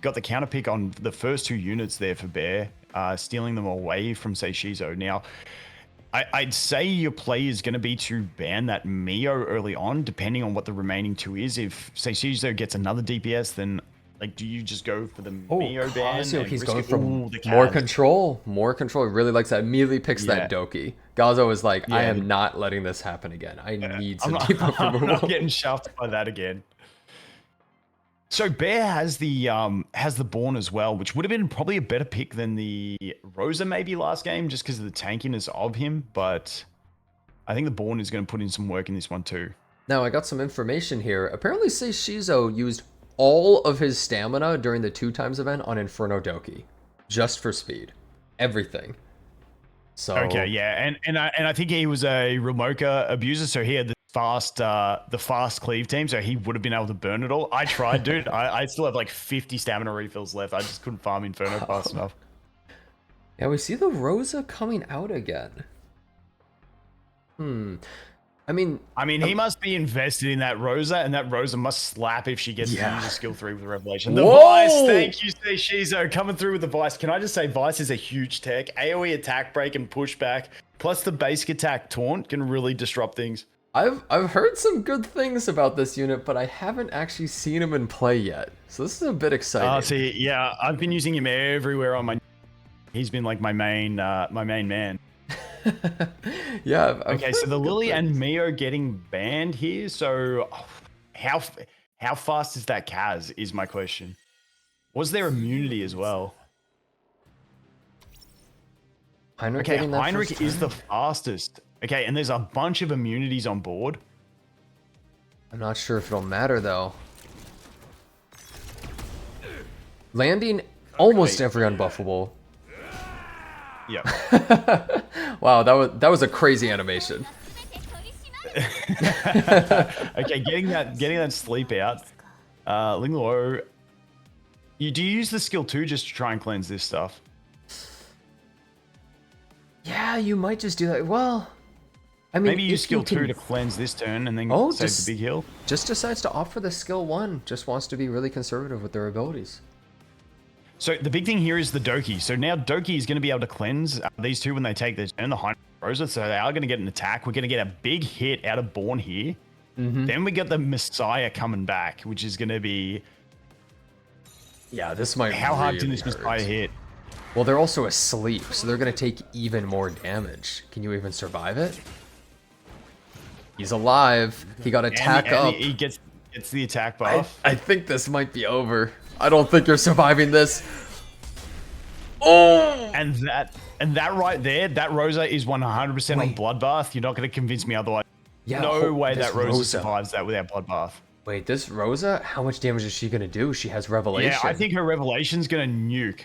got the counter pick on the first 2 units there for Bear, stealing them away from Seishizo. Now, I'd say your play is going to be to ban that Mio early on, depending on what the remaining 2 is. If Seishizo gets another DPS, then Like, do you just go for the Oh, Mio ban? Cosio, and he's risk going it? for Ooh, the more Cavs. control. More control. He really likes that. Immediately picks that Doki. Gazo is like, I Yeah. am not letting this happen again. I need I'm some not, debuff I'm removal. not getting shafted by that again. So Bear has the Born as well, which would have been probably a better pick than the Rosa maybe last game, just because of the tankiness of him. But I think the Born is going to put in some work in this one too. Now, I got some information here. Apparently, Seishizo used all of his stamina during the 2x event on Inferno Doki. Just for speed. Everything. So Okay, yeah, and I think he was a Remoka abuser, so he had the fast cleave team, so he would have been able to burn it all. I tried, dude. I still have like 50 stamina refills left. I just couldn't farm Inferno fast enough. Yeah, we see the Rosa coming out again. I mean, he must be invested in that Rosa, and that Rosa must slap if she gets to use a skill 3 with Revelation. The Whoa! Vice, thank you, Shizo, coming through with the Vice. Can I just say, Vice is a huge tech. AoE attack break and pushback, plus the basic attack taunt can really disrupt things. I've heard some good things about this unit, but I haven't actually seen him in play yet. So this is a bit exciting. See, yeah, I've been using him everywhere on my. He's been like my main man. Yeah. Okay, so the Lily and Mio getting banned here. So how fast is that Kaz is my question. Was there immunity as well? Heinrich, Okay, Heinrich is the fastest. Okay, and there's a bunch of immunities on board. I'm not sure if it'll matter though. Landing almost every unbuffable. Yeah. Wow, that was a crazy animation. Okay, getting that sleep out. Lingluo, do you use the skill 2 just to try and cleanse this stuff? Yeah, you might just do that. Well, I mean, maybe use skill 2 to cleanse this turn and then save the big heal. Just decides to opt for the skill 1. Just wants to be really conservative with their abilities. So the big thing here is the Doki. So now Doki is going to be able to cleanse these two when they take their turn, the Heinrich Rosa. So they are going to get an attack. We're going to get a big hit out of Born here. Then we get the Messiah coming back, which is going to be... Yeah, this might How hard can really this hurt. Messiah hit? Well, they're also asleep, so they're going to take even more damage. Can you even survive it? He's alive. He got attack up. He gets the attack buff. I think this might be over. I don't think you're surviving this. Oh! And that right there, that Rosa is 100% on Bloodbath. You're not going to convince me otherwise. Yeah, no way this that Rosa survives that without Bloodbath. Wait, this Rosa, how much damage is she going to do? She has Revelation. Yeah, I think her Revelation's going to nuke.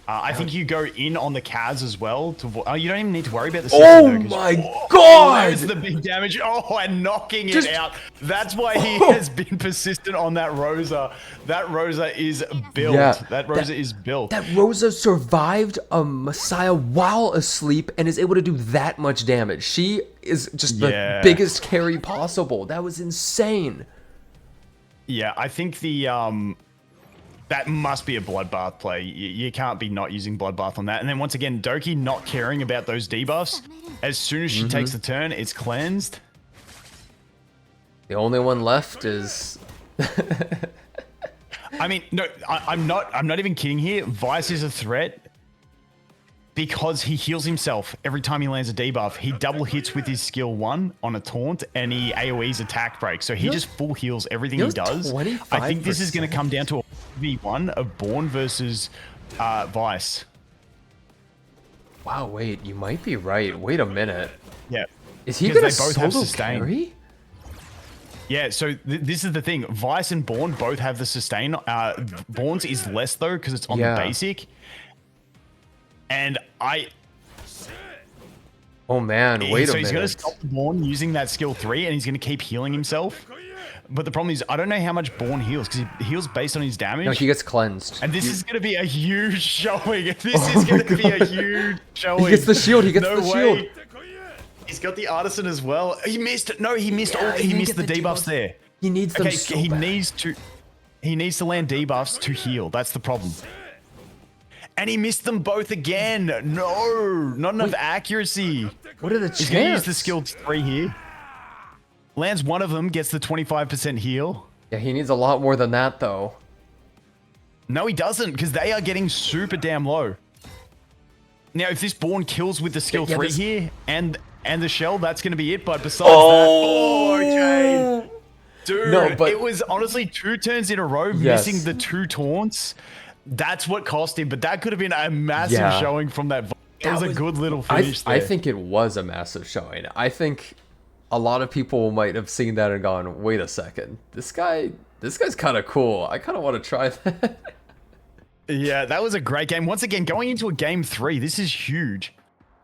I think you go in on the Kaz as well. You don't even need to worry about the Oh though, my god! There's the big damage. Oh, and knocking it out. That's why he has been persistent on that Rosa. That Rosa is built. Yeah, that Rosa is built. That Rosa survived a Messiah while asleep and is able to do that much damage. She is just the biggest carry possible. That was insane. Yeah, I think the that must be a Bloodbath play. You can't be not using Bloodbath on that. And then once again, Doki not caring about those debuffs. As soon as she takes the turn, it's cleansed. The only one left is... I mean, no, I'm not even kidding here. Vice is a threat because he heals himself every time he lands a debuff. He double hits with his skill 1 on a taunt and he AoE's attack break. So he just full heals everything he does. 25%. I think this is going to come down to a v1 of Born versus Vice. Wow, wait, you might be right. Wait a minute. Yeah. Is he going to both have solo sustain. carry? Yeah, so this is the thing. Vice and Born both have the sustain. Born's is less though because it's on the basic. And Oh man, wait a minute. So he's going to stop Born using that skill 3 and he's going to keep healing himself. But the problem is, I don't know how much Born heals because he heals based on his damage. No, he gets cleansed. And this is going to be a huge showing. This is going to be a huge showing. He gets the shield. He gets the shield. He's got the Artisan as well. He missed. No, he missed all. He missed the debuffs there. He needs them so he bad. needs to land debuffs to heal. That's the problem. And he missed them both again. No, not enough accuracy. What are the chances? He's going to use the skill 3 here. Lands one of them, gets the 25% heal. Yeah, he needs a lot more than that, though. No, he doesn't, because they are getting super damn low. Now, if this Born kills with the skill 3 here and the shell, that's going to be it. But besides okay. Dude, No, but it was honestly 2 turns in a row missing the 2 taunts. That's what cost him, but that could have been a massive showing from that. That was a good little finish there. I think it was a massive showing. I think a lot of people might have seen that and gone, wait a second, this guy's kind of cool. I kind of want to try that. Yeah, that was a great game. Once again, going into a game 3, this is huge.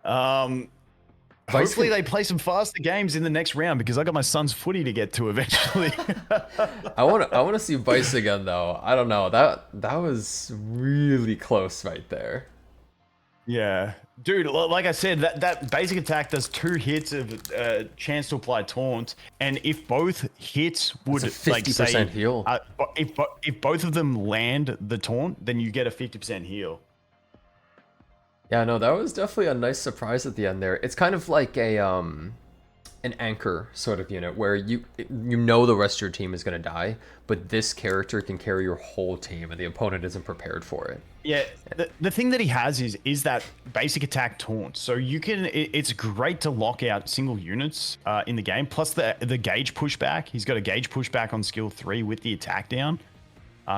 Hopefully they play some faster games in the next round because I got my son's footy to get to eventually. I want to see Vice again though. I don't know. That was really close right there. Yeah. Dude, like I said, that basic attack does 2 hits of chance to apply taunt, and if both hits would It's a 50% like say heal. If both of them land the taunt, then you get a 50% heal. Yeah, no, that was definitely a nice surprise at the end there. It's kind of like a an anchor sort of unit where you know the rest of your team is going to die, but this character can carry your whole team and the opponent isn't prepared for it. Yeah, the thing that he has is that basic attack taunt. So you can, it's great to lock out single units in the game. Plus the gauge pushback. He's got a gauge pushback on skill 3 with the attack down.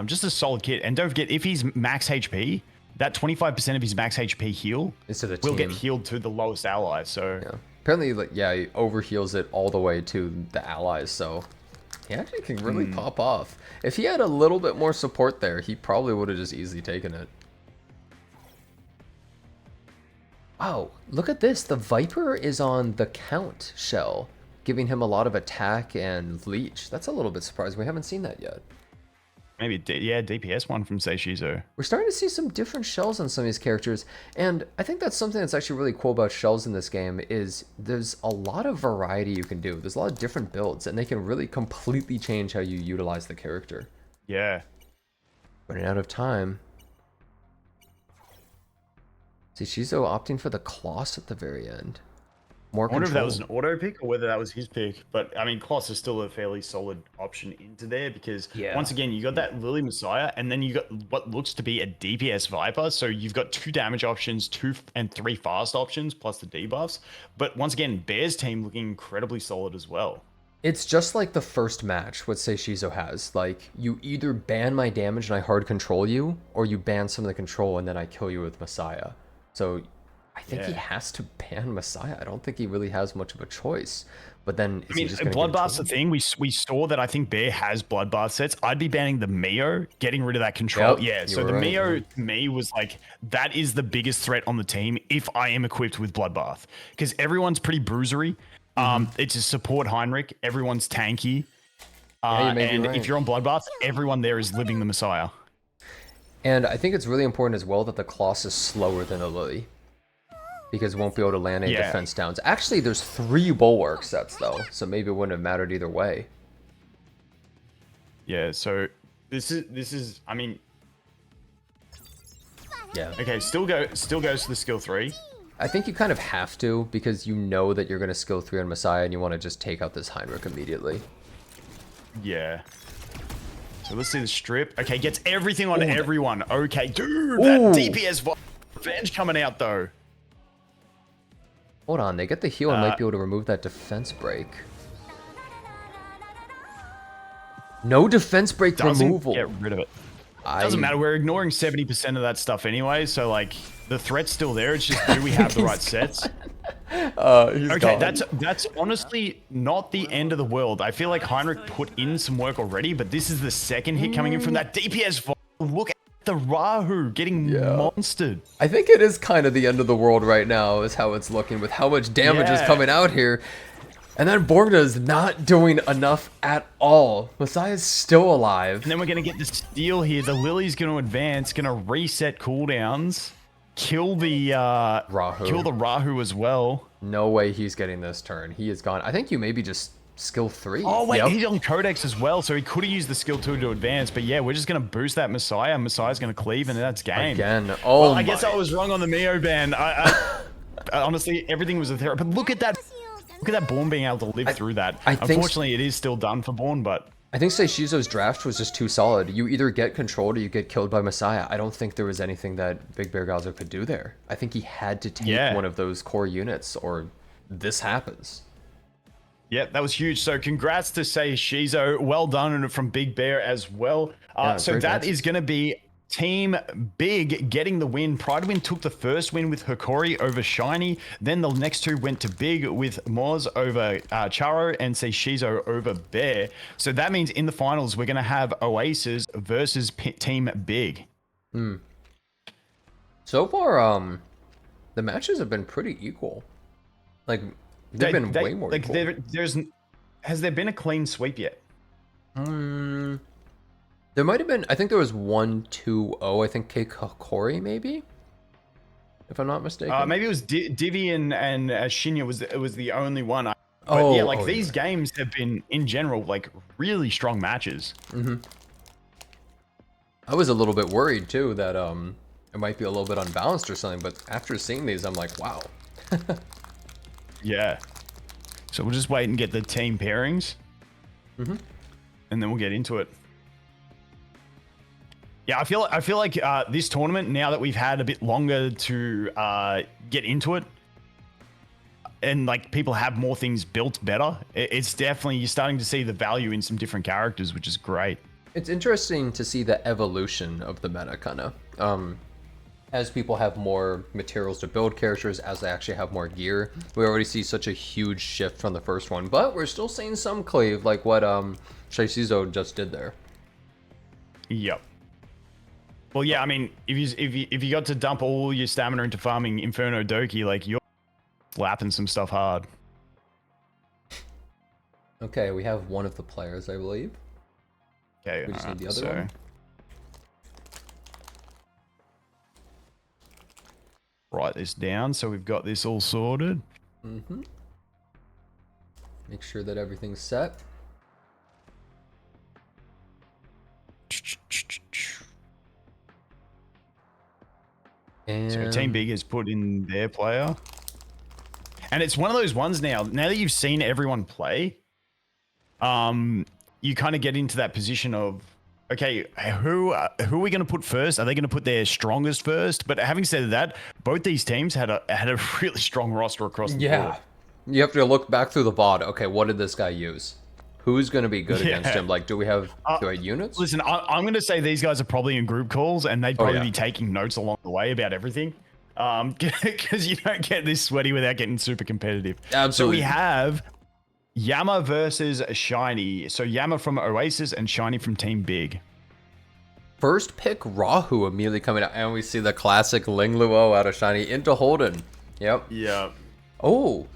Just a solid kit. And don't forget, if he's max HP, that 25% of his max HP heal will get healed to the lowest ally. So yeah. Apparently, like, yeah, he overheals it all the way to the allies, so he actually can really pop off. If he had a little bit more support there, he probably would have just easily taken it. Wow, look at this. The Viper is on the Count shell, giving him a lot of attack and leech. That's a little bit surprising. We haven't seen that yet. Maybe, DPS one from Seishizo. We're starting to see some different shells on some of these characters, and I think that's something that's actually really cool about shells in this game is there's a lot of variety you can do. There's a lot of different builds, and they can really completely change how you utilize the character. Yeah. Running out of time. Seishizo opting for the Kloss at the very end. More I wonder control. if that was an auto pick or whether that was his pick. But I mean, Kloss is still a fairly solid option into there because once again, you got that Lily Messiah, and then you got what looks to be a DPS Viper. So you've got 2 damage options, 2 and 3 fast options, plus the debuffs. But once again, Bear's team looking incredibly solid as well. It's just like the first match what Seishizo has. Like, you either ban my damage and I hard control you, or you ban some of the control and then I kill you with Messiah. So I think he has to ban Messiah. I don't think he really has much of a choice. But then I mean, Bloodbath's the thing. We saw that I think Bear has Bloodbath sets. I'd be banning the Mio, getting rid of that control. So the Mio to me was like, that is the biggest threat on the team if I am equipped with Bloodbath. Because everyone's pretty bruisery. It's a support Heinrich. Everyone's tanky. And if you're on Bloodbath, everyone there is living the Messiah. And I think it's really important as well that the Kloss is slower than a Lily. Because it won't be able to land any defense downs. Actually, there's 3 Bulwark sets, though. So maybe it wouldn't have mattered either way. Yeah, so this is I mean... Yeah. Okay, still goes to the skill 3. I think you kind of have to, because you know that you're going to skill 3 on Messiah, and you want to just take out this Heinrich immediately. Yeah. So let's see the strip. Okay, gets everything on everyone. Okay, dude, that DPS revenge coming out, though. Hold on, they get the heal and might be able to remove that defense break. No defense break removal. Get rid of it. Doesn't matter. We're ignoring 70% of that stuff anyway. So like the threat's still there. It's just do we have the right sets? Okay, that's honestly not the end of the world. I feel like Heinrich put in some work already, but this is the second hit coming in from that DPS. Look at the Rahu getting monstered. I think it is kind of the end of the world right now is how it's looking with how much damage is coming out here. And then Borgna is not doing enough at all. Messiah's still alive. And then we're going to get the steal here. The Lily's going to advance, going to reset cooldowns, kill the Rahu as well. No way he's getting this turn. He is gone. I think you maybe just skill 3. Oh, wait, he's on Codex as well, so he could have used the skill 2 to advance. But yeah, we're just going to boost that Messiah. Messiah's going to cleave, and that's game. Again. Well, I guess I was wrong on the Mio ban. I honestly, everything was a therapy. But look at that. Look at that Born being able to live through that. Unfortunately, it is still done for Born, but... I think Seishizo's draft was just too solid. You either get controlled or you get killed by Messiah. I don't think there was anything that Big Bear Gazo could do there. I think he had to take one of those core units or this happens. Yeah, that was huge. So congrats to Seishizo. Well done from Big Bear as well. So that is going to be Team Big getting the win. Pridewin took the first win with Hikori over Shiny. Then the next two went to Big with Moz over Charo and Seishizo over Bear. So that means in the finals, we're going to have Oasis versus Team Big. So far, the matches have been pretty equal. Like, they've been way more equal. Has there been a clean sweep yet? There might have been, I think there was 1-2-0, I think Hikori maybe? If I'm not mistaken. Maybe it was Divi and Shinya was the only one. These games have been, in general, like really strong matches. I was a little bit worried too that it might be a little bit unbalanced or something, but after seeing these, I'm like, wow. Yeah. So we'll just wait and get the team pairings. And then we'll get into it. Yeah, I feel like this tournament, now that we've had a bit longer to get into it, and like people have more things built better, it's definitely, you're starting to see the value in some different characters, which is great. It's interesting to see the evolution of the meta, kind of. As people have more materials to build characters, as they actually have more gear, we already see such a huge shift from the first one, but we're still seeing some cleave, like what Seishizo just did there. Yep. Well, yeah, I mean, if you got to dump all your stamina into farming Inferno Doki, like you're slapping some stuff hard. Okay, we have one of the players, I believe. Okay, we just need the other one. Write this down so we've got this all sorted. Make sure that everything's set. And so Team Big has put in their player. And it's one of those ones now that you've seen everyone play, you kind of get into that position of, okay, who are we going to put first? Are they going to put their strongest first? But having said that, both these teams had a really strong roster across the board. Yeah. You have to look back through the VOD. Okay, what did this guy use? Who's going to be good against him? Like, do we have units? Listen, I'm going to say these guys are probably in group calls, and they'd probably be taking notes along the way about everything. Because you don't get this sweaty without getting super competitive. Absolutely. So we have Yama versus Shiny. So Yama from Oasis and Shiny from Team Big. First pick Rahu immediately coming out, and we see the classic Ling Luo out of Shiny into Holden. Yep. Yeah. Oh,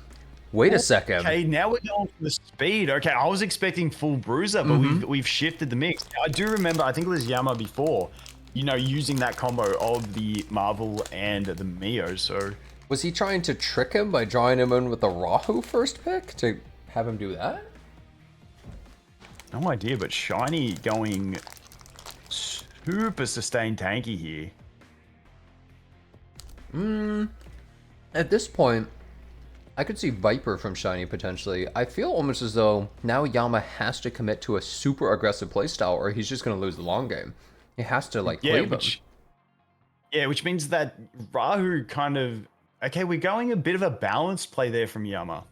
wait a second. Okay, now we're going for the speed. Okay, I was expecting full bruiser, but we've shifted the mix. I do remember, I think it was Yama before, using that combo of the Marvel and the Mio. So was he trying to trick him by drawing him in with the Rahu first pick to have him do that? No idea, but Shiny going super sustained tanky here. At this point, I could see Viper from Shiny potentially. I feel almost as though now Yama has to commit to a super aggressive playstyle or he's just going to lose the long game. He has to cleave him. Yeah, which means that Rahu kind of... Okay, we're going a bit of a balanced play there from Yama.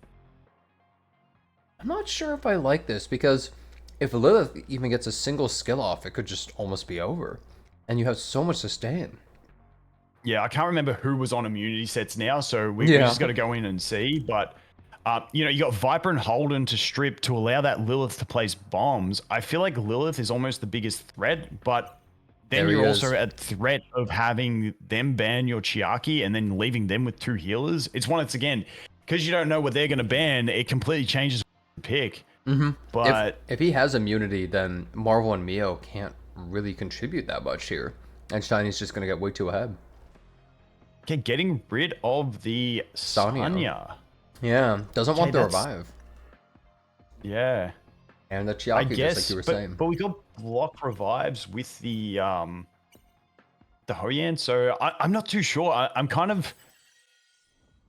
I'm not sure if I like this because if Lilith even gets a single skill off, it could just almost be over. And you have so much sustain. Yeah, I can't remember who was on immunity sets now, so we just got to go in and see. But, you got Viper and Holden to strip to allow that Lilith to place bombs. I feel like Lilith is almost the biggest threat, but then you're also at threat of having them ban your Chiaki and then leaving them with two healers. It's once again, because you don't know what they're going to ban, it completely changes the pick. But if he has immunity, then Marvel and Mio can't really contribute that much here. And Shiny's just going to get way too ahead. Okay, getting rid of the Sanya. Yeah, doesn't want the revive. Yeah. And the Chiaki, just like you were saying. But we got block revives with the Hoyan, so I'm not too sure. I'm kind of...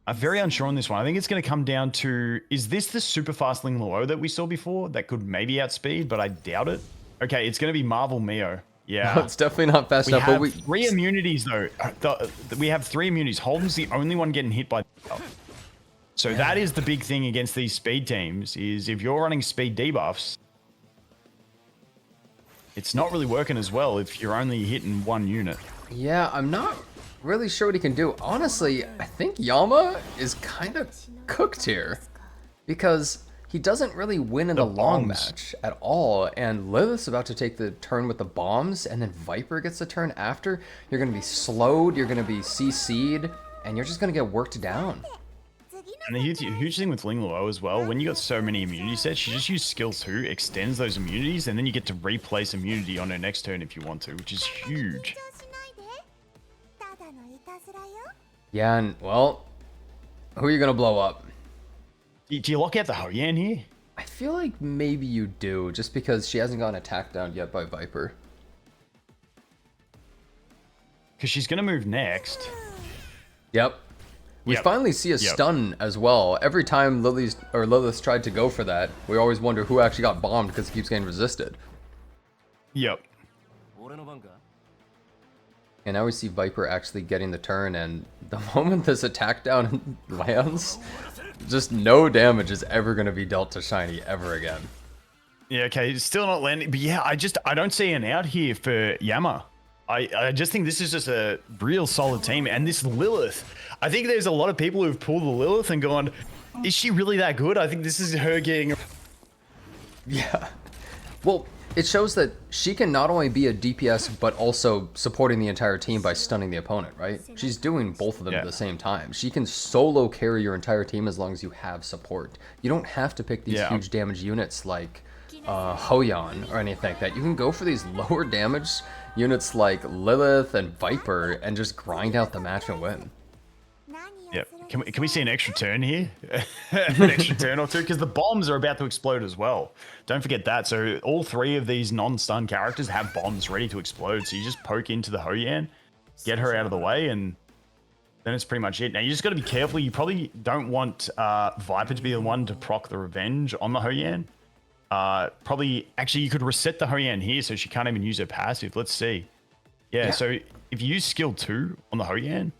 I'm very unsure on this one. I think it's going to come down to, is this the super fast Ling Luo that we saw before that could maybe outspeed, but I doubt it. Okay, it's going to be Marvel Mio. Yeah. It's definitely not fast We enough, have but three immunities though. We have 3 immunities. Holden's the only one getting hit by. So that is the big thing against these speed teams is if you're running speed debuffs, it's not really working as well if you're only hitting 1 unit. Yeah, I'm not really sure what he can do. Honestly, I think Yama is kind of cooked here because he doesn't really win in the long match at all. And Lilith's about to take the turn with the bombs, and then Viper gets the turn after. You're going to be slowed, you're going to be CC'd, and you're just going to get worked down. And the huge thing with Ling Luo as well, when you got so many immunity sets, you just use skill 2, extends those immunities, and then you get to replace immunity on her next turn if you want to, which is huge. Yeah, and well, who are you going to blow up? Do you lock out the Hou-Yan here? I feel like maybe you do, just because she hasn't gotten attacked down yet by Viper. Because she's going to move next. Yep. We finally see a stun as well. Every time Lilith's tried to go for that, we always wonder who actually got bombed because it keeps getting resisted. Yep. And now we see Viper actually getting the turn, and the moment this attack down lands, just no damage is ever going to be dealt to Shiny ever again. Yeah, okay, it's still not landing. But yeah, I don't see an out here for Yama. I just think this is just a real solid team. And this Lilith, I think there's a lot of people who've pulled the Lilith and gone, is she really that good? I think this is her getting... Yeah. Well, it shows that she can not only be a DPS, but also supporting the entire team by stunning the opponent, right? She's doing both of them at the same time. She can solo carry your entire team as long as you have support. You don't have to pick these huge damage units like Hou-Yan or anything like that. You can go for these lower damage units like Lilith and Viper and just grind out the match and win. Yep. Can we see an extra turn here? An extra turn or two? Because the bombs are about to explode as well. Don't forget that. So all 3 of these non-stun characters have bombs ready to explode. So you just poke into the Hou-Yan, get her out of the way, and then it's pretty much it. Now you just got to be careful. You probably don't want Viper to be the one to proc the revenge on the Hou-Yan. Actually, you could reset the Hou-Yan here so she can't even use her passive. Let's see. Yeah, so if you use skill 2 on the Hou-Yan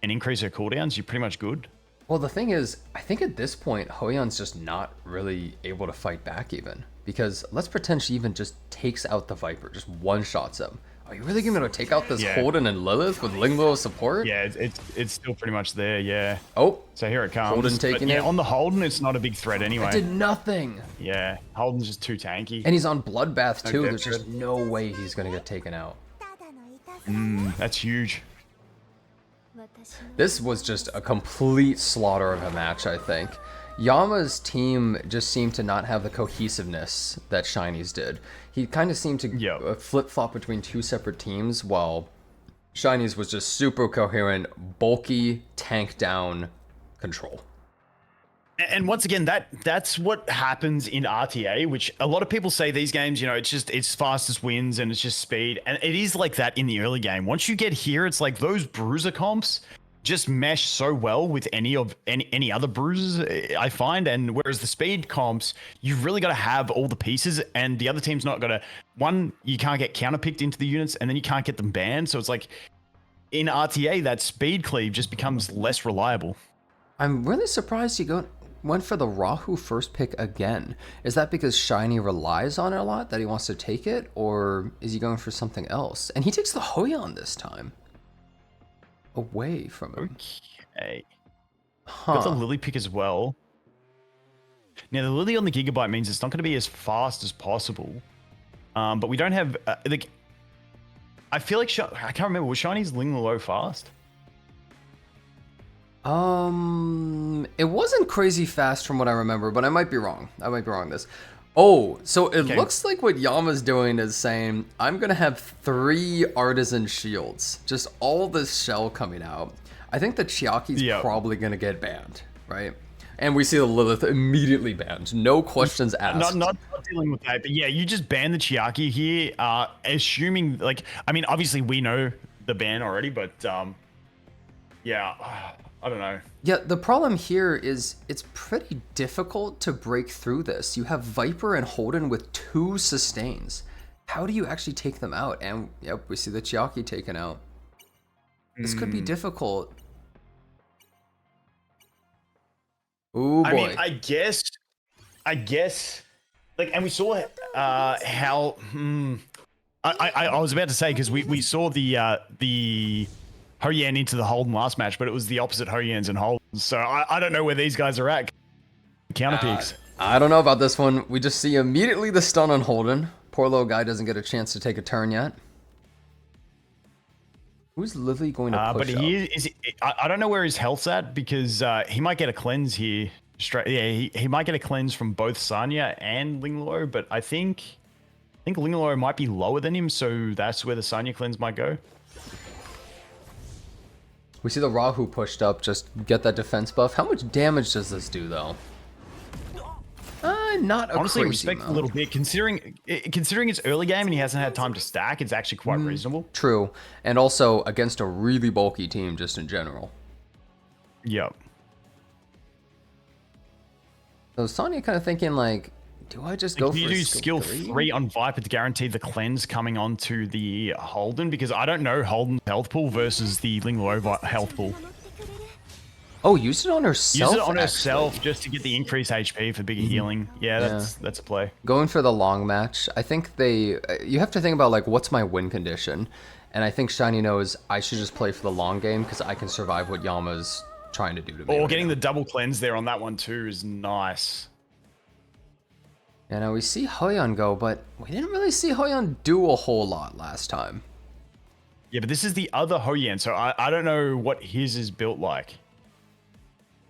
and increase her cooldowns, you're pretty much good. Well, the thing is, I think at this point, Hou-Yan's just not really able to fight back even. Because let's pretend she even just takes out the Viper, just one-shots him. Are you really going to take out this Holden and Lilith with Ling Luo support? Yeah, it's still pretty much there, yeah. Oh. So here it comes. Holden taking it. On the Holden, it's not a big threat anyway. I did nothing. Yeah, Holden's just too tanky. And he's on Bloodbath too. There's just no way he's going to get taken out. That's huge. This was just a complete slaughter of a match, I think. Yama's team just seemed to not have the cohesiveness that Shiny's did. He kind of seemed to flip-flop between 2 separate teams, while Shiny's was just super coherent, bulky, tank down control. And once again, that's what happens in RTA, which a lot of people say these games, you know, it's fastest wins and it's just speed. And it is like that in the early game. Once you get here, it's like those bruiser comps just mesh so well with any other bruisers, I find. And whereas the speed comps, you've really got to have all the pieces, and the other team's not got to. One, you can't get counterpicked into the units, and then you can't get them banned. So it's like in RTA, that speed cleave just becomes less reliable. I'm really surprised you went for the Rahu first pick again. Is that because Shiny relies on it a lot, that he wants to take it, or is he going for something else? And he takes the Hou-Yan this time. Away from him. Okay. Got the Lily pick as well. Now the Lily on the Gigabyte means it's not going to be as fast as possible. But we don't have like. I feel like I can't remember. Was Shiny's Ling Luo fast? It wasn't crazy fast from what I remember, but I might be wrong. This. Oh, so it looks like what Yama's doing is saying, I'm going to have 3 artisan shields. Just all this shell coming out. I think the Chiaki's probably going to get banned, right? And we see the Lilith immediately banned. No questions asked. Not dealing with that, but yeah, you just ban the Chiaki here, assuming, like, I mean, obviously we know the ban already, but yeah, I don't know. Yeah, the problem here is it's pretty difficult to break through this. You have Viper and Holden with 2 sustains. How do you actually take them out? And yep, we see the Chiaki taken out. This could be difficult. Ooh, boy. I mean, I guess, like, and we saw how. I was about to say because we saw the Hoyan into the Holden last match, but it was the opposite Hoyans and Holdens. So I don't know where these guys are at. Counter picks. I don't know about this one. We just see immediately the stun on Holden. Poor little guy doesn't get a chance to take a turn yet. Who's Lily going to push but he is. I don't know where his health's at because he might get a cleanse here. Straight, yeah, he might get a cleanse from both Sanya and Lingloro, but I think Lingloro might be lower than him, so that's where the Sanya cleanse might go. We see the Rahu pushed up, just get that defense buff. How much damage does this do, though? Not a Honestly, crazy respect amount. a little bit. Considering it's early game and he hasn't had time to stack, it's actually quite reasonable. True, and also against a really bulky team, just in general. Yep. So Sonya kind of thinking like, do I just go for you a do skill skill 3 on Viper to guarantee the cleanse coming onto the Holden? Because I don't know Holden's health pool versus the Lingloro health pool. Oh, use it on herself. Use it on actually. herself just to get the increased HP for bigger healing. Yeah, that's a play. Going for the long match. I think you have to think about like, what's my win condition? And I think Shiny knows I should just play for the long game because I can survive what Yama's trying to do to me. Or getting the double cleanse there on that one too is nice. Yeah, now we see Hoyan go, but we didn't really see Hoyan do a whole lot last time. Yeah, but this is the other Hoyan, so I don't know what his is built like.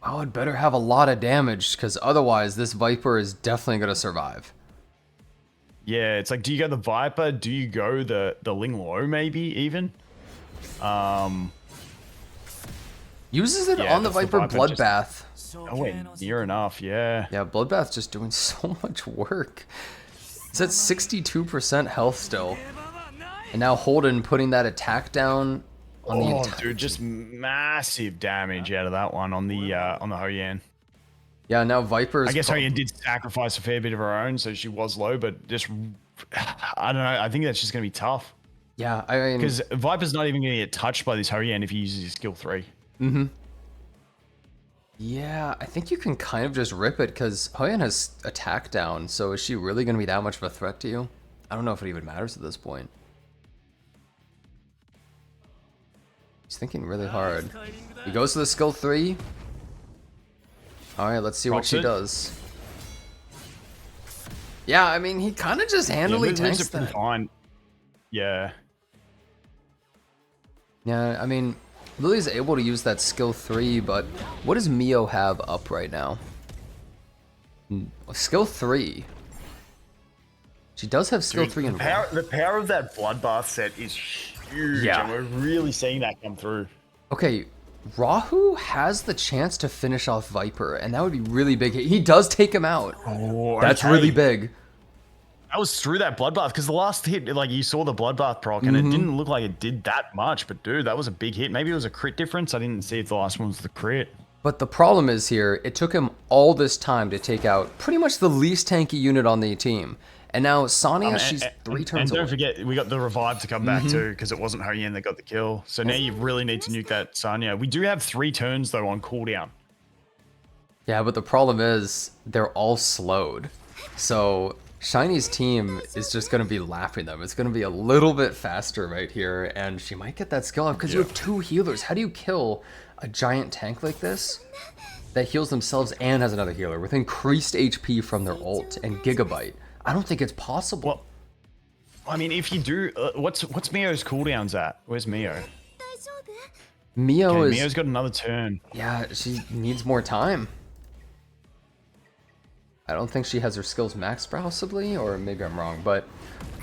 Oh, it better have a lot of damage, because otherwise this Viper is definitely going to survive. Yeah, it's like, do you go the Viper? Do you go the Lingloro maybe even? Uses it Yeah, on the that's Viper Viper, Bloodbath. Nowhere near enough, yeah. Yeah, Bloodbath's just doing so much work. It's at 62% health still. And now Holden putting that attack down on the entire dude, just massive damage out of that one on the Hoyan. Yeah, now Viper's... I guess Hoyan did sacrifice a fair bit of her own, so she was low, but just... I don't know, I think that's just going to be tough. Yeah, I mean... Because Viper's not even going to get touched by this Hoyan if he uses his skill 3. Mm-hmm. Yeah, I think you can kind of just rip it, because Hoyan has attack down, so is she really going to be that much of a threat to you? I don't know if it even matters at this point. He's thinking really hard. He goes to the skill 3. Alright, let's see what she does. Yeah, I mean, he kind of just handily tanks that. Fine. Yeah. Yeah, I mean, Lily's able to use that skill 3, but what does Mio have up right now? Skill 3. She does have skill 3 in the power of that Bloodbath set is huge, and we're really seeing that come through. Okay, Rahu has the chance to finish off Viper, and that would be really big. He does take him out. Oh, that's really big. That was through that Bloodbath, because the last hit, like, you saw the Bloodbath proc, and it didn't look like it did that much, but dude, that was a big hit. Maybe it was a crit difference. I didn't see if the last one was the crit. But the problem is here, it took him all this time to take out pretty much the least tanky unit on the team. And now Sonya, she's 3 turns away. And don't away. forget, we got the revive to come back too, because it wasn't Hoyan that got the kill. So now you really need to nuke that Sonya. We do have 3 turns though on cooldown. Yeah, but the problem is they're all slowed. So Shiny's team is just going to be lapping them. It's going to be a little bit faster right here, and she might get that skill up because you have 2 healers. How do you kill a giant tank like this that heals themselves and has another healer with increased HP from their ult and Gigabyte? I don't think it's possible. Well, I mean, if you do, what's Mio's cooldowns at? Where's Mio? Mio's got another turn. Yeah, she needs more time. I don't think she has her skills maxed, possibly, or maybe I'm wrong, but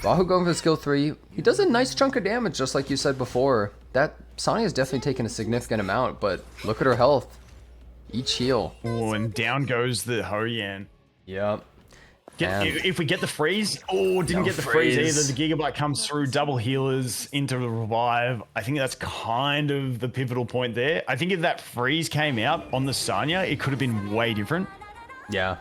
Rahu going for skill 3. He does a nice chunk of damage, just like you said before. That Sonya is definitely taken a significant amount, but look at her health. Each heal. Oh, and down goes the Hoyan. Yep. If we get the freeze, didn't get the freeze either. The Gigabyte comes through, double healers into the revive. I think that's kind of the pivotal point there. I think if that freeze came out on the Sanya, it could have been way different. Yeah.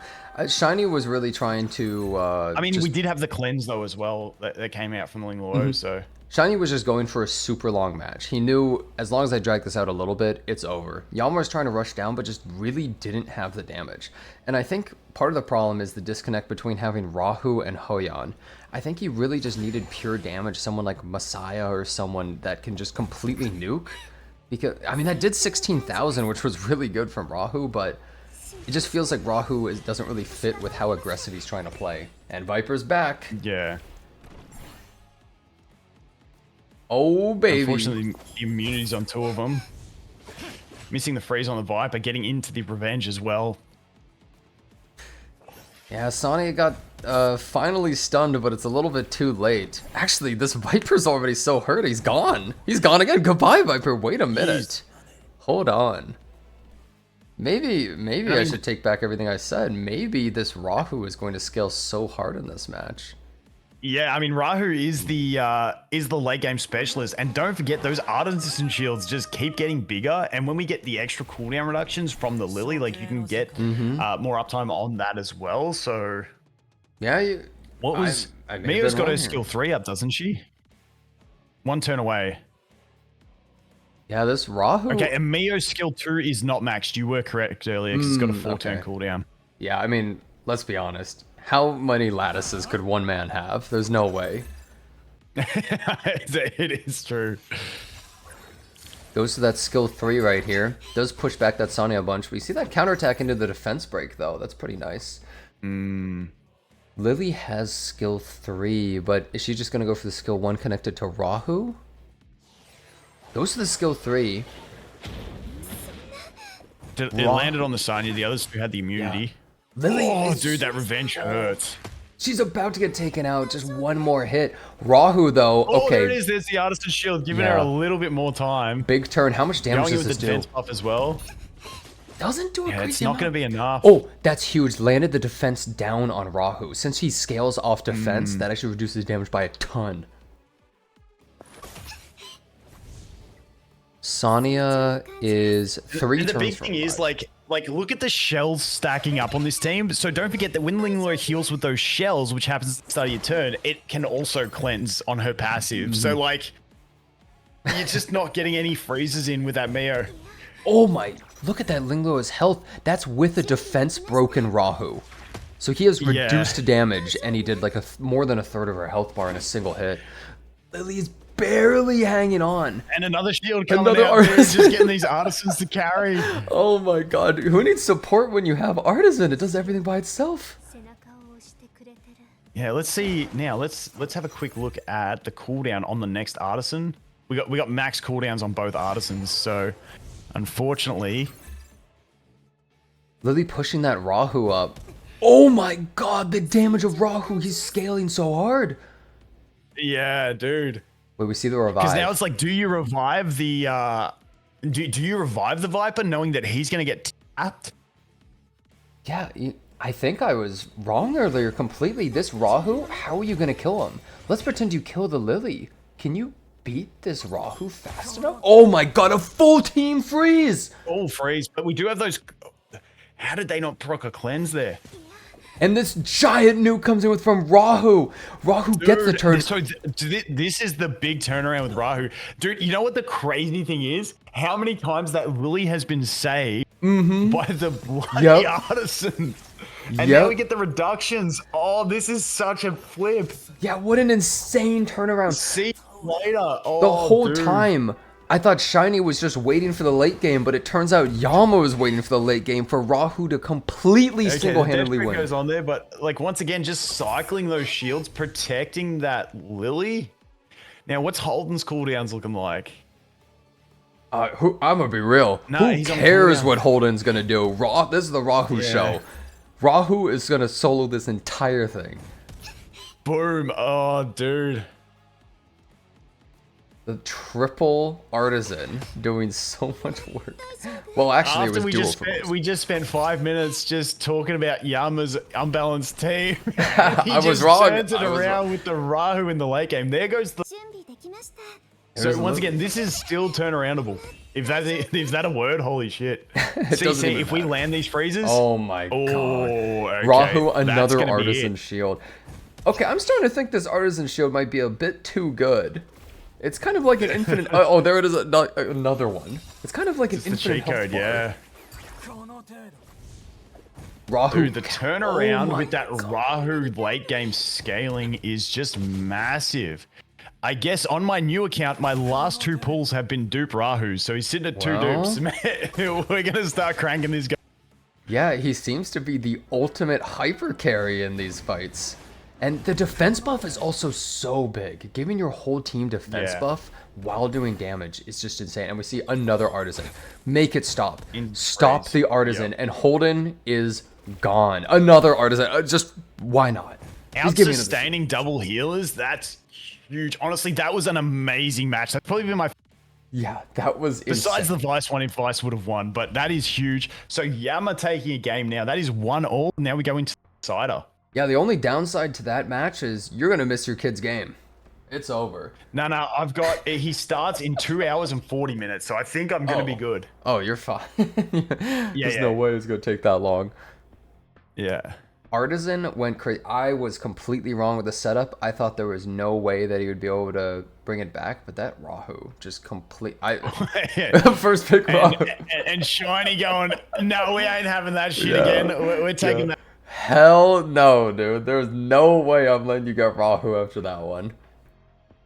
Shiny was really trying to... I mean, we did have the cleanse, though, as well, that came out from the Ling so... Shiny was just going for a super long match. He knew as long as I drag this out a little bit, it's over. Yalmar's trying to rush down, but just really didn't have the damage. And I think part of the problem is the disconnect between having Rahu and Hoyan. I think he really just needed pure damage, someone like Messiah or someone that can just completely nuke. Because, I mean, that did 16,000, which was really good from Rahu, but it just feels like Rahu doesn't really fit with how aggressive he's trying to play. And Viper's back. Yeah. Oh, baby. Unfortunately, the immunity's on 2 of them. Missing the freeze on the Viper, getting into the revenge as well. Yeah, Sonya got finally stunned, but it's a little bit too late. Actually, this Viper's already so hurt, he's gone. He's gone again. Goodbye, Viper. Wait a minute. Hold on. Maybe I should take back everything I said. Maybe this Rahu is going to scale so hard in this match. Yeah, I mean, Rahu is the late game specialist, and don't forget those artisan shields just keep getting bigger. And when we get the extra cooldown reductions from the Lily, like you can get more uptime on that as well. So yeah, Mio's got her skill 3 up, doesn't she? 1 turn away. Yeah, this Rahu. Okay, and Mio's skill 2 is not maxed. You were correct earlier because it's got a 4-turn cooldown. Yeah, I mean, let's be honest. How many lattices could one man have? There's no way. It is true. Goes to that skill 3 right here. Does push back that Sonya a bunch. We see that counterattack into the defense break, though. That's pretty nice. Lily has skill 3, but is she just going to go for the skill 1 connected to Rahu? Goes to the skill 3. It landed on the Sanya. The others who had the immunity. Yeah. Lily dude, that revenge hurts. She's about to get taken out. Just one more hit. Rahu, though, okay. There it is. There's the artisan shield, giving her a little bit more time. Big turn. How much damage does this do? Defense buff as well. Doesn't do a crazy it's not going to be enough. Oh, that's huge. Landed the defense down on Rahu. Since he scales off defense, that actually reduces damage by a ton. Sonya is 3 turns. The big thing is, like, look at the shells stacking up on this team. So don't forget that when Linglo heals with those shells, which happens at the start of your turn, it can also cleanse on her passive. So, like, you're just not getting any freezes in with that Mio. Oh my, look at that Linglo's health. That's with a defense broken Rahu. So he has reduced damage, and he did like more than a third of her health bar in a single hit. Lily's barely hanging on. And another shield coming out there, just getting these artisans to carry. Oh my god, who needs support when you have artisan? It does everything by itself. Yeah, let's see now. Let's have a quick look at the cooldown on the next artisan. We got max cooldowns on both artisans, so unfortunately, Lily pushing that Rahu up. Oh my god, the damage of Rahu, he's scaling so hard. Yeah, dude. Wait, we see the revive. Because now it's like, do you revive the do you revive the Viper knowing that he's gonna get tapped? Yeah, I think I was wrong earlier completely. This Rahu, how are you gonna kill him? Let's pretend you kill the Lily. Can you beat this Rahu fast enough? Oh my god, a full team freeze! Full freeze, but we do have those. How did they not proc a cleanse there? And this giant nuke comes in from Rahu. Rahu gets the turn. So this is the big turnaround with Rahu. Dude, you know what the crazy thing is? How many times that Lily has been saved by the bloody artisans. And now we get the reductions. Oh, this is such a flip. Yeah, what an insane turnaround. See you later. Oh, the whole time, I thought Shiny was just waiting for the late game, but it turns out Yama was waiting for the late game for Rahu to completely single-handedly win. Goes on there, but like once again, just cycling those shields, protecting that Lily. Now, what's Holden's cooldowns looking like? I'm gonna be real. Who cares what Holden's gonna do? This is the Rahu show. Rahu is gonna solo this entire thing. Boom! Oh, dude. The triple artisan doing so much work. Well, actually, After it was dual for most. we just spent 5 minutes just talking about Yama's unbalanced team. He I was just wrong. turns it I was around wrong. with the Rahu in the late game. There goes the. There's So a once little- again, this is still turnaroundable. If that a word, holy shit. doesn't CC, even if we matter. land these freezes. Oh my god. okay, Rahu, that's another gonna be artisan it. shield. Okay, I'm starting to think this artisan shield might be a bit too good. It's kind of like an infinite. Oh, there it is, another one. It's kind of like It's an the infinite cheat code, health bar. yeah. Rahu, Dude, the turnaround my with that Rahu late game scaling is just massive. I guess on my new account, my last 2 pulls have been dupe Rahus, so he's sitting at 2 Well. dupes. We're gonna start cranking this guy. Yeah, he seems to be the ultimate hyper carry in these fights. And the defense buff is also so big. Giving your whole team defense Yeah. buff while doing damage is just insane. And we see another artisan. Make it stop. In Stop praise. the artisan. Yep. And Holden is gone. Another artisan. Just, why not? Out giving it a- sustaining double healers, that's huge. Honestly, that was an amazing match. That's probably been my Yeah, that was besides insane. the Vice one, if Vice would have won, but that is huge. So Yama taking a game now. That is 1-all. Now we go into Cider. Yeah, the only downside to that match is you're going to miss your kid's game. It's over. No, I've got. He starts in 2 hours and 40 minutes, so I think I'm gonna be good. Oh, you're fine. There's no yeah. way it's going to take that long. Yeah. Artisan went crazy. I was completely wrong with the setup. I thought there was no way that he would be able to bring it back, but that Rahu just first pick Rahu. and Shiny going, no, we ain't having that shit again. We're taking that. Hell no, dude. There's no way I'm letting you get Rahu after that one.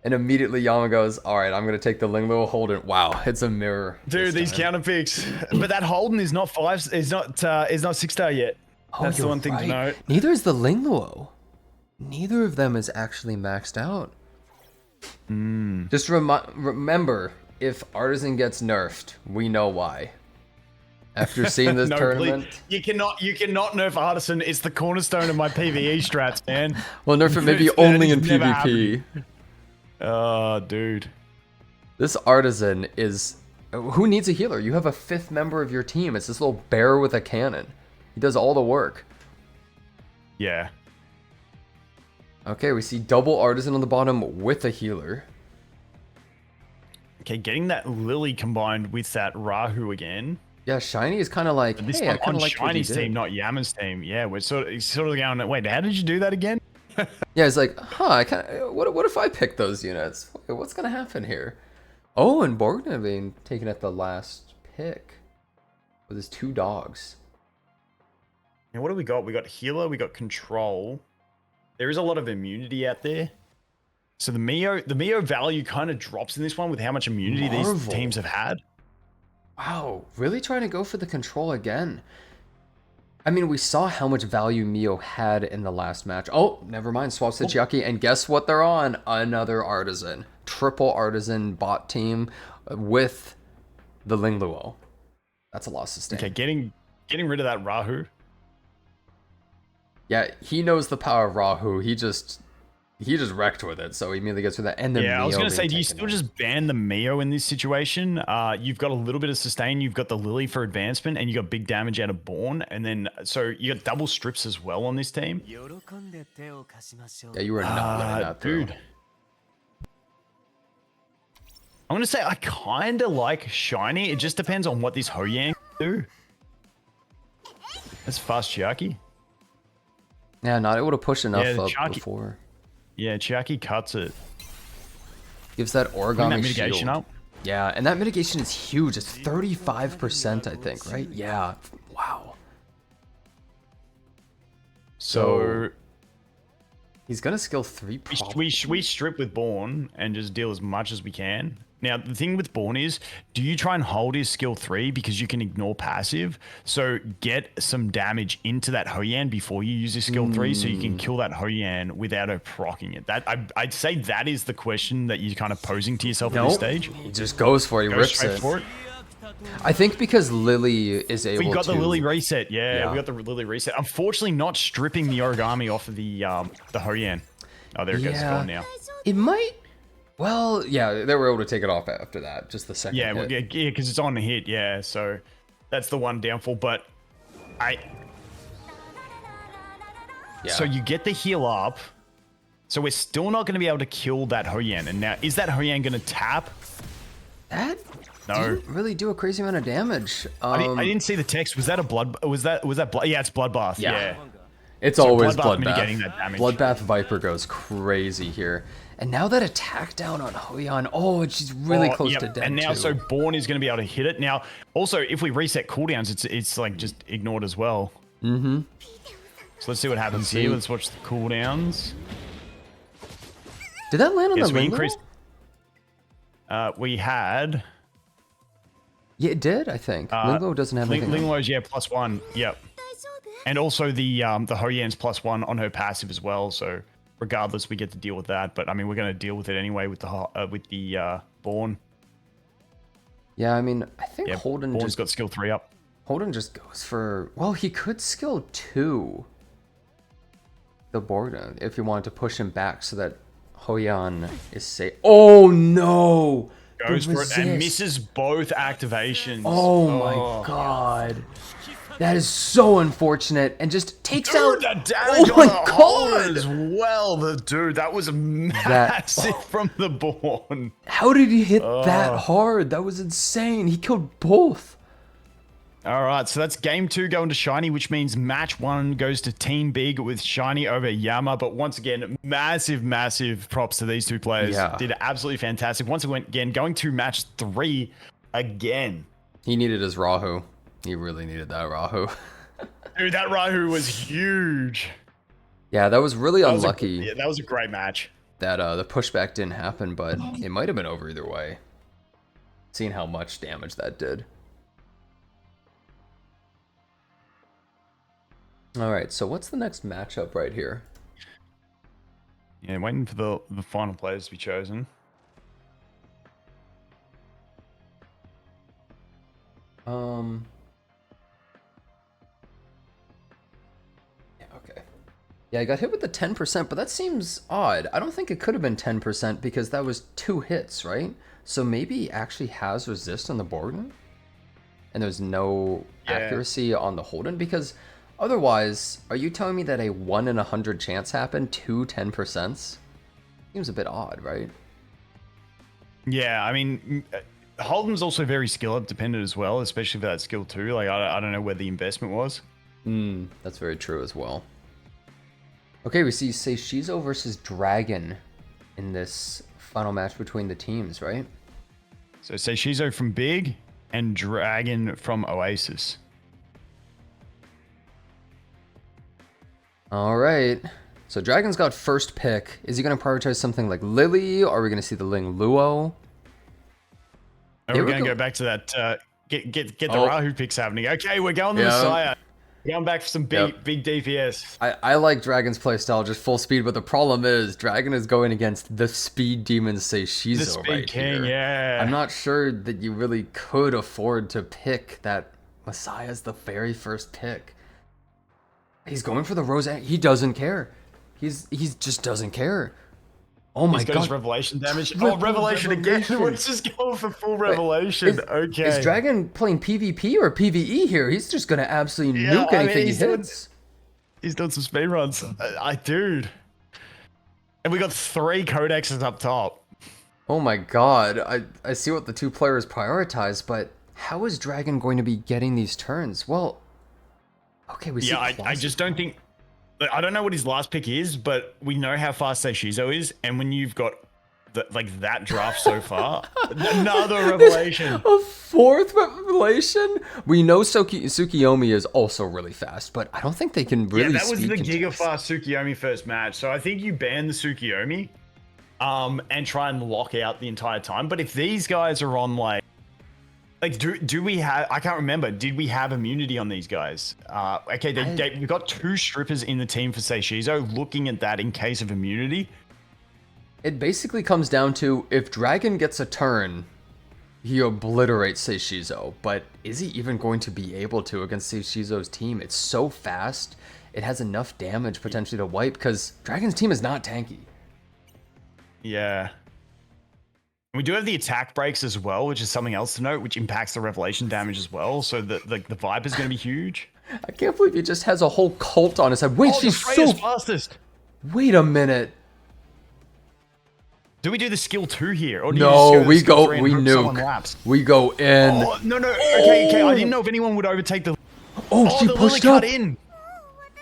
And immediately Yama goes, all right, I'm going to take the Lingluo Holden. Wow, it's a mirror. Dude, this these time. counter picks. But that Holden is not 6-star yet. Oh, That's the you're one thing to right. note. Neither is the Lingluo. Neither of them is actually maxed out. Just remember, if Artisan gets nerfed, we know why. After seeing this No, tournament, please. You cannot nerf Artisan. It's the cornerstone of my PvE strats, man. well, nerf it maybe That only in is never PvP. Oh, dude. This Artisan is... Who needs a healer? You have a 5th member of your team. It's this little bear with a cannon. He does all the work. Yeah. Okay, we see double Artisan on the bottom with a healer. Okay, getting that Lily combined with that Rahu again. Yeah, Shiny is kind of like, This hey, I time kind on of like what you Shiny's did. team, not Yama's team. Yeah, we're sort of going, wait, how did you do that again? Yeah, it's like, huh, I kind of, what if I pick those units? What's going to happen here? Oh, and Borgna being taken at the last pick with his 2 dogs. Now, what do we got? We got healer, we got control. There is a lot of immunity out there. So the Mio value kind of drops in this one with how much immunity these Marvel. teams have had. Wow, really trying to go for the control again. I mean, we saw how much value Mio had in the last match. Oh, never mind, swaps to Chiaki, and guess what they're on? Another Artisan. Triple Artisan bot team with the Lingluo. That's a loss sustained. Okay, getting rid of that Rahu. Yeah, he knows the power of Rahu. He just wrecked with it, so he immediately gets through that. And then Yeah, I was Mio going to say, being do you taken still out. just ban the Mio in this situation? You've got a little bit of sustain, you've got the Lily for advancement, and you got big damage out of Born, and then so you got double strips as well on this team. Yeah, you were not letting that through. Dude. I'm going to say I kind of like Shiny. It just depends on what this Hoyang do. That's fast Chiaki. Yeah, not able to push enough Yeah, up Chiaki- before. Yeah, Chiaki cuts it. Gives that Bring origami that mitigation shield. up. Yeah, and that mitigation is huge. It's 35%, I think, right? Yeah. Wow. So He's gonna skill 3 we strip with Born and just deal as much as we can. Now, the thing with Born is, do you try and hold his skill 3 because you can ignore passive? So get some damage into that Hoyan before you use his skill 3 so you can kill that Hoyan without her proccing it. I'd say that is the question that you're kind of posing to yourself at this stage. He just goes for it. He Go rips straight it. for it. I think because Lily is able to... We got the Lily reset. Yeah, Yeah. we got the Lily reset. Unfortunately, not stripping the origami off of the Hoyan. Oh, there it goes. It's Yeah. gone now. It might Well, yeah, they were able to take it off after that. Just the second Yeah, hit. yeah, because it's on the hit. Yeah, so that's the one downfall. But Yeah. so you get the heal up. So we're still not going to be able to kill that Hoyan. And now, is that Hoyan going to tap? That No. didn't really do a crazy amount of damage. I didn't see the text. Was that a blood? Was that blood? Yeah, it's bloodbath. Yeah. It's So always Bloodbath Bloodbath. mitigating that damage. Bloodbath Viper goes crazy here. And now that attack down on Hoyan, oh, she's really close yep. to dead And now, too. so Born is going to be able to hit it. Now, also, if we reset cooldowns, it's like just ignored as well. Mm-hmm. So let's see what happens here. Let's watch the cooldowns. Did that land on Yes, the we Lingo? increased. We had. Yeah, it did, I think. Lingo doesn't have anything. Linglo's, yeah, +1. Yep. And also the Hoyan's +1 on her passive as well. So regardless, we get to deal with that. But I mean, we're going to deal with it anyway with the Born. Yeah, I mean, I think Yeah, Holden Born's just got skill 3 up. Holden just goes for, well, he could skill 2 the Borgna if you wanted to push him back so that Hoyan is safe. Oh no! The Goes for it and resist. misses both activations. Oh my god. That is so unfortunate and just takes out. Dude, that damage Oh my on the hole god! as well. Dude, that was massive from the Born. How did he hit that hard? That was insane. He killed both. All right, so that's game 2 going to Shiny, which means match 1 goes to Team Big with Shiny over Yama. But once again, massive props to these two players. Yeah. Did absolutely fantastic. Once again, going to match 3 again. He needed his Rahu. He really needed that Rahu. Dude, that Rahu was huge. Yeah, that was really unlucky. Yeah, that was a great match. That the pushback didn't happen, but it might have been over either way. Seeing how much damage that did. Alright, so what's the next matchup right here? Yeah, waiting for the final players to be chosen. Yeah, okay. Yeah, I got hit with the 10%, but that seems odd. I don't think it could have been 10% because that was 2 hits, right? So maybe he actually has resist on the Borgna? And there's no accuracy on the Holden? Because otherwise, are you telling me that a 1 in 100 chance happened? 2 10%? Seems a bit odd, right? Yeah, I mean, Holden's also very skill up dependent as well, especially for that skill 2. Like, I don't know where the investment was. That's very true as well. Okay, we see Seishizo versus Dragon in this final match between the teams, right? So Seishizo from Big and Dragon from Oasis. All right. So Dragon's got first pick. Is he going to prioritize something like Lily, or are we going to see the Ling Luo? And we're going to go back to that, get the Rahu picks happening. Okay, we're going to Messiah. Going back for some big DPS. I like Dragon's playstyle, just full speed, but the problem is Dragon is going against the speed demon Seishizo The Speed right King, here. yeah. I'm not sure that you really could afford to pick that Messiah's the very first pick. He's going for the Rose. He doesn't care. He's just doesn't care. Oh my He's got god. his revelation damage. Triple Revelation again. Let's just go for full revelation. Okay. Is Dragon playing PvP or PvE here? He's just gonna absolutely nuke anything he hits. He's done some speed runs. Dude. And we got 3 codexes up top. Oh my god. I see what the two players prioritize, but how is Dragon going to be getting these turns? Well, okay, we see. Yeah, I just don't think. I don't know what his last pick is, but we know how fast Seishizo is, and when you've got that draft so far, another revelation. A 4th revelation? We know Tsukiyomi is also really fast, but I don't think they can really. Yeah, that was the contest. Giga Fast Tsukiyomi first match. So I think you ban the Tsukiyomi, and try and lock out the entire time. But if these guys are on like do we have? I can't remember. Did we have immunity on these guys? Okay, we've got 2 strippers in the team for Seishizo. Looking at that in case of immunity, it basically comes down to if Dragon gets a turn, he obliterates Seishizo. But is he even going to be able to against Seishizo's team? It's so fast. It has enough damage potentially to wipe because Dragon's team is not tanky. yeah. We do have the attack breaks as well, which is something else to note, which impacts the revelation damage as well. So the Viper's going to be huge. I can't believe he just has a whole cult on his head. Wait, she's so fastest. Wait a minute. Do we do the skill 2 here? Or do No, we go. We nuke. We go in. Oh, no. Okay. I didn't know if anyone would overtake the. Oh, she the pushed Lily up. cut in.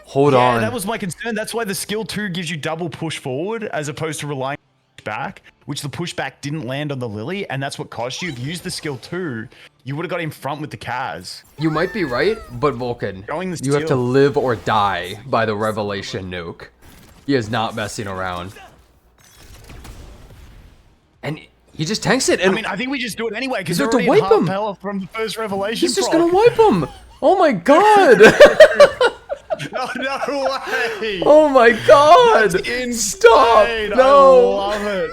Hold on. That was my concern. That's why the skill 2 gives you double push forward as opposed to relying on pushback, which the pushback didn't land on the Lily, and that's what cost you. If you used the skill 2, you would have got in front with the Kaz. You might be right, but Vulcan, Going the you have to steal. live or die by the revelation nuke. He is not messing around. And he just tanks it. And I mean, I think we just do it anyway because You they're have to already wipe at him. half health from the first revelation. he's just proc. gonna wipe him. Oh my god. Oh, no way. Oh my god. Insane. Stop. I No. love it.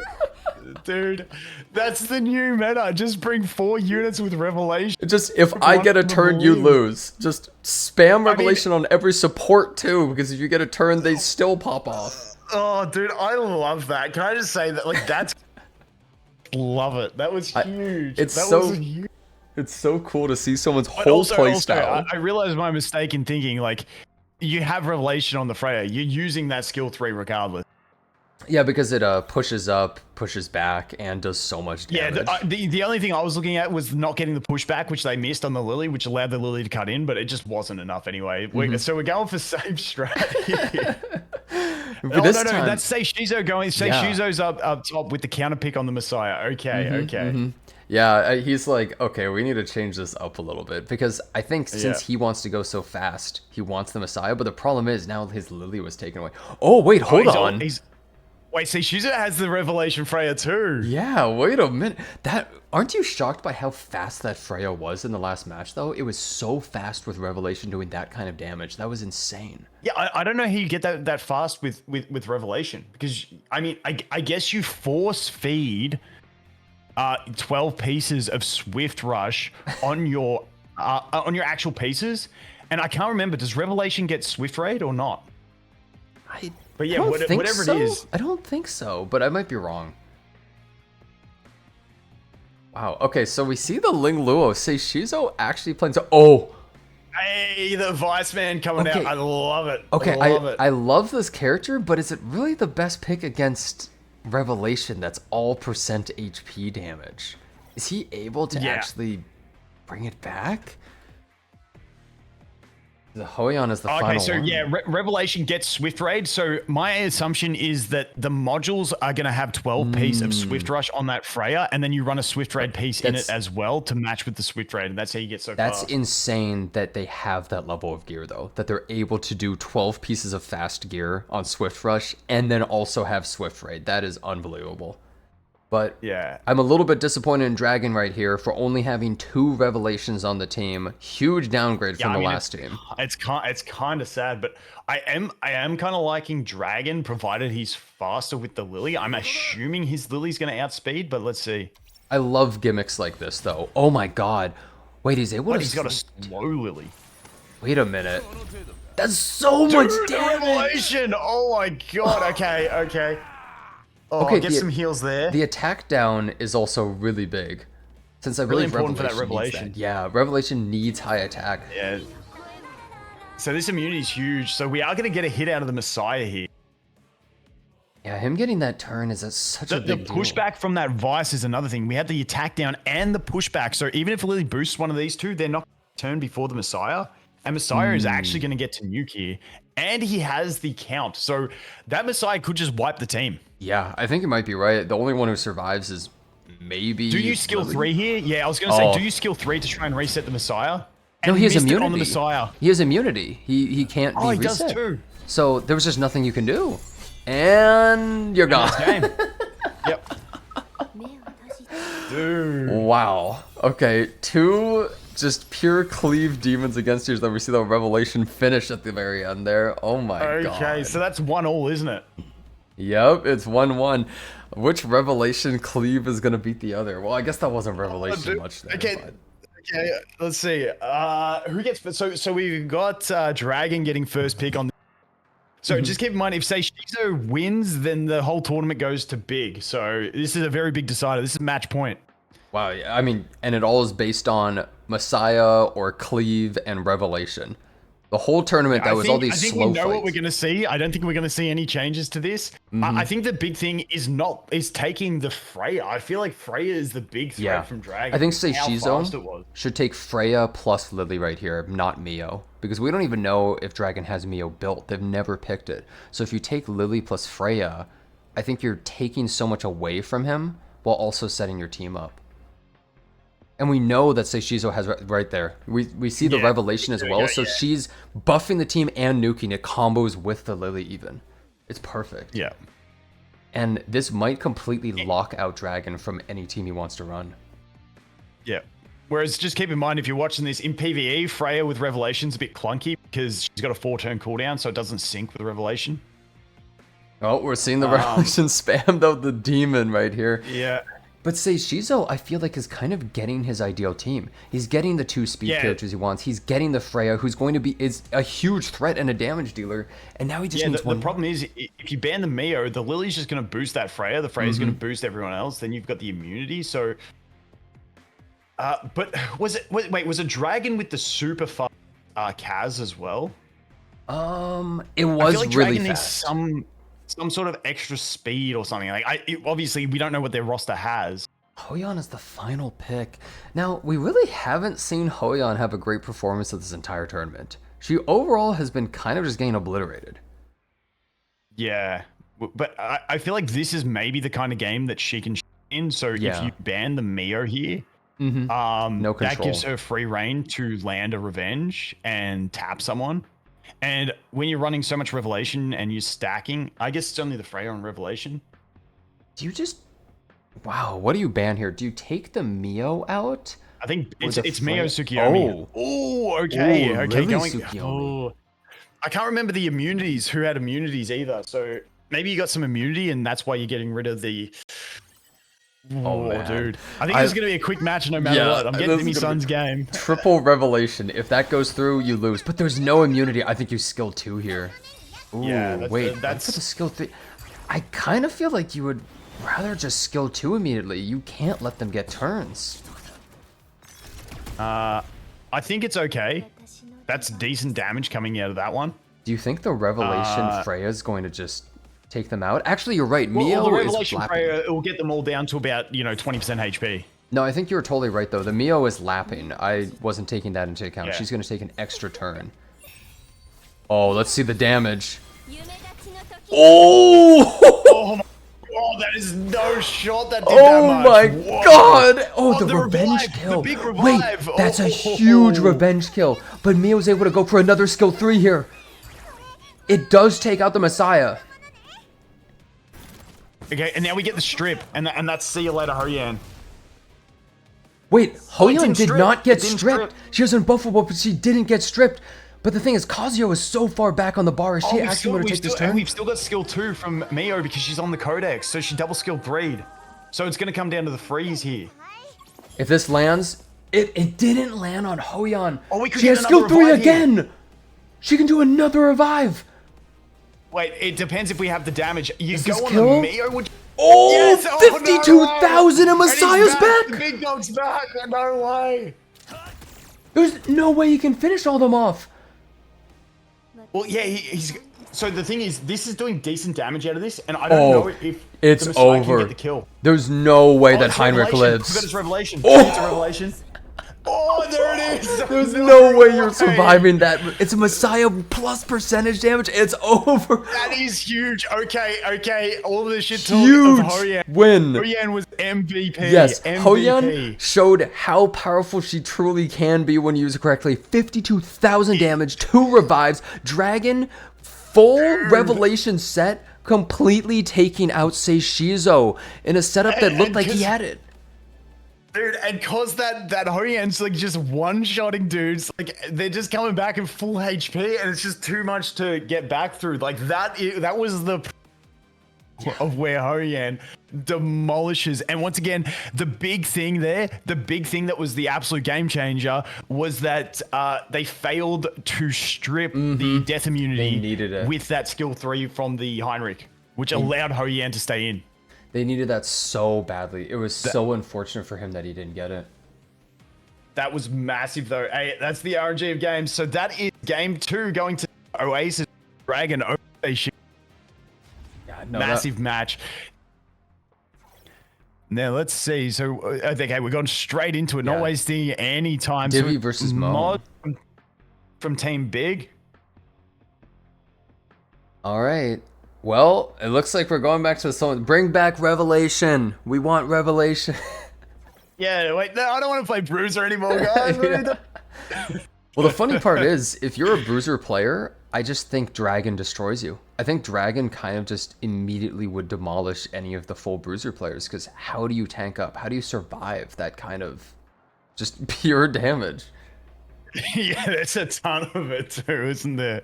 Dude, that's the new meta. Just bring 4 units with revelation. Just if I get a turn, you Unbelievable. lose. Just spam revelation on every support too, because if you get a turn, they still pop off. Oh, dude, I love that. Can I just say that? Like, that's. Love it. That was huge. It's that so- was huge. It's so cool to see someone's But whole also, playstyle. I realized my mistake in thinking, like, you have revelation on the Freya. You're using that skill 3 regardless. Yeah, because it pushes up, pushes back, and does so much damage. Yeah, the only thing I was looking at was not getting the pushback, which they missed on the Lily, which allowed the Lily to cut in, but it just wasn't enough anyway. So we're going for safe strat. But this no, time, that's Say Shizo going. Say Yeah. Shizo's up top with the counter pick on the Messiah. Okay. yeah, he's like, okay, we need to change this up a little bit because I think since he wants to go so fast, he wants the Messiah. But the problem is now his Lily was taken away. Oh wait, hold on. Wait, see, Shizo has the revelation Freya too. Yeah, wait a minute. Aren't you shocked by how fast that Freya was in the last match though? It was so fast with Revelation doing that kind of damage. That was insane. Yeah, I don't know how you get that fast with revelation because I mean I guess you force feed 12 pieces of Swift Rush on your actual pieces, and I can't remember, does revelation get Swift Raid or not? But yeah, I don't think whatever so. it is. I don't think so, but I might be wrong. Wow. Okay, so we see the Ling Luo. Say Shizo actually playing. Oh. Hey, the Vice Man coming Okay. out. I love it. Okay. I love it. I love this character, but is it really the best pick against Revelation? That's all percent HP damage. Is he able to actually bring it back? The Hoyon is the final Okay, so one. yeah, Revelation gets Swift Raid. So my assumption is that the modules are going to have 12 piece of Swift Rush on that Freya, and then you run a Swift Raid piece in it as well to match with the Swift Raid, and that's how you get so That's fast. insane that they have that level of gear, though. That they're able to do 12 pieces of fast gear on Swift Rush and then also have Swift Raid. That is unbelievable. But Yeah. I'm a little bit disappointed in Dragon right here for only having 2 Revelations on the team. Huge downgrade from the last team. It's kind of sad, but I am kind of liking Dragon, provided he's faster with the Lily. I'm assuming his Lily's going to outspeed, but let's see. I love gimmicks like this, though. Oh my god. Wait, he's able to... He's got a slow Lily. Wait a minute. That's so much Dude, damage! Revelation! Oh my god, okay. Oh, Okay, get some heals there. The attack down is also really big. Since I Really believe important for that Revelation needs Revelation. Yeah, Revelation needs high attack. Yeah. So this immunity is huge. So we are going to get a hit out of the Messiah here. Yeah, him getting that turn is such a The big deal. pushback from that Vice is another thing. We had the attack down and the pushback. So even if Lily boosts one of these two, they're not turn before the Messiah. And Messiah is actually going to get to nuke here. And he has the count. So that Messiah could just wipe the team. Yeah, I think you might be right. The only one who survives is maybe... Do you skill Lily? 3 here? Yeah, I was going to say, do you skill 3 to try and reset the Messiah? No, And he has missed it immunity. on the Messiah. He has immunity. He can't be Oh, he reset. does too. So there was just nothing you can do. And you're gone. Game. Yep. Dude. Wow. Okay, 2 just pure cleave demons against each other. We see the Revelation finish at the very end there. Oh my god. Okay, so that's 1-1, isn't it? Yep, it's 1-1. Which Revelation cleave is going to beat the other? Well, I guess that wasn't Revelation much there. Okay. but- Okay, let's see. Who gets so we've got Dragon getting first pick on. So just keep in mind, if say Shizo wins, then the whole tournament goes to big. So this is a very big decider. This is match point. Wow, yeah, I mean, and it all is based on Messiah or Cleave and Revelation. The whole tournament, that was all these slow I think we know fights. what we're going to see. I don't think we're going to see any changes to this. I think the big thing is taking the Freya. I feel like Freya is the big threat from Dragon. I think say How fast it Shizo was. should take Freya plus Lily right here, not Mio. Because we don't even know if Dragon has Mio built. They've never picked it. So if you take Lily plus Freya, I think you're taking so much away from him while also setting your team up. And we know that say Shizo has right there. We see the Revelation as well. So she's buffing the team and nuking it, combos with the Lily even. It's perfect. Yeah. And this might completely lock out Dragon from any team he wants to run. Yeah. Whereas just keep in mind, if you're watching this in PvE, Freya with Revelation's a bit clunky because she's got a 4-turn cooldown, so it doesn't sync with Revelation. Oh, we're seeing the Revelation spam though, the demon right here. Yeah. But say Shizo, I feel like is kind of getting his ideal team. He's getting the 2 speed characters he wants. He's getting the Freya, who's going to be is a huge threat and a damage dealer. And now he just needs one. The problem is, if you ban the Mio, the Lily's just going to boost that Freya. The Freya's going to boost everyone else. Then you've got the immunity. So, but was it Dragon with the super fast Kaz as well? It was I feel like really Dragon fast. needs some sort of extra speed or something. Like obviously we don't know what their roster has. Hoyon is the final pick. Now, we really haven't seen Hoyon have a great performance of this entire tournament. She overall has been kind of just getting obliterated. Yeah, but I feel like this is maybe the kind of game that she can in. So if you ban the Mio here, No that control. gives her free reign to land a revenge and tap someone. And when you're running so much Revelation and you're stacking, I guess it's only the Freya on Revelation. Do you just... Wow, what do you ban here? Do you take the Mio out? I think Or it's the Mio Freya? Tsukiyomi. Oh, okay. Ooh, Okay, Lily going. Tsukiyomi. Oh, I can't remember the immunities, who had immunities either. So maybe you got some immunity and that's why you're getting rid of the... Oh, man. Dude. I think it's going to be a quick match no matter what. I'm getting to me son's game. Triple Revelation. If that goes through, you lose. But there's no immunity. I think you skill 2 here. Ooh, Yeah, that's for the skill 3. I kind of feel like you would rather just skill 2 immediately. You can't let them get turns. I think it's okay. That's decent damage coming out of that one. Do you think the Revelation Freya's going to just take them out? Actually, you're right. Well, Mio the is Revelation lapping. Freya, it will get them all down to about, 20% HP. No, I think you're totally right, though. The Mio is lapping. I wasn't taking that into account. Yeah. She's going to take an extra turn. Oh, let's see the damage. Oh! Oh, that is no shot that did Oh that much. my Whoa. god! Oh, the revive, revenge kill. The big Wait, revive. that's a Oh. huge revenge kill. But Mio's able to go for another skill 3 here. It does take out the Messiah. Okay, and now we get the strip, and that's see you later, Harian. Wait, Hoyon didn't did strip. not get It didn't stripped. strip. She was unbuffable, but she didn't get stripped. But the thing is, Kazuyo is so far back on the bar. Is she actually going to take this turn? We've still got skill 2 from Mio because she's on the Codex, so she double skill 3'd. So it's going to come down to the freeze here. If this lands, it didn't land on Hoyon. Oh, we could she get has skill another 3 revive here. again. She can do another revive. Wait, it depends if we have the damage. You Is go this on kill? the Mio, would Oh, Yes! Oh, 52,000 and no way! Messiah's And he's back. The big dog's back. No way. There's no way you can finish all them off. Well, yeah, he's. So the thing is, this is doing decent damage out of this, and I don't know if it's the Messiah over. can get the kill. There's no way that it's Heinrich Revelation. lives. Forgot it's Revelation. Oh! It's a Revelation. Oh, there it is. There's no way you're surviving that. It's a Messiah plus percentage damage. It's over. That is huge. Okay. All of the shit talk Huge of Horian. win. Horian was MVP. Yes, MVP. Hoyon showed how powerful she truly can be when used correctly. 52,000 damage, 2 revives, Dragon, full Revelation set, completely taking out Seishizo in a setup that looked like he had it. Dude, and cause that Horian's like just one-shotting dudes, like they're just coming back in full HP, and it's just too much to get back through. Like that was the of where Hoyan demolishes. And once again, the big thing that was the absolute game changer was that they failed to strip the death immunity They needed it. with that skill 3 from the Heinrich, which allowed Hoyan to stay in. They needed that so badly. It was so unfortunate for him that he didn't get it. That was massive, though. Hey, that's the RNG of games. So that is game 2 going to Oasis Dragon. Yeah, no, Massive match. Now let's see. So okay, we're going straight into it. Not Yeah. wasting any time. Divi versus Mod from Team Big. All right. Well, it looks like we're going back to the song. Bring back Revelation. We want Revelation. Yeah, wait, no, I don't want to play Bruiser anymore, guys. Well, the funny part is, if you're a Bruiser player, I just think Dragon destroys you. I think Dragon kind of just immediately would demolish any of the full Bruiser players, because how do you tank up? How do you survive that kind of just pure damage? Yeah, there's a ton of it too, isn't there?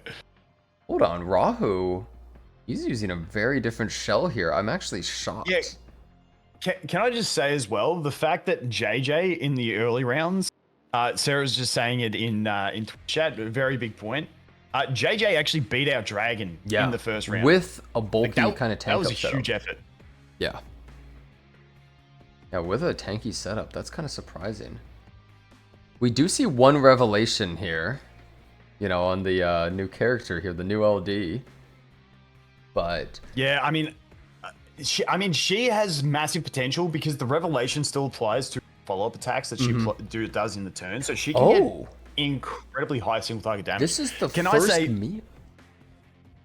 Hold on, Rahu. He's using a very different shell here. I'm actually shocked. Yeah. Can I just say as well, the fact that JJ in the early rounds, Sarah's just saying it in Twitch chat, a very big point. JJ actually beat out Dragon in the first round with a bulky kind of tank. That was a setup. huge effort. Yeah. Yeah, with a tanky setup, that's kind of surprising. We do see one revelation here, you know, on the new character here, the new LD. But yeah, I mean, she has massive potential because the revelation still applies to follow-up attacks that she does in the turn, so she can get incredibly high single target damage. This is the first I say, Mia.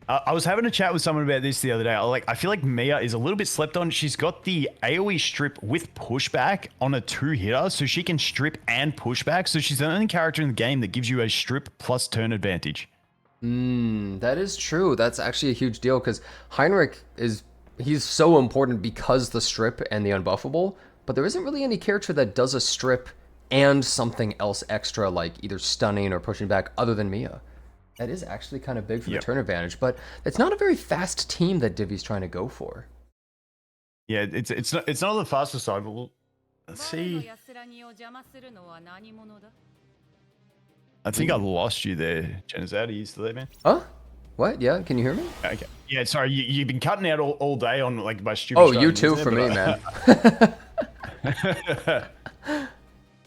I was having a chat with someone about this the other day. I feel like Mia is a little bit slept on. She's got the AoE strip with pushback on a 2-hitter, so she can strip and pushback. So she's the only character in the game that gives you a strip plus turn advantage. That is true. That's actually a huge deal because Heinrich he's so important because the strip and the unbuffable, but there isn't really any character that does a strip and something else extra like either stunning or pushing back other than Mia. That is actually kind of big for the turn advantage, but it's not a very fast team that Divi's trying to go for. Yeah, it's not the fastest side, but let's see. I think I lost you there, Jenazad. Are you still there, man? Huh? What? Yeah, can you hear me? Okay. Yeah, sorry, you've been cutting out all day on like my stupid. Oh, you too for me, man.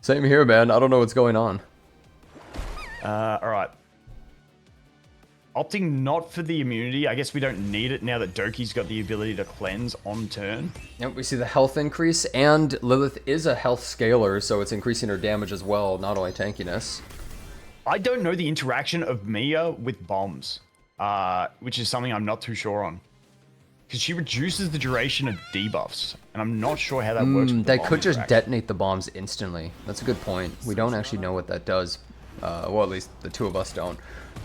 Same here, man. I don't know what's going on. All right. Opting not for the immunity. I guess we don't need it now that Doki's got the ability to cleanse on turn. Yep, we see the health increase, and Lilith is a health scaler, so it's increasing her damage as well, not only tankiness. I don't know the interaction of Mia with bombs, which is something I'm not too sure on. Because she reduces the duration of debuffs, and I'm not sure how that works. They could just detonate the bombs instantly. That's a good point. We don't actually know what that does. Well, at least the two of us don't.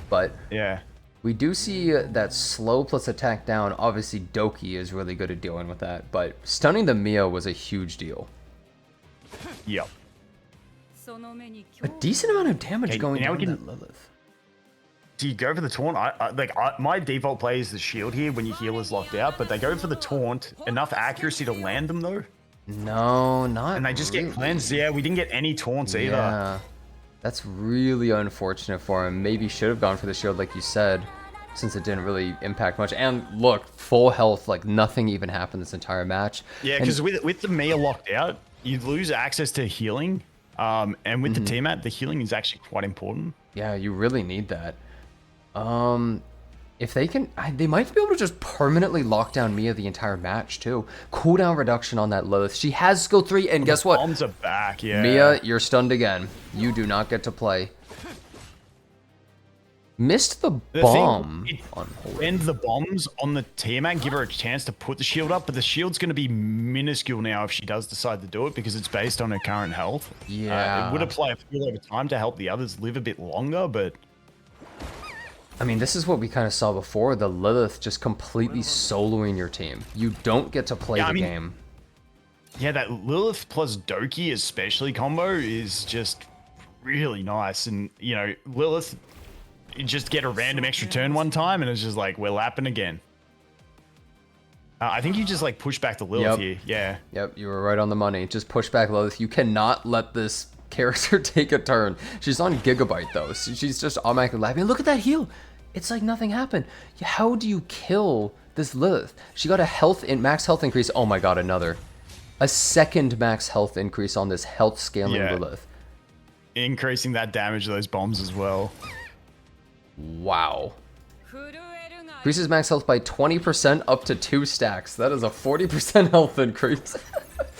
But yeah, we do see that slow plus attack down. Obviously, Doki is really good at dealing with that, but stunning the Mia was a huge deal. Yep. A decent amount of damage going down that Lilith. Do you go for the taunt? My default play is the shield here when your heal is locked out, but they go for the taunt. Enough accuracy to land them though? No, not And they just really. get cleansed. Yeah, we didn't get any taunts either. Yeah, that's really unfortunate for him. Maybe should have gone for the shield like you said, since it didn't really impact much. And look, full health, like nothing even happened this entire match. Yeah, because with the Mia locked out, you lose access to healing. And with the T-Mat, the healing is actually quite important. Yeah, you really need that. If they can, they might be able to just permanently lock down Mia the entire match too. Cooldown reduction on that Lilith. She has skill 3, and guess what? Bombs are back, yeah. Mia, you're stunned again. You do not get to play. Missed the bomb on hold. End the bombs on the T-Mat, give her a chance to put the shield up, but the shield's going to be minuscule now if she does decide to do it because it's based on her current health. Yeah. It would apply a fuel over time to help the others live a bit longer, but... I mean, this is what we kind of saw before, the Lilith just completely soloing your team. You don't get to play the game. Yeah, that Lilith plus Doki especially combo is just really nice. And, you know, Lilith, you just get a random extra turn one time and it's just like, we're lapping again. I think you just like push back the Lilith here. Yeah. Yep, you were right on the money. Just push back Lilith. You cannot let this character take a turn. She's on Gigabyte though, so she's just automatically laughing. Look at that heal. It's like nothing happened. How do you kill this Lilith? She got a max health increase. Oh my god, a second max health increase on this health scaling Lilith. Increasing that damage of those bombs as well. Wow. Increases max health by 20% up to 2 stacks. That is a 40% health increase.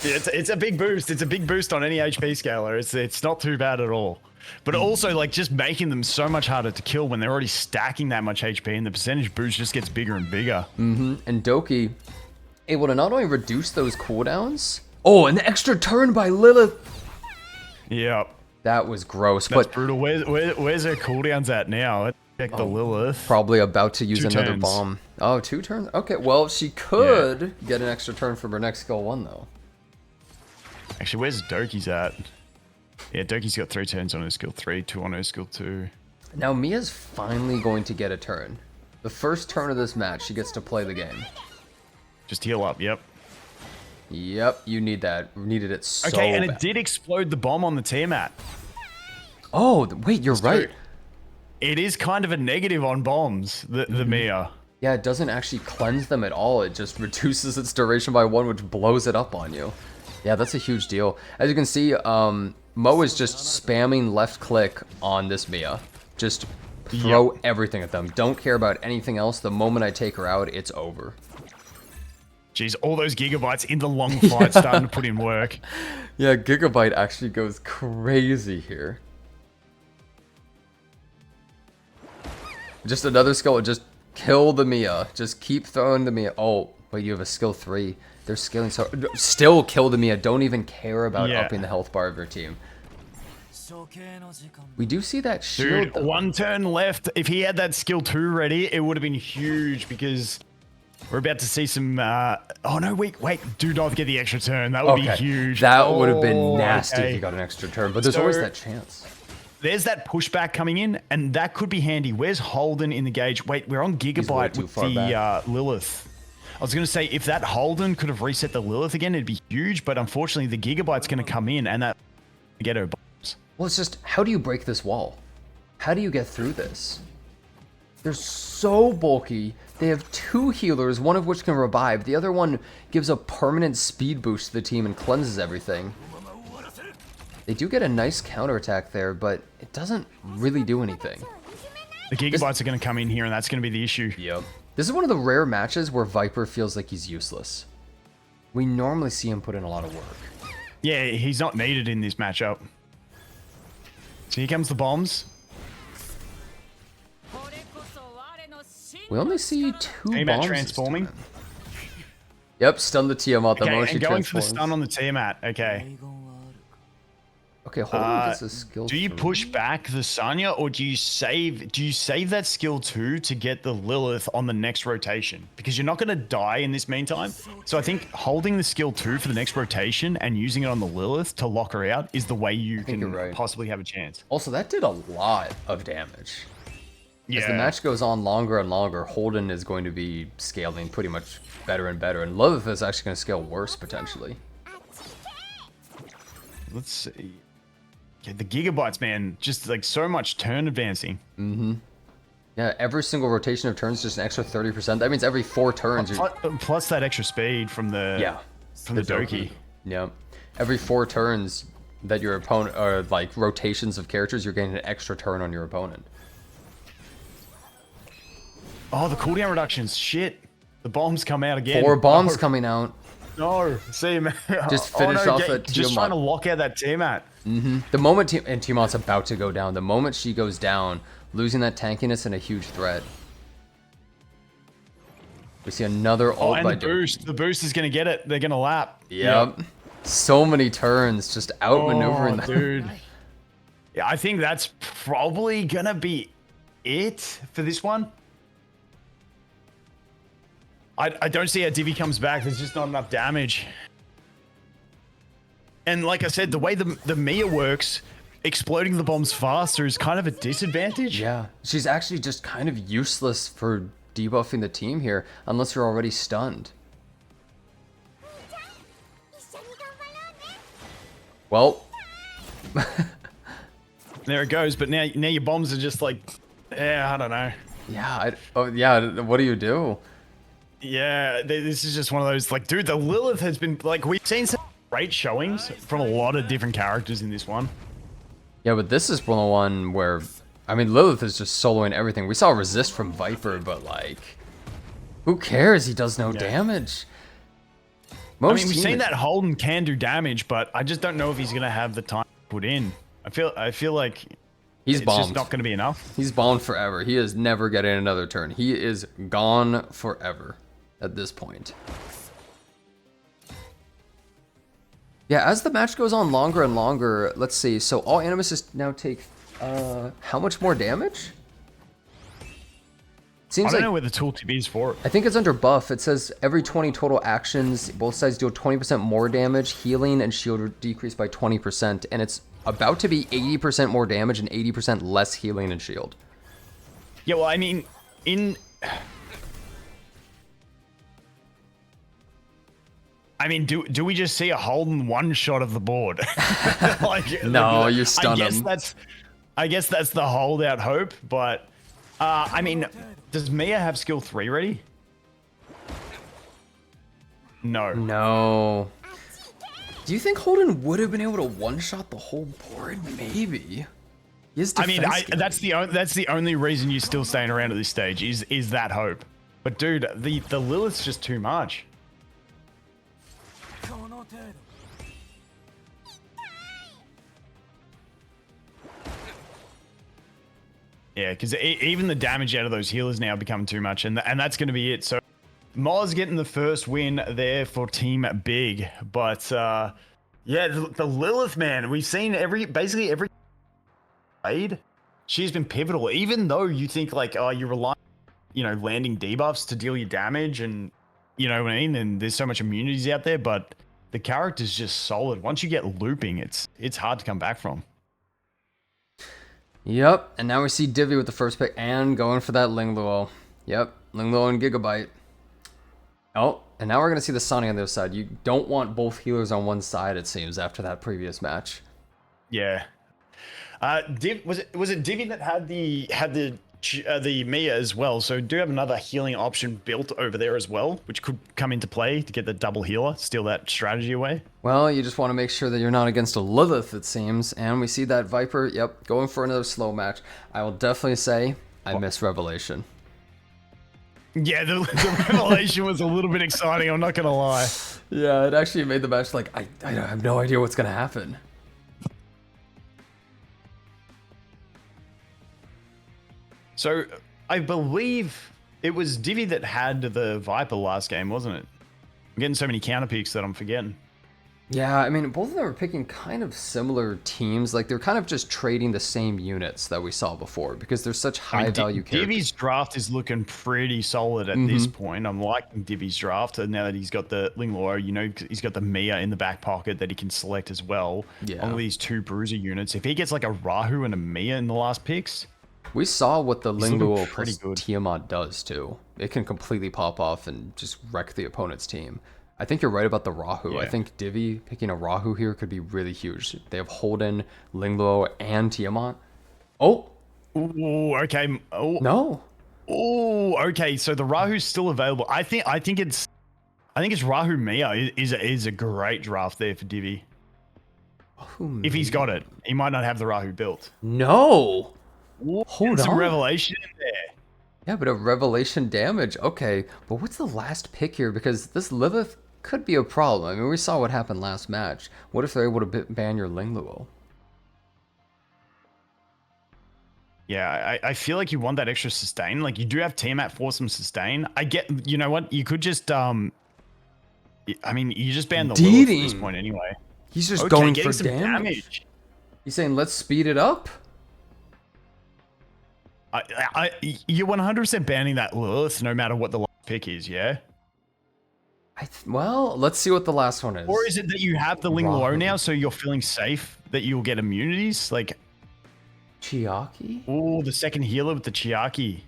It's a big boost. It's a big boost on any HP scaler. It's not too bad at all. But also like just making them so much harder to kill when they're already stacking that much HP, and the percentage boost just gets bigger and bigger. And Doki able to not only reduce those cooldowns. Oh, an extra turn by Lilith. Yep. That was gross. That's but brutal. Where's her cooldowns at now? Let's check the Lilith. Probably about to use 2 another turns. bomb. Oh, 2 turns? Okay, well, she could get an extra turn from her next skill 1, though. Actually, where's Doki's at? Yeah, Doki's got 3 turns on her skill 3, 2 on her skill 2. Now, Mia's finally going to get a turn. The first turn of this match, she gets to play the game. Just heal up, yep. Yep, you need that. Needed it so Okay, and bad. it did explode the bomb on the Tiamat. Oh, wait, you're right. It is kind of a negative on bombs, the Mia. Yeah, it doesn't actually cleanse them at all. It just reduces its duration by 1, which blows it up on you. Yeah, that's a huge deal. As you can see, Mo is just spamming left click on this Mia. Just throw everything at them. Don't care about anything else. The moment I take her out, it's over. Jeez, all those gigabytes in the long fight starting to put in work. Yeah, Gigabyte actually goes crazy here. Just another skill. Just kill the Mia. Just keep throwing the Mia. Oh, wait, you have a skill 3. They're scaling so... Still kill the Mia. Don't even care about upping the health bar of your team. We do see that shield. Dude, 1 turn left. If he had that skill 2 ready, it would have been huge because we're about to see some... oh, no, wait. Do not get the extra turn. That would be huge. That would have been nasty if you got an extra turn, but there's always that chance. There's that pushback coming in, and that could be handy. Where's Holden in the gauge? Wait, we're on Gigabyte with the Lilith. I was going to say, if that Holden could have reset the Lilith again, it'd be huge, but unfortunately, the Gigabyte's going to come in, and that get her bombs. Well, it's just, how do you break this wall? How do you get through this? They're so bulky. They have 2 healers, one of which can revive. The other one gives a permanent speed boost to the team and cleanses everything. They do get a nice counterattack there, but it doesn't really do anything. The Gigabytes are going to come in here, and that's going to be the issue. Yep. This is one of the rare matches where Viper feels like he's useless. We normally see him put in a lot of work. Yeah, he's not needed in this matchup. So here comes the bombs. We only see 2 Tiamat bombs. transforming. Yep, stun the Tiamat the Okay, moment she and going for the transforms. stun on the Tiamat. Okay. Okay, hold on. This is skill Do you 3. push back the Sanya, or do you save that skill 2 to get the Lilith on the next rotation? Because you're not going to die in this meantime. So I think holding the skill 2 for the next rotation and using it on the Lilith to lock her out is the way you can possibly have a chance. Also, that did a lot of damage. Yeah. As the match goes on longer and longer, Holden is going to be scaling pretty much better and better, and Lilith is actually going to scale worse potentially. Let's see. Okay, the Gigabytes, man, just like so much turn advancing. Yeah, every single rotation of turns just an extra 30%. That means every 4 turns. Plus that extra speed from the the Doki. Yeah, every 4 turns that your opponent, or like rotations of characters, you're getting an extra turn on your opponent. Oh, the cooldown reductions. Shit. The bombs come out again. 4 bombs coming out. No. See, man. Just finish off that Just trying to lock out that Tiamat. The moment Tiamat's about to go down, the moment she goes down, losing that tankiness and a huge threat. We see another ult and by the boost. The boost is going to get it. They're going to lap. Yep. So many turns just outmaneuvering them. Dude. Yeah, I think that's probably going to be it for this one. I don't see how Divi comes back. There's just not enough damage. And like I said, the way the Mia works, exploding the bombs faster is kind of a disadvantage. Yeah, she's actually just kind of useless for debuffing the team here, unless you're already stunned. Well, There it goes. But now your bombs are just like, yeah, I don't know. yeah. Oh, yeah. What do you do? Yeah, this is just one of those, like, dude, the Lilith has been, like, we've seen some great showings from a lot of different characters in this one. Yeah, but this is one where, I mean, Lilith is just soloing everything. We saw resist from Viper, but like, who cares? He does no damage. I mean, we've seen that Holden can do damage, but I just don't know if he's gonna have the time to put in. I feel like he's bombed. It's just not gonna be enough. He's bombed forever. He is never getting another turn. He is gone forever at this point. Yeah, as the match goes on longer and longer, let's see. So all Animuses now take how much more damage? Seems I don't know where the tooltip is for it. I think it's under buff. It says every 20 total actions, both sides deal 20% more damage, healing and shield decrease by 20%, and it's about to be 80% more damage and 80% less healing and shield. Yeah, well, I mean, do we just see a Holden one shot of the board? Like, no, you stun him. I guess that's the holdout hope, but I mean, does Mia have skill 3 ready? No. No. Do you think Holden would have been able to one-shot the whole board? Maybe. I mean, that's the only reason you're still staying around at this stage is that hope. But dude, the Lilith's just too much. Yeah, because even the damage out of those healers now become too much, and that's going to be it. So Moz getting the first win there for Team Big, but yeah, the Lilith, man, we've seen basically every raid, she's been pivotal. Even though you think like, oh, you rely, landing debuffs to deal your damage, and you know what I mean, and there's so much immunities out there, but the character's just solid. Once you get looping, it's hard to come back from. Yep, and now we see Divi with the first pick and going for that Lingluo. Yep, Lingluo and Gigabyte. Oh, and now we're going to see the Sonny on the other side. You don't want both healers on one side, it seems, after that previous match. Yeah. Was it Divi that had the Mia as well? So do have another healing option built over there as well, which could come into play to get the double healer, steal that strategy away. Well, you just want to make sure that you're not against a Lilith, it seems. And we see that Viper, yep, going for another slow match. I will definitely say I miss Revelation. Yeah, the Revelation was a little bit exciting, I'm not going to lie. Yeah, it actually made the match like, I have no idea what's going to happen. So, I believe it was Divi that had the Viper last game, wasn't it? I'm getting so many counter picks that I'm forgetting. Yeah, I mean, both of them are picking kind of similar teams. Like, they're kind of just trading the same units that we saw before because they're such high-value characters. Divi's draft is looking pretty solid at this point. I'm liking Divi's draft, and now that he's got the Lingluo, he's got the Mia in the back pocket that he can select as well. Yeah. All these 2 Bruiser units. If he gets like a Rahu and a Mia in the last picks... We saw what the Lingluo plus good. Tiamat does, too. It can completely pop off and just wreck the opponent's team. I think you're right about the Rahu. Yeah. I think Divi picking a Rahu here could be really huge. They have Holden, Lingluo, and Tiamat. Oh! Ooh, okay. Oh. No! Oh, okay. So the Rahu's still available. I think it's Rahu Mia is a great draft there for Divi. If he's got it. He might not have the Rahu built. No! Hold on. Some Revelation in there. Yeah, but a Revelation damage. Okay, but what's the last pick here? Because this Lilith could be a problem. I mean, we saw what happened last match. What if they're able to ban your Lingluo? Yeah, I feel like you want that extra sustain. Like, you do have Tiamat for some sustain. I get, you know what? You could just, I mean, you just ban the Lilith at this point anyway. He's just going for some damage. He's saying, let's speed it up. You're 100% banning that Lilith no matter what the last pick is, yeah? Well, let's see what the last one is. Or is it that you have the Lingluo now, so you're feeling safe that you'll get immunities? Like... Chiaki? Oh, the second healer with the Chiaki.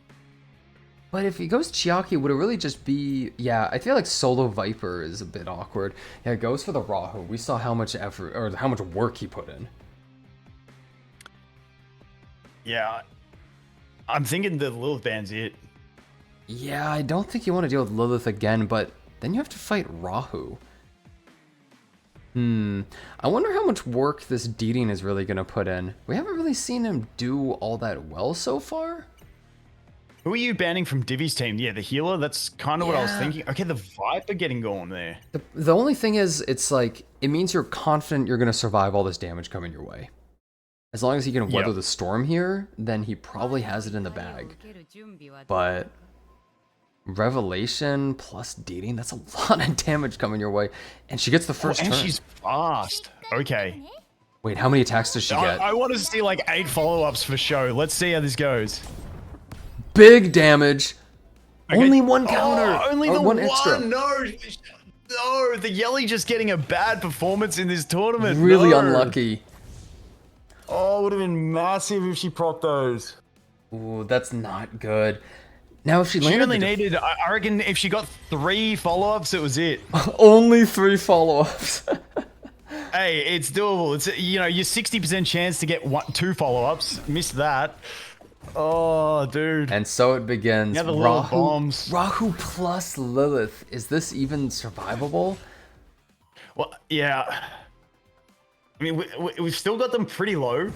But if he goes Chiaki, would it really just be... Yeah, I feel like Solo Viper is a bit awkward. Yeah, it goes for the Rahu. We saw how much effort, or how much work he put in. Yeah. I'm thinking the Lilith Band's it. Yeah, I don't think you want to deal with Lilith again, but then you have to fight Rahu. I wonder how much work this Deeding is really going to put in. We haven't really seen him do all that well so far. Who are you banning from Divi's team? Yeah, the healer? That's kind of what I was thinking. Okay, the Viper getting going there. The only thing is, it's like, it means you're confident you're going to survive all this damage coming your way. As long as he can weather the storm here, then he probably has it in the bag. But Revelation plus Deeding, that's a lot of damage coming your way. And she gets the first turn. And she's fast. Okay. Wait, how many attacks does she get? I want to see like 8 follow-ups for show. Let's see how this goes. Big damage. Okay. Only one counter. Only or the one extra. No, the Yelly just getting a bad performance in this tournament. Really unlucky. Oh, it would have been massive if she procced those. Ooh, that's not good. Now if she She landed only needed, I reckon if she got 3 follow-ups, it was it. only 3 follow-ups. Hey, it's doable. It's, you know, your 60% chance to get 2 follow-ups. Missed that. Oh, dude. And so it begins. Yeah, the little bombs. Rahu plus Lilith. Is this even survivable? Well, yeah. I mean, we've still got them pretty low.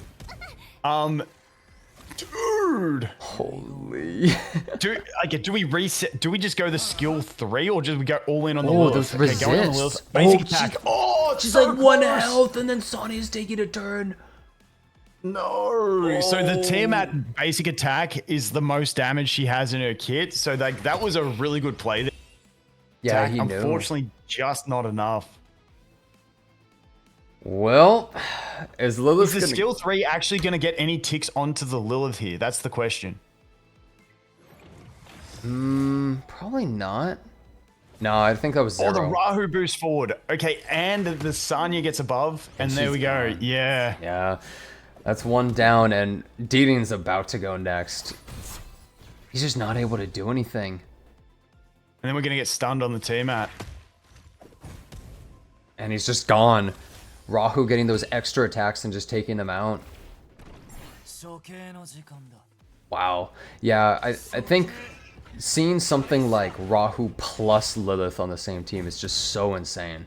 Dude. Holy. Do we reset? Do we just go the skill 3 or just we go all in on the Oh, Lilith? those resist. Go on the Lilith. Basic attack. She's so like 1 close. health and then Sonya's taking a turn. No. So the Tiamat basic attack is the most damage she has in her kit. So like that was a really good play there. Yeah, Attack, he knew. unfortunately, just not enough. Well, is Lilith Is the gonna... skill 3 actually going to get any ticks onto the Lilith here? That's the question. Probably not. No, I think that was 0. Oh, the Rahu boost forward. Okay, and the Sanya gets above, and there we go. gone. Yeah. Yeah, that's 1 down, and Deeding's about to go next. He's just not able to do anything. And then we're going to get stunned on the Tiamat. And he's just gone. Rahu getting those extra attacks and just taking them out. Wow. Yeah, I think seeing something like Rahu plus Lilith on the same team is just so insane.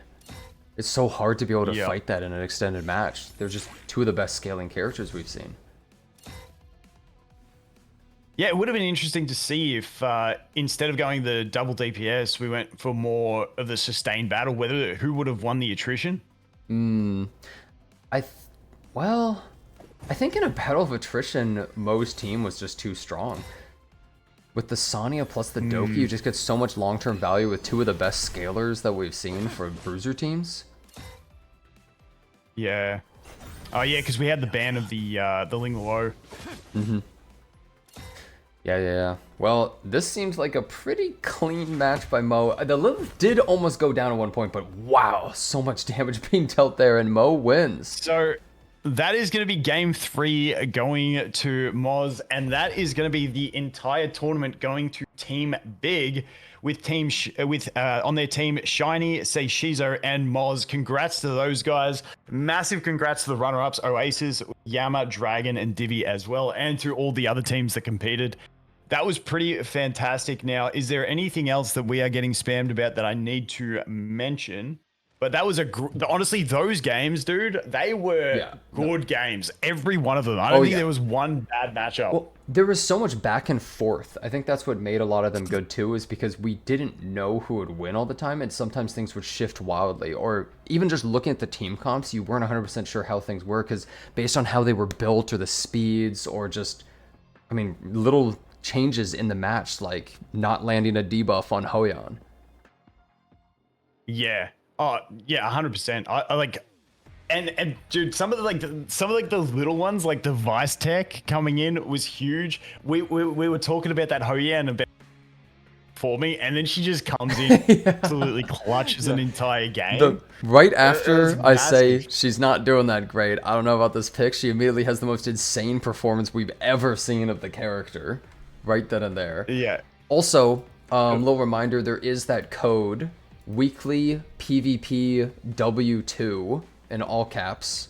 It's so hard to be able to fight that in an extended match. They're just 2 of the best scaling characters we've seen. Yeah, it would have been interesting to see if instead of going the double DPS, we went for more of the sustained battle, who would have won the attrition. Well, I think in a battle of attrition, Mo's team was just too strong. With the Sonya plus the Doki, you just get so much long-term value with 2 of the best scalers that we've seen for bruiser teams. Yeah. Oh yeah, because we had the ban of the Ling Lo. Yeah. Well, this seems like a pretty clean match by Mo. The Lilith did almost go down at one point, but wow, so much damage being dealt there, and Mo wins. So that is going to be game 3 going to Moz, and that is going to be the entire tournament going to Team Big with on their team Shiny, Seishizo, and Moz. Congrats to those guys. Massive congrats to the runner-ups, Oasis, Yama, Dragon, and Divi as well, and to all the other teams that competed. That was pretty fantastic. Now, is there anything else that we are getting spammed about that I need to mention? But that was honestly, those games, dude, they were good games. Every one of them. I don't think there was one bad matchup. Well, there was so much back and forth. I think that's what made a lot of them good too, is because we didn't know who would win all the time, and sometimes things would shift wildly. Or even just looking at the team comps, you weren't 100% sure how things were, because based on how they were built or the speeds or just, I mean, little changes in the match, like not landing a debuff on Hoyan. Yeah. Oh yeah, 100%. I like, and dude, some of the little ones, like the Vice Tech coming in was huge. We were talking about that Hoyan about for me, and then she just comes in, absolutely clutches an entire game. Right after I say she's not doing that great, I don't know about this pick. She immediately has the most insane performance we've ever seen of the character, right then and there. Yeah. Also, little reminder, there is that code, weekly PvP W2 in all caps.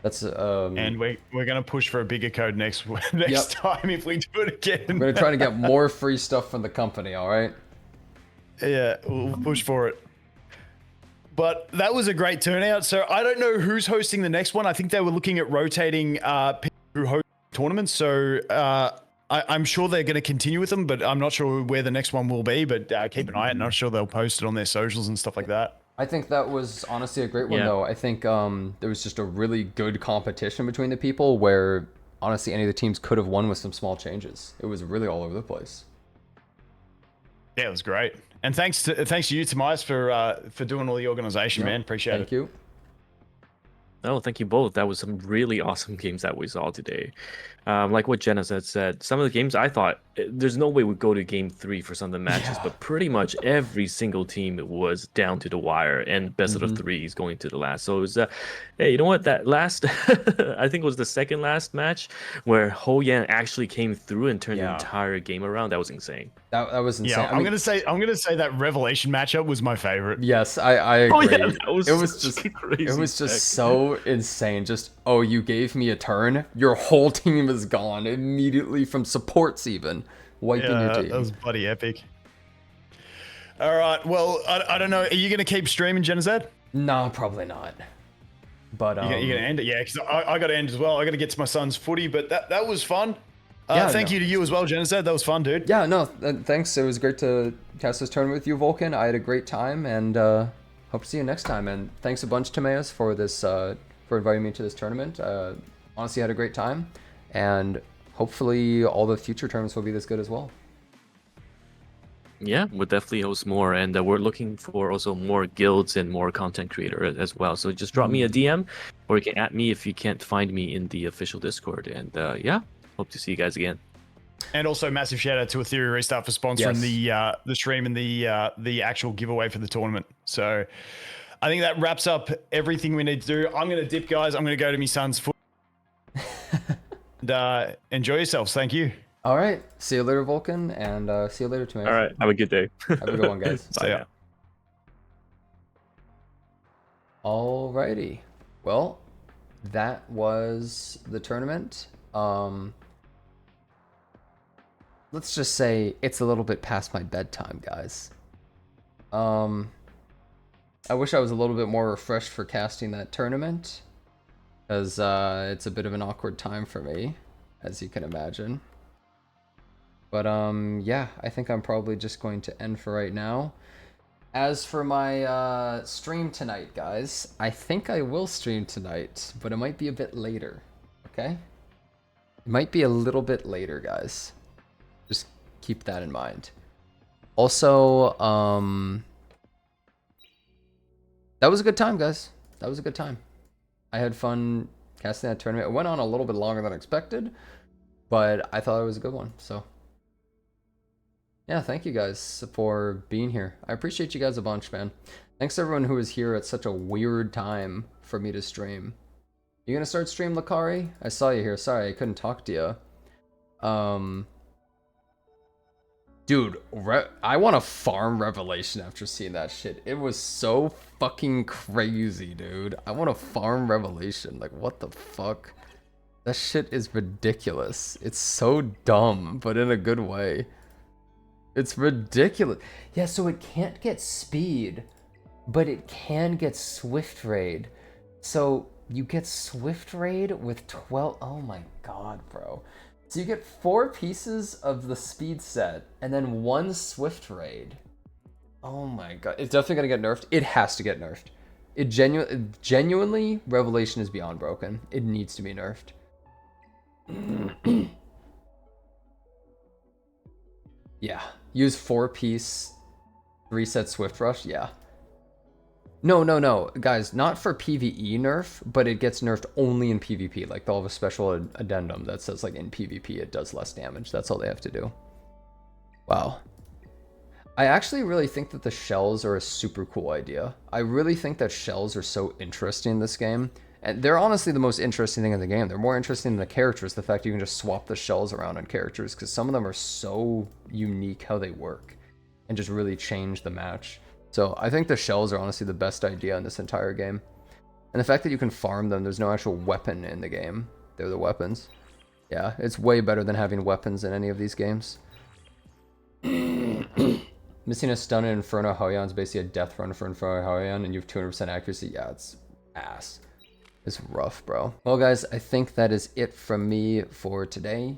That's And we're gonna push for a bigger code next Yep. time if we do it again. we're gonna try to get more free stuff from the company, all right? Yeah, we'll push for it. But that was a great turnout. So I don't know who's hosting the next one. I think they were looking at rotating people who host tournaments. So I'm sure they're going to continue with them, but I'm not sure where the next one will be. But keep an eye out. And I'm sure they'll post it on their socials and stuff like that. I think that was honestly a great one, Yeah. though. I think there was just a really good competition between the people where, honestly, any of the teams could have won with some small changes. It was really all over the place. Yeah, it was great. And thanks to you, Tobias, for doing all the organization, man. Appreciate it. Thank you. Oh, thank you both. That was some really awesome games that we saw today. Like what Jenna said, some of the games I thought there's no way we'd go to game 3 for some of the matches, but pretty much every single team was down to the wire and best of the 3s going to the last. So it was, hey, you know what? That last, I think it was the second last match where Ho Yan actually came through and turned the entire game around. That was insane. That was insane. Yeah, I'm gonna say that Revelation matchup was my favorite. Yes, I agree. Oh, yeah, that was it was such just a crazy it was just tech. so insane. Just, oh, you gave me a turn, your whole team is gone immediately from supports, even wiping your team. That was bloody epic. All right, well, I don't know. Are you gonna keep streaming, Jenazad? No, probably not. But You're gonna end it, yeah? Because I got to end as well. I got to get to my son's footy, but that was fun. Thank you to you as well, Jenazad. That was fun, dude. Yeah, no, thanks. It was great to cast this tournament with you, Vulcan. I had a great time, and hope to see you next time. And thanks a bunch, Timaeus, for this for inviting me to this tournament. Honestly, I had a great time, and hopefully all the future tournaments will be this good as well. Yeah, we'll definitely host more, and we're looking for also more guilds and more content creator as well. So just drop me a DM, or you can at me if you can't find me in the official Discord. And yeah, hope to see you guys again. And also massive shout out to Etheria Restart for sponsoring the stream and the actual giveaway for the tournament. So I think that wraps up everything we need to do. I'm gonna dip, guys. I'm gonna go to my son's foot. And enjoy yourselves. Thank you. All right, see you later, Vulcan, and see you later, Timaeus. All right, have a good day. Have a good one, guys. Bye now. Alrighty. Well, that was the tournament. Let's just say it's a little bit past my bedtime, guys. I wish I was a little bit more refreshed for casting that tournament, because it's a bit of an awkward time for me, as you can imagine. But yeah, I think I'm probably just going to end for right now. As for my stream tonight, guys, I think I will stream tonight, but it might be a bit later, okay? It might be a little bit later, guys. Just keep that in mind. Also, that was a good time, guys. That was a good time. I had fun casting that tournament. It went on a little bit longer than expected, but I thought it was a good one, so... yeah, thank you guys for being here. I appreciate you guys a bunch, man. Thanks to everyone who was here at such a weird time for me to stream. You gonna start stream, Lakari? I saw you here. Sorry, I couldn't talk to you. Dude, I want to farm Revelation after seeing that shit. It was so fucking crazy, dude. I want to farm Revelation. Like, what the fuck? That shit is ridiculous. It's so dumb, but in a good way. It's ridiculous. Yeah, so it can't get speed, but it can get Swift Raid. So you get Swift Raid with 12... oh my god, bro. So you get 4 pieces of the speed set, and then 1 Swift Raid. Oh my god. It's definitely gonna get nerfed. It has to get nerfed. It genuinely, Revelation is beyond broken. It needs to be nerfed. Yeah. Use 4-piece reset Swift Rush. Yeah. No. Guys, not for PvE nerf, but it gets nerfed only in PvP. Like, they'll have a special addendum that says, like, in PvP it does less damage. That's all they have to do. Wow. I actually really think that the shells are a super cool idea. I really think that shells are so interesting in this game. And they're honestly the most interesting thing in the game. They're more interesting than the characters, the fact you can just swap the shells around on characters, because some of them are so unique how they work and just really change the match. So I think the shells are honestly the best idea in this entire game. And the fact that you can farm them, there's no actual weapon in the game. They're the weapons. Yeah, it's way better than having weapons in any of these games. Missing a stun in Inferno Hoyan is basically a death run for Inferno Hoyan, and you have 200% accuracy. Yeah, it's ass. It's rough, bro. Well, guys, I think that is it from me for today.